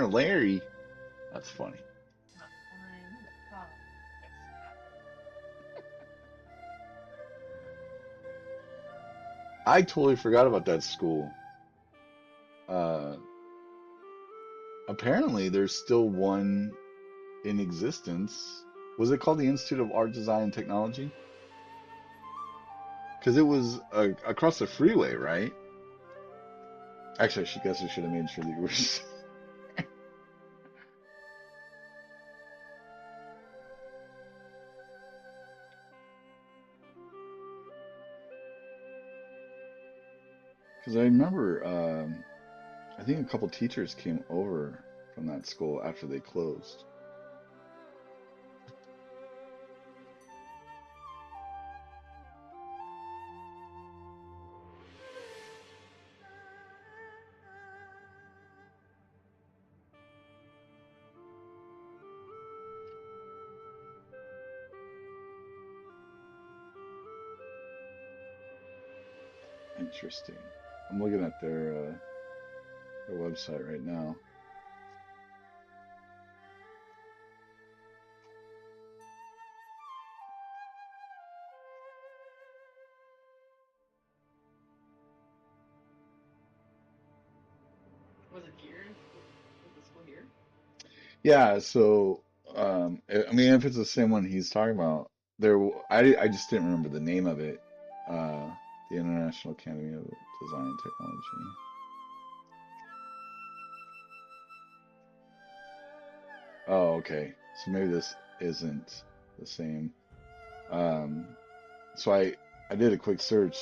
Larry. That's funny. Not fine. Oh, I totally forgot about that school. Uh, apparently, there's still one in existence. Was it called the Institute of Art, Design, and Technology? Because it was across the freeway, right? Actually, I guess I should have made sure that you were. Because I remember, I think a couple teachers came over from that school after they closed. Interesting. I'm looking at their website right now. Was it here? Was the school here? Yeah, so I mean, if it's the same one he's talking about, I just didn't remember the name of it. Uh, the International Academy of Design and Technology. Oh, okay. So maybe this isn't the same. Um, so I did a quick search,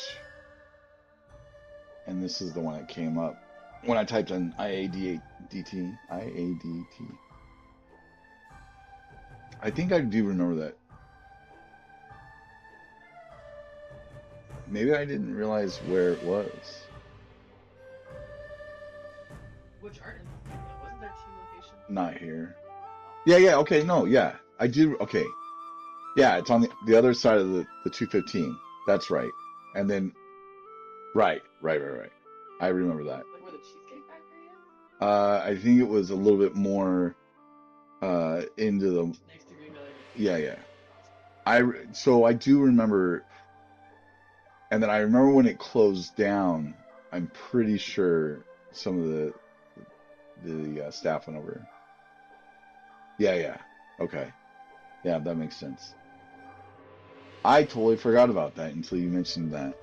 and this is the one that came up when I typed in IADT. IADT. I think I do remember that. Maybe I didn't realize where it was. Which art institute though? Wasn't there two locations? Not here. Oh, Yeah, yeah, okay, no, yeah. I do, okay. Yeah, it's on the other side of the 215. That's right. And then, right. I remember that. like where the Cheesecake Factory is? I think it was a little bit more into the, Next to Green Valley yeah, Ranch. yeah. So I do remember, and then I remember when it closed down, I'm pretty sure some of the staff went over. Yeah, yeah. Okay. Yeah, that makes sense. I totally forgot about that until you mentioned that.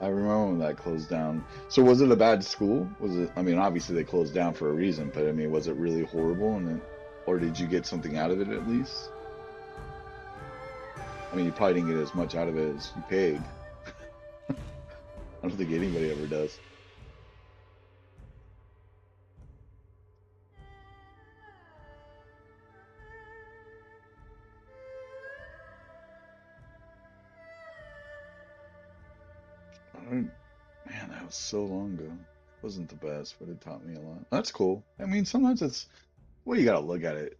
I remember when that closed down. So was it a bad school? Was it, I mean, obviously they closed down for a reason, but I mean, was it really horrible? And then, or did you get something out of it at least? I mean, you probably didn't get as much out of it as you paid. I don't think anybody ever does. I don't, man, that was so long ago. It wasn't the best, but it taught me a lot. That's cool. I mean, sometimes it's, well, you gotta look at it.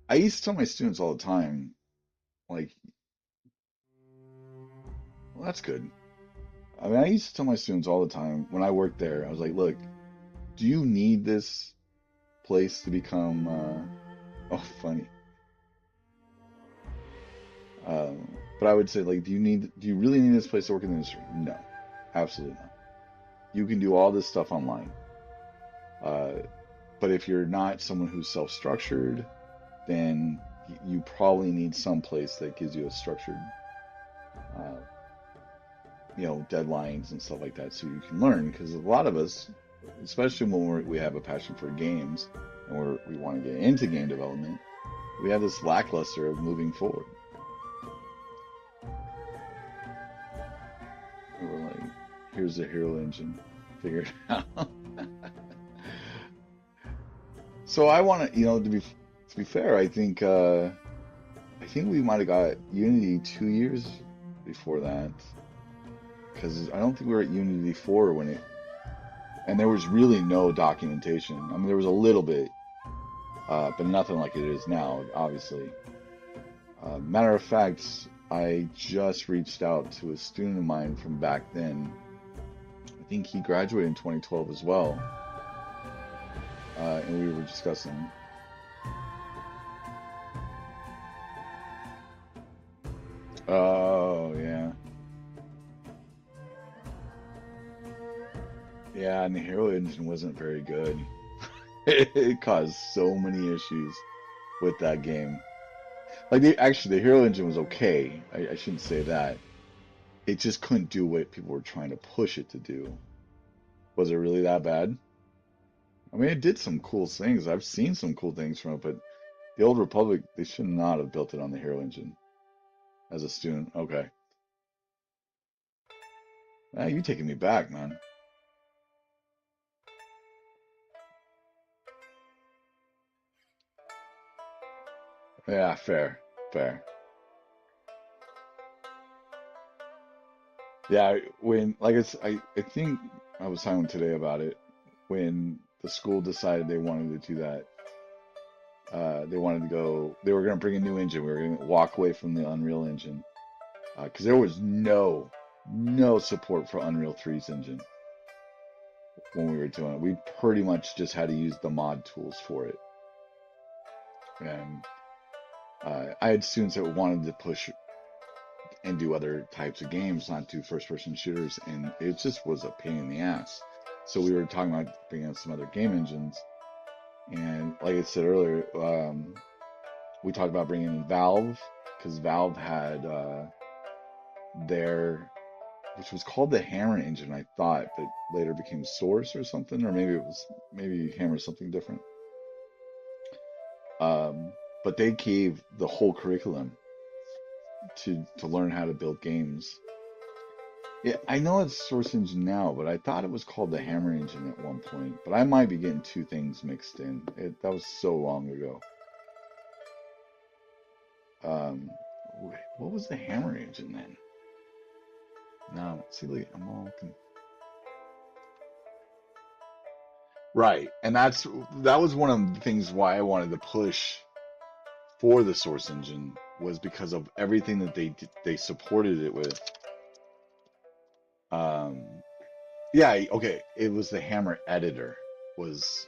I used to tell my students all the time, like, well, that's good. I mean, I used to tell my students all the time when I worked there, I was like, look, do you need this place to become, oh, funny. But I would say, like, do you really need this place to work in the industry? No, absolutely not. You can do all this stuff online. Uh, but if you're not someone who's self-structured, then you probably need some place that gives you a structured, uh, deadlines and stuff like that so you can learn. Because a lot of us, especially when we have a passion for games and we want to get into game development, we have this lackluster of moving forward. We're like, here's the hero engine, figure it out. So I want to, to be fair, I think we might have got Unity 2 years before that, because I don't think we were at Unity 4 when and there was really no documentation. I mean, there was a little bit, but nothing like it is now, obviously. Matter of fact, I just reached out to a student of mine from back then. I think he graduated in 2012 as well, and we were discussing. Oh, yeah. Yeah, and the hero engine wasn't very good. It caused so many issues with that game. Like, actually, the hero engine was okay. I shouldn't say that. It just couldn't do what people were trying to push it to do. Was it really that bad? I mean, it did some cool things. I've seen some cool things from it, but the Old Republic, they should not have built it on the hero engine as a student. Okay. Ah, you taking me back, man. Yeah, fair, fair. Yeah, like I think I was talking today about it when the school decided they wanted to do that. They wanted to go, they were going to bring a new engine. We were going to walk away from the Unreal Engine because there was no no support for Unreal 3's engine when we were doing it. We pretty much just had to use the mod tools for it. And I had students that wanted to push and do other types of games, not do first-person shooters, and it just was a pain in the ass. So we were talking about bringing out some other game engines, and like I said earlier, we talked about bringing in Valve because Valve had their, which was called the Hammer engine, I thought, but later became Source or something, or maybe Hammer something different. But they gave the whole curriculum to learn how to build games. Yeah, I know it's Source Engine now, but I thought it was called the Hammer Engine at one point. But I might be getting two things mixed in. That was so long ago. What was the Hammer Engine then? No, see, like, I'm all right, and that was one of the things why I wanted to push for the Source Engine was because of everything that they supported it with. Um, yeah, okay, it was the Hammer Editor was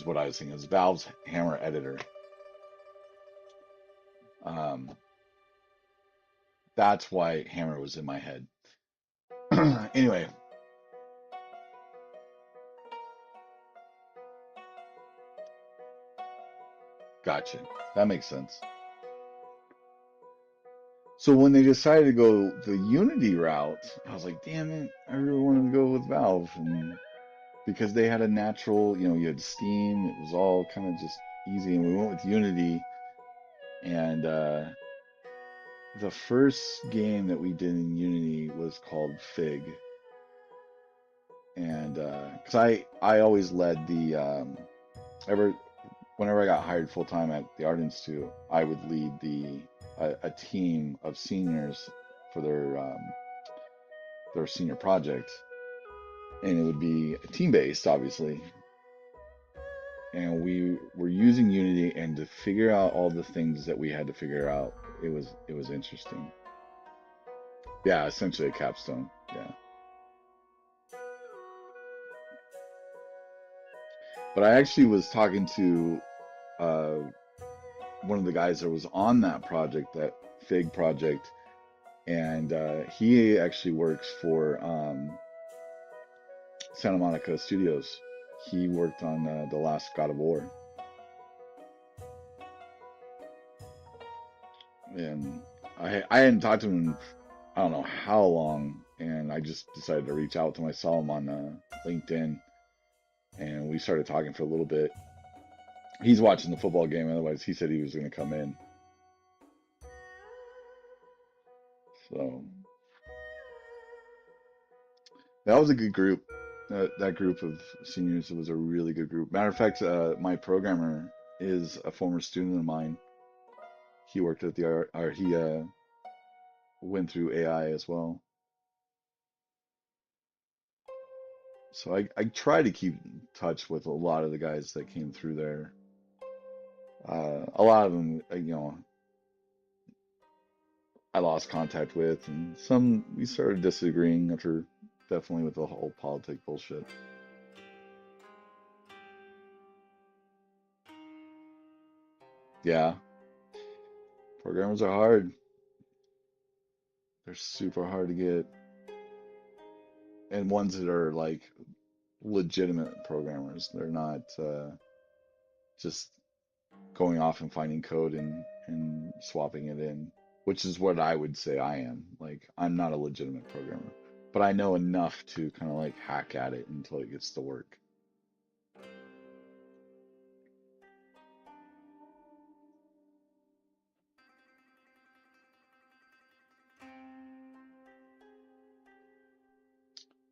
what I was thinking. It was Valve's Hammer Editor. Um, that's why Hammer was in my head. Anyway, gotcha. That makes sense. So when they decided to go the Unity route, I was like, damn it, I really wanted to go with Valve, and because they had a natural, you had Steam, it was all kind of just easy, and we went with Unity. And the first game that we did in Unity was called Fig, and because I always led the ever whenever I got hired full time at the Art Institute, I would lead a team of seniors for their senior project, and it would be team based, obviously. And we were using Unity, and to figure out all the things that we had to figure out, it was interesting. Yeah, essentially a capstone. Yeah, but I actually was talking to uh, one of the guys that was on that project, that Fig project, and he actually works for Santa Monica Studios. He worked on the last God of War, and I hadn't talked to him in I don't know how long, and I just decided to reach out to him. I saw him on LinkedIn, and we started talking for a little bit. He's watching the football game, otherwise he said he was going to come in. So that was a good group. That group of seniors was a really good group. Matter of fact, my programmer is a former student of mine. He worked at the art, or he went through AI as well. So I try to keep in touch with a lot of the guys that came through there. A lot of them, I lost contact with, and some we started disagreeing after definitely with the whole politic bullshit. Yeah, programmers are hard. They're super hard to get, and ones that are like legitimate programmers. They're not just going off and finding code and swapping it in, which is what I would say I am. Like, I'm not a legitimate programmer, but I know enough to kind of like hack at it until it gets to work.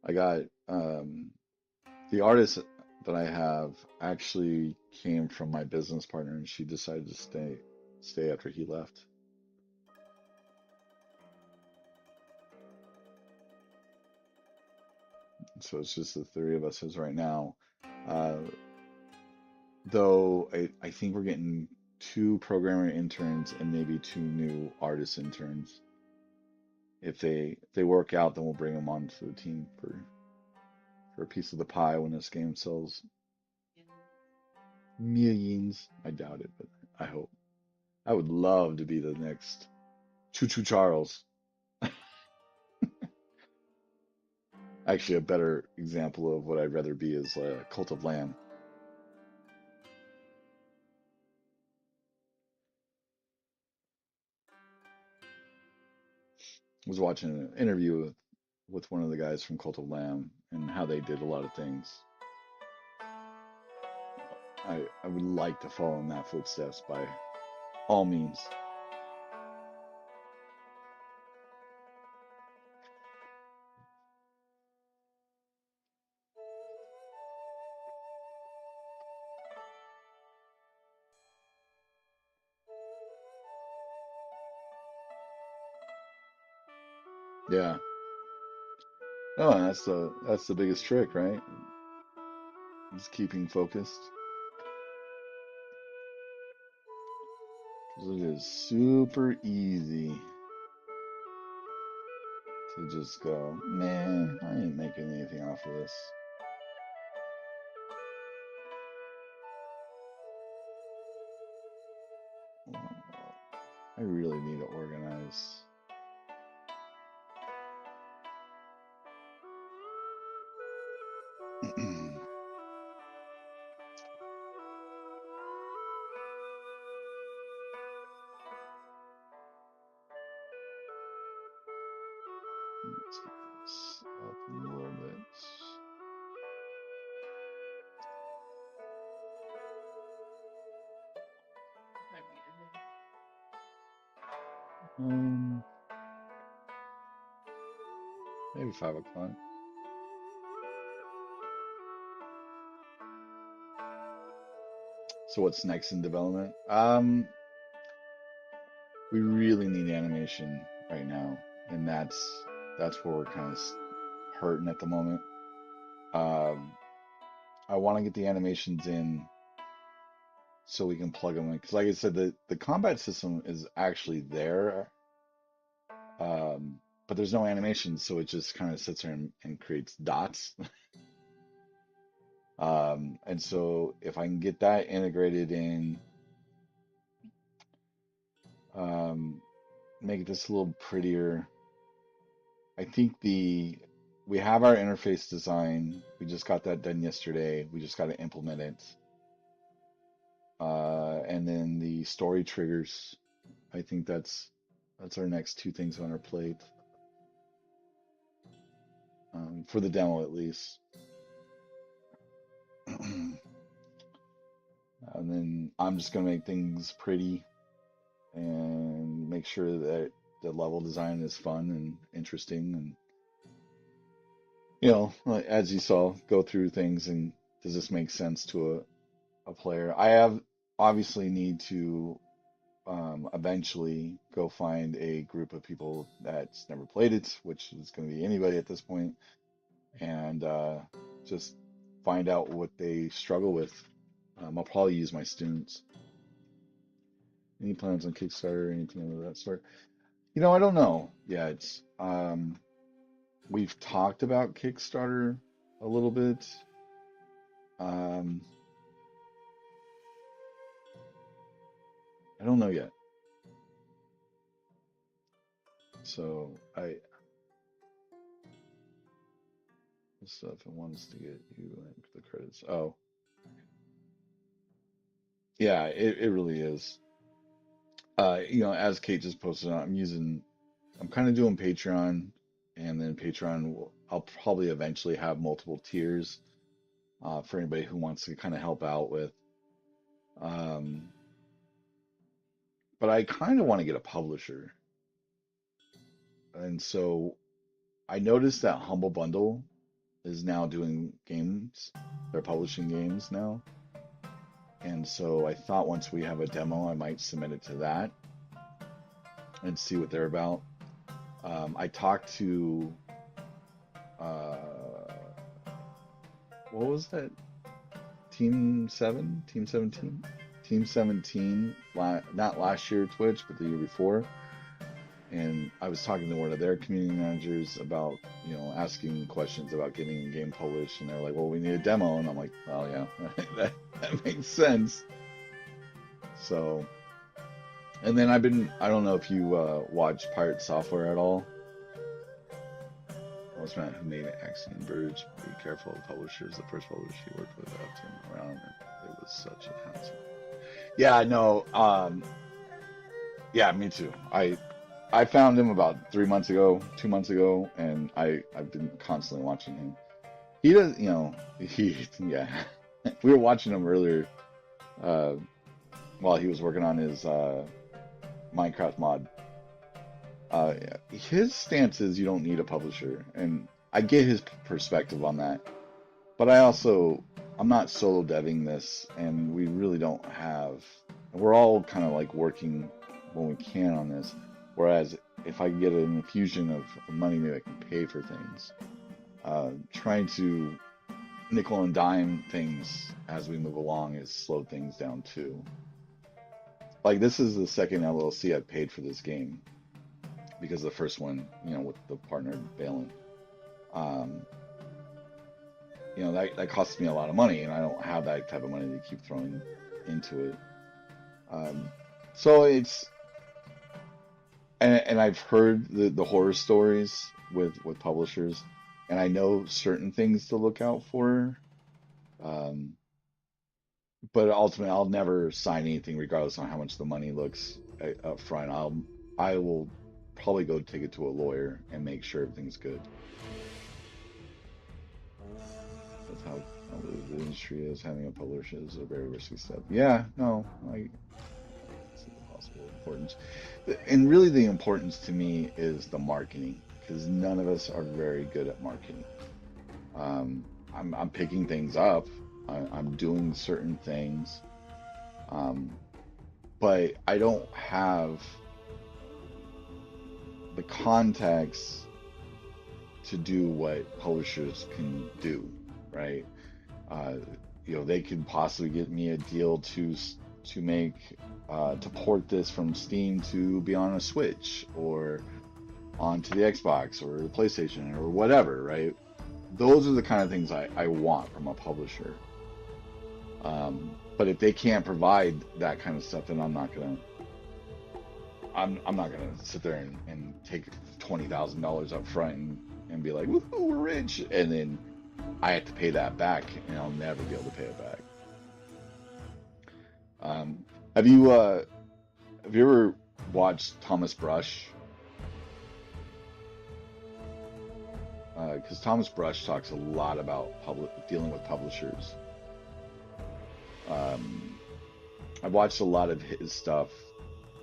I got the artist that I have actually came from my business partner, and she decided to stay after he left. So it's just the three of us as right now. Uh, though I think we're getting two programmer interns and maybe two new artist interns. If they work out, then we'll bring them onto the team for a piece of the pie when this game sells millions. I doubt it, but I hope. I would love to be the next Choo Choo Charles. Actually, a better example of what I'd rather be is Cult of Lamb. I was watching an interview with one of the guys from Cult of Lamb and how they did a lot of things. I would like to follow in that footsteps by all means. Yeah. Oh, and that's the biggest trick, right? Just keeping focused. 'Cause it is super easy to just go, man, I ain't making anything off of this. I really need to organize. Let's get this up a little bit. Maybe 5 o'clock. So what's next in development? We really need animation right now, and that's where we're kind of hurting at the moment. Um, I want to get the animations in so we can plug them in. Because like I said, the combat system is actually there, but there's no animation, so it just kind of sits there and creates dots. And so if I can get that integrated in, um, make it just a little prettier. I think we have our interface design. We just got that done yesterday. We just got to implement it. And then the story triggers. I think that's our next two things on our plate, for the demo at least. And then I'm just gonna make things pretty and make sure that the level design is fun and interesting, and like, as you saw, go through things and does this make sense to a player? I have obviously need to eventually go find a group of people that's never played it, which is going to be anybody at this point, and just find out what they struggle with. I'll probably use my students. Any plans on Kickstarter or anything of that sort? I don't know yet. We've talked about Kickstarter a little bit. Um, I don't know yet. So stuff it wants to get you the credits. Oh, yeah, it really is. As Kate just posted on, I'm kind of doing Patreon, and then I'll probably eventually have multiple tiers for anybody who wants to kind of help out with. Um, but I kind of want to get a publisher, and so I noticed that Humble Bundle is now doing games. They're publishing games now. And so I thought once we have a demo, I might submit it to that and see what they're about. I talked to, uh, what was that? Team 7? Team 17? Team 17, not last year Twitch, but the year before. and I was talking to one of their community managers about, asking questions about getting a game published, and they're like, "Well, we need a demo," and I'm like, "Oh yeah, that makes sense." So, and then I don't know if you watch Pirate Software at all. I was man who made Axiom Verge. Be careful of publishers. The first publisher he worked with left him around, and it was such a hassle. Yeah, no, yeah, me too. I found him about 3 months ago, 2 months ago, and I've been constantly watching him. He does, yeah. We were watching him earlier, uh, while he was working on his Minecraft mod. Uh, his stance is you don't need a publisher, and I get his perspective on that. But I'm not solo deving this, and we really don't have. We're all kind of like working when we can on this. Whereas if I get an infusion of money, maybe I can pay for things. Trying to nickel and dime things as we move along has slowed things down too. Like this is the second LLC I've paid for this game because the first one, with the partner bailing, um, that costs me a lot of money, and I don't have that type of money to keep throwing into it. Um, so and I've heard the horror stories with publishers, and I know certain things to look out for. Um, but ultimately, I'll never sign anything, regardless on how much the money looks up front. I will probably go take it to a lawyer and make sure everything's good. That's how the industry is. Having a publisher is a very risky step. Yeah, no, I see the possible importance. And really, the importance to me is the marketing, because none of us are very good at marketing. Um, I'm picking things up. I'm doing certain things, um, but I don't have the context to do what publishers can do, right? Uh, they could possibly get me a deal to make to port this from Steam to be on a Switch or onto the Xbox or the PlayStation or whatever, right? Those are the kind of things I want from a publisher. But if they can't provide that kind of stuff, then I'm not gonna sit there and take $20,000 up front and be like, woohoo, we're rich, and then I have to pay that back, and I'll never be able to pay it back. Um, have you ever watched Thomas Brush? Because Thomas Brush talks a lot about dealing with publishers. Um, I've watched a lot of his stuff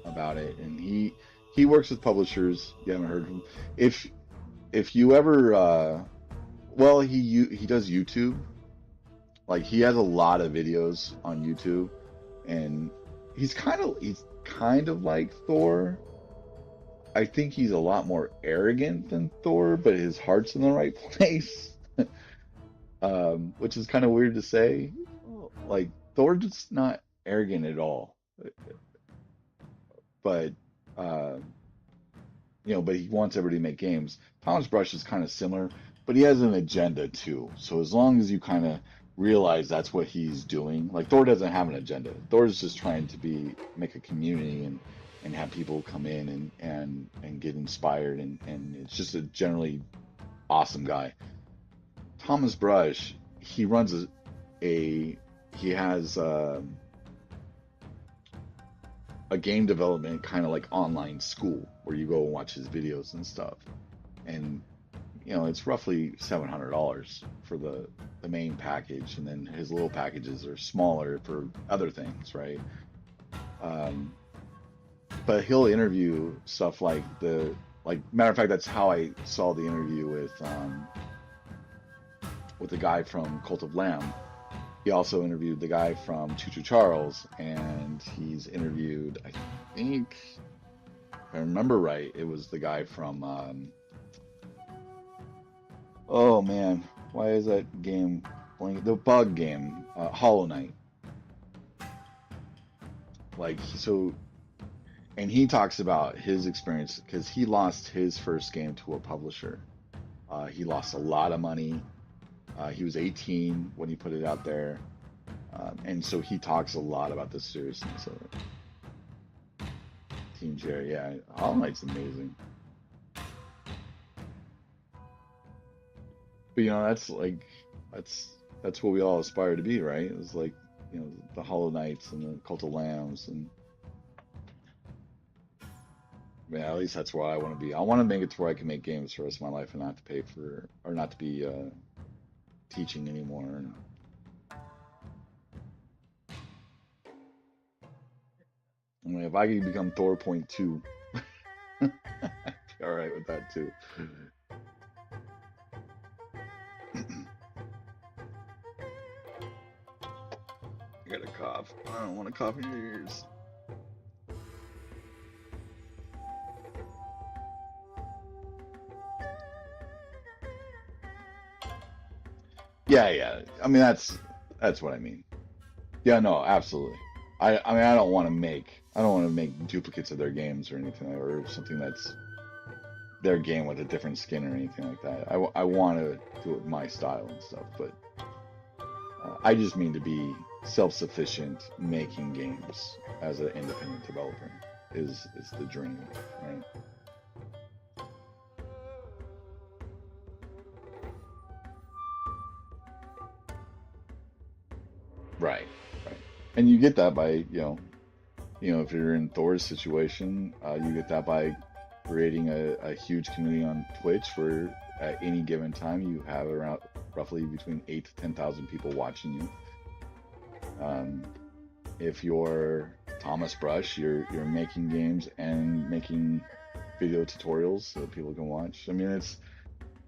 about it, and he works with publishers. You haven't heard of him. If you ever, well, he does YouTube. Like he has a lot of videos on YouTube, and he's kind of like Thor. I think he's a lot more arrogant than Thor, but his heart's in the right place. Which is kind of weird to say. Like Thor's just not arrogant at all, but uh, but he wants everybody to make games. Thomas Brush is kind of similar, but he has an agenda too. So as long as you kind of realize that's what he's doing, like Thor doesn't have an agenda. Thor's just trying to make a community and have people come in and get inspired, and it's just a generally awesome guy. Thomas Brush, he runs he has a game development kind of like online school where you go and watch his videos and stuff. And it's roughly $700 for the main package, and then his little packages are smaller for other things, right? Um, but he'll interview stuff like matter of fact, that's how I saw the interview with the guy from Cult of Lamb. He also interviewed the guy from Choo Choo Charles, and he's interviewed, I think, if I remember right, it was the guy from, oh man, why is that game blank? The bug game, Hollow Knight. Like, so And he talks about his experience because he lost his first game to a publisher. He lost a lot of money. He was 18 when he put it out there. And so he talks a lot about the seriousness of it. Team Jerry, yeah, Hollow Knight's amazing. But that's like that's that's what we all aspire to be, right? It's like the Hollow Knights and the Cult of Lambs, and yeah, at least that's where I want to be. I want to make it to where I can make games for the rest of my life and not to pay for or not to be teaching anymore. I mean, if I could become Thor.2, I'd be all right with that too. I got a cough. I don't want to cough in your ears. Yeah, yeah. I mean, that's what I mean. Yeah, no, absolutely. I mean, I don't want to make duplicates of their games or anything, or something that's their game with a different skin or anything like that. I want to do it with my style and stuff, but I just mean to be self-sufficient making games as an independent developer is the dream, right? Right, right. And you get that by, if you're in Thor's situation, you get that by creating a huge community on Twitch where at any given time you have around roughly between 8 to 10,000 people watching you. If you're Thomas Brush, you're making games and making video tutorials so that people can watch. I mean, it's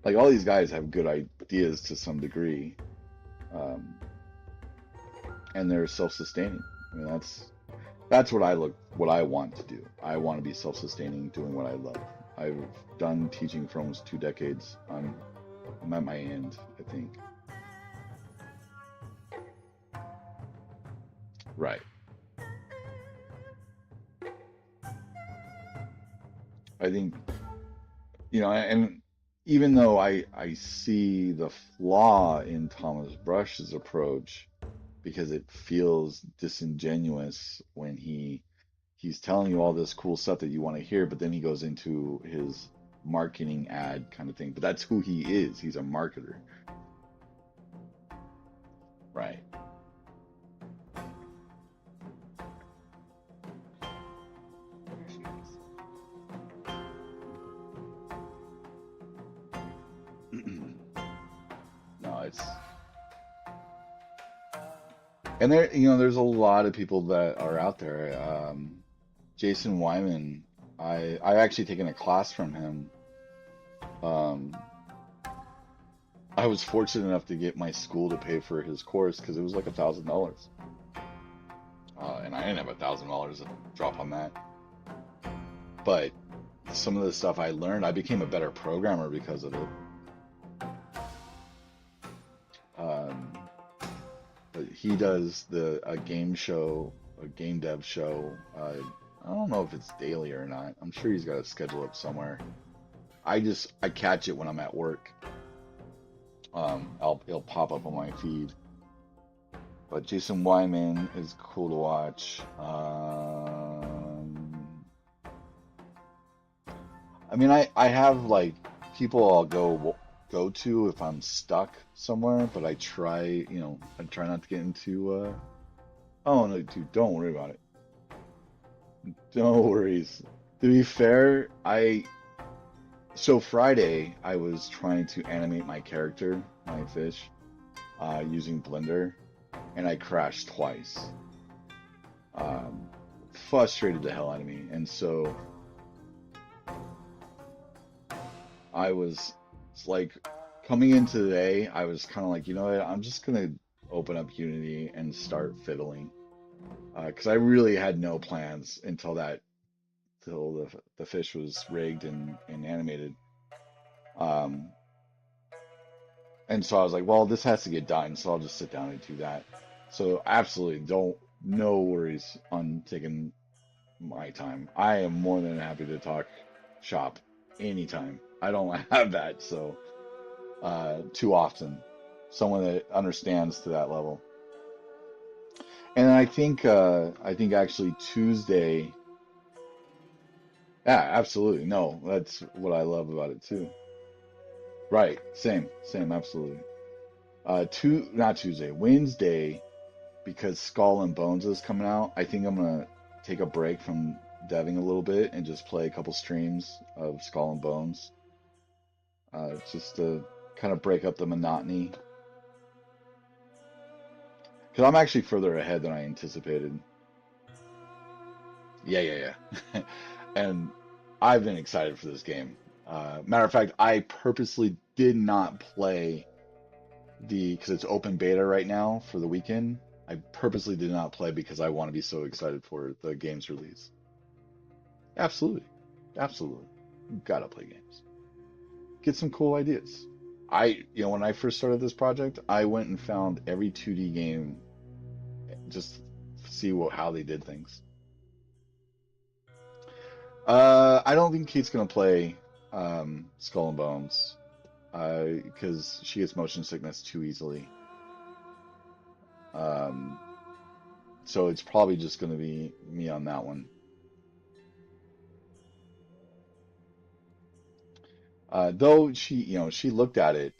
like all these guys have good ideas to some degree, um, and they're self-sustaining. I mean, that's what I want to do. I want to be self-sustaining, doing what I love. I've done teaching for almost 2 decades. I'm at my end, I think. Right. I think, and even though I see the flaw in Thomas Brush's approach because it feels disingenuous when he's telling you all this cool stuff that you want to hear, but then he goes into his marketing ad kind of thing. But that's who he is. He's a marketer. Right. No, and there's a lot of people that are out there. Jason Wyman, I actually taken a class from him. Um, I was fortunate enough to get my school to pay for his course because it was like $1,000, and I didn't have $1,000 to drop on that. But some of the stuff I learned, I became a better programmer because of it. Um, but he does a game show, a game dev show. I don't know if it's daily or not. I'm sure he's got a schedule up somewhere. I catch it when I'm at work. It'll pop up on my feed. But Jason Wyman is cool to watch. I mean, I have like people I'll go to if I'm stuck somewhere, but I try not to get into. Oh no, dude, don't worry about it. No worries. To be fair, so Friday I was trying to animate my character, my fish, using Blender, and I crashed twice. Frustrated the hell out of me, and so I was like coming into today, I was kind of like, you know what, I'm just gonna open up Unity and start fiddling, because I really had no plans till the fish was rigged and animated. Um, and so I was like, well, this has to get done, so I'll just sit down and do that. So absolutely, no worries on taking my time. I am more than happy to talk shop anytime. I don't have that so too often. Someone that understands to that level. And I think actually Tuesday, yeah, absolutely. No, that's what I love about it too. Right. Same, absolutely. Not Tuesday, Wednesday, because Skull and Bones is coming out. I think I'm gonna take a break from deving a little bit and just play a couple streams of Skull and Bones, just to kind of break up the monotony. Because I'm actually further ahead than I anticipated. Yeah. And I've been excited for this game. Matter of fact, I purposely did not play because it's open beta right now for the weekend. I purposely did not play because I want to be so excited for the game's release. Absolutely. Absolutely. You gotta play games. Get some cool ideas. When I first started this project, I went and found every 2D game just to see how they did things. I don't think Kate's gonna play Skull and Bones because she gets motion sickness too easily. Um, so it's probably just gonna be me on that one. Though she looked at it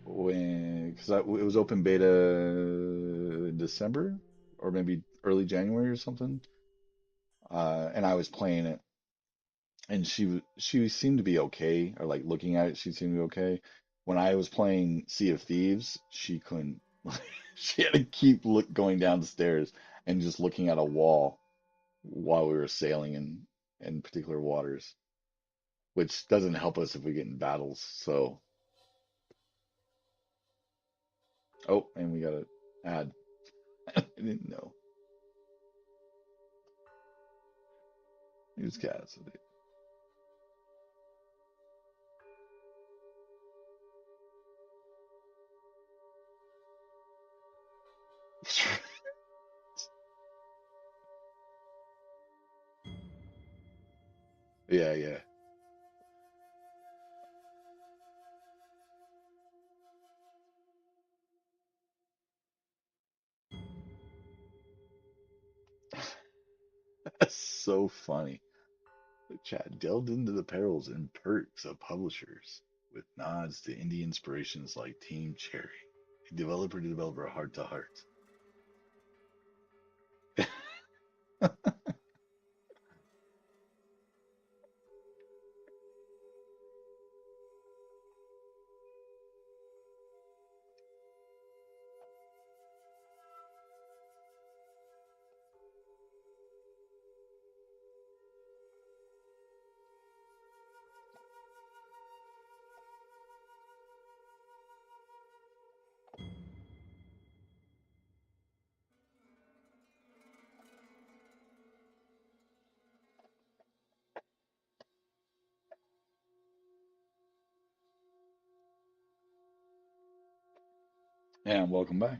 because it was open beta in December or maybe early January or something, and I was playing it, and she seemed to be okay, or like looking at it, she seemed to be okay. When I was playing Sea of Thieves, she couldn't. She had to keep going down the stairs and just looking at a wall while we were sailing in particular waters, which doesn't help us if we get in battles. So, oh, and we got to add. I didn't know. Use cats. Yeah. That's so funny. The chat delved into the perils and perks of publishers with nods to indie inspirations like Team Cherry, a developer to developer heart to heart. And welcome back.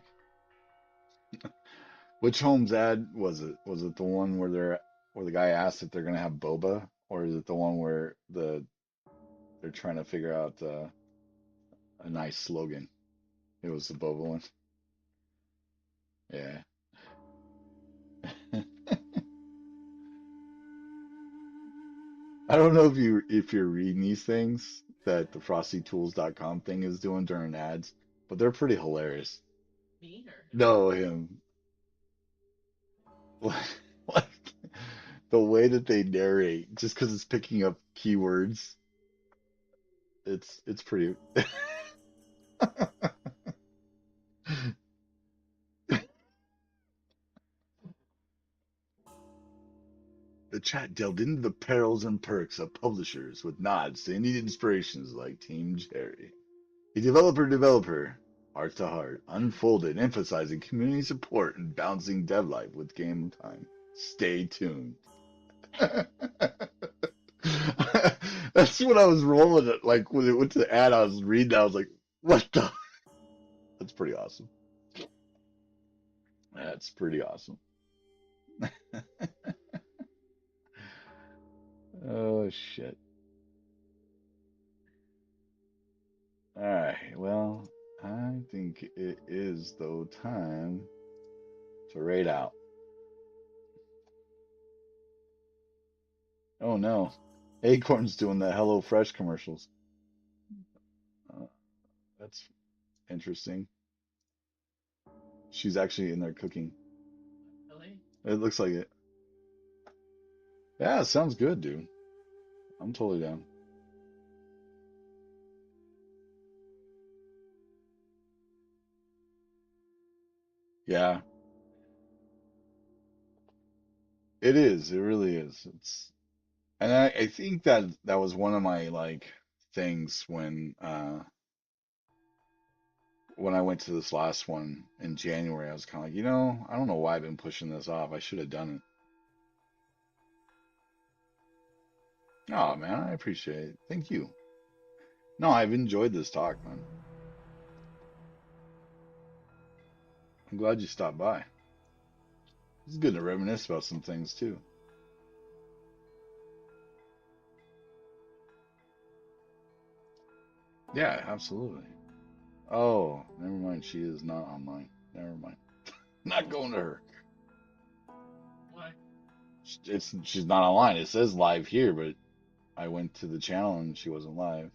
Which Holmes ad was it? Was it the one where the guy asked if they're gonna have boba, or is it the one where they're trying to figure out a nice slogan? It was the boba one. Yeah. I don't know if you're reading these things that the frostytools.com thing is doing during ads, but they're pretty hilarious. Me or who? No, him. Like the way that they narrate, just because it's picking up keywords, it's pretty. The chat delved into the perils and perks of publishers with nods to indie inspirations like Team Cherry. A developer, heart to heart, unfolded, emphasizing community support and balancing dev life with game time. Stay tuned. That's what I was rolling at. Like when it went to the ad, I was reading. I was like, "What the?" That's pretty awesome. That's pretty awesome. shit. All right. Well, I think it is though time to raid out. Oh no, Acorn's doing the Hello Fresh commercials. Uh, that's interesting. She's actually in there cooking. Really? It looks like it. Yeah, it sounds good, dude. I'm totally down. Yeah, it is. It really is. It's, and I think that that was one of my like things when I went to this last one in January. I was kind of like, I don't know why I've been pushing this off. I should have done it. Oh man, I appreciate it. Thank you. No, I've enjoyed this talk, man. I'm glad you stopped by. It's good to reminisce about some things too. Yeah, absolutely. Oh, never mind. She is not online. Never mind. Not going to her. Why? She's not online. It says live here, but I went to the channel and she wasn't live.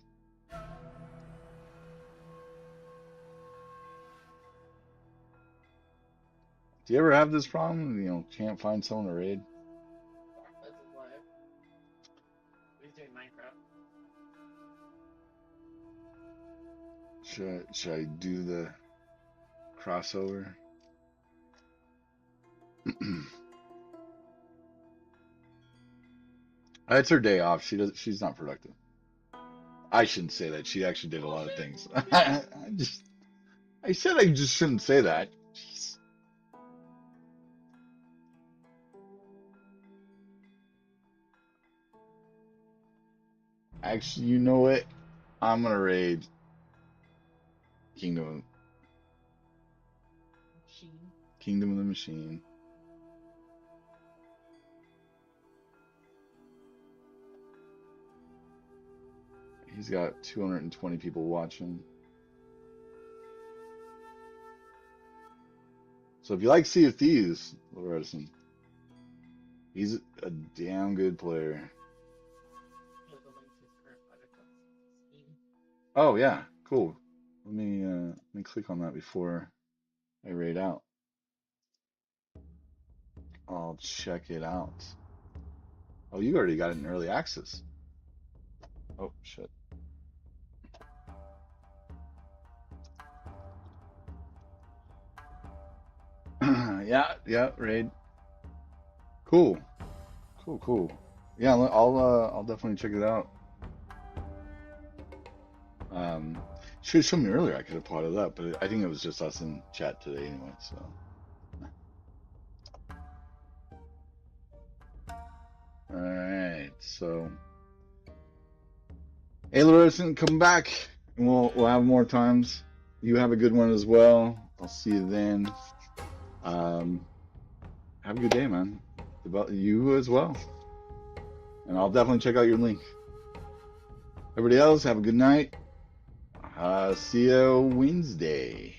Do you ever have this problem? Can't find someone to raid? That's his life. He's doing Minecraft. Should I do the crossover? It's her day off. She's not productive. I shouldn't say that. She actually did a lot of things. I said I just shouldn't say that. Jeez. Actually, you know what? I'm gonna raid Kingdom Machine. Kingdom of the Machine. He's got 220 people watching. So if you like Sea of Thieves, Loredson, he's a damn good player. Here's a link to his current project on Steam. Oh yeah, cool. Let me click on that before I raid out. I'll check it out. Oh, you already got it in early access. Oh shit. Yeah, raid. Cool, cool. Yeah, I'll definitely check it out. Um, should have shown me earlier. I could have brought it up, but I think it was just us in chat today anyway. So, all right. So, hey, Larissa, come back, and we'll have more times. You have a good one as well. I'll see you then. Um, have a good day, man. About you as well, and I'll definitely check out your link. Everybody else, have a good night. See you Wednesday.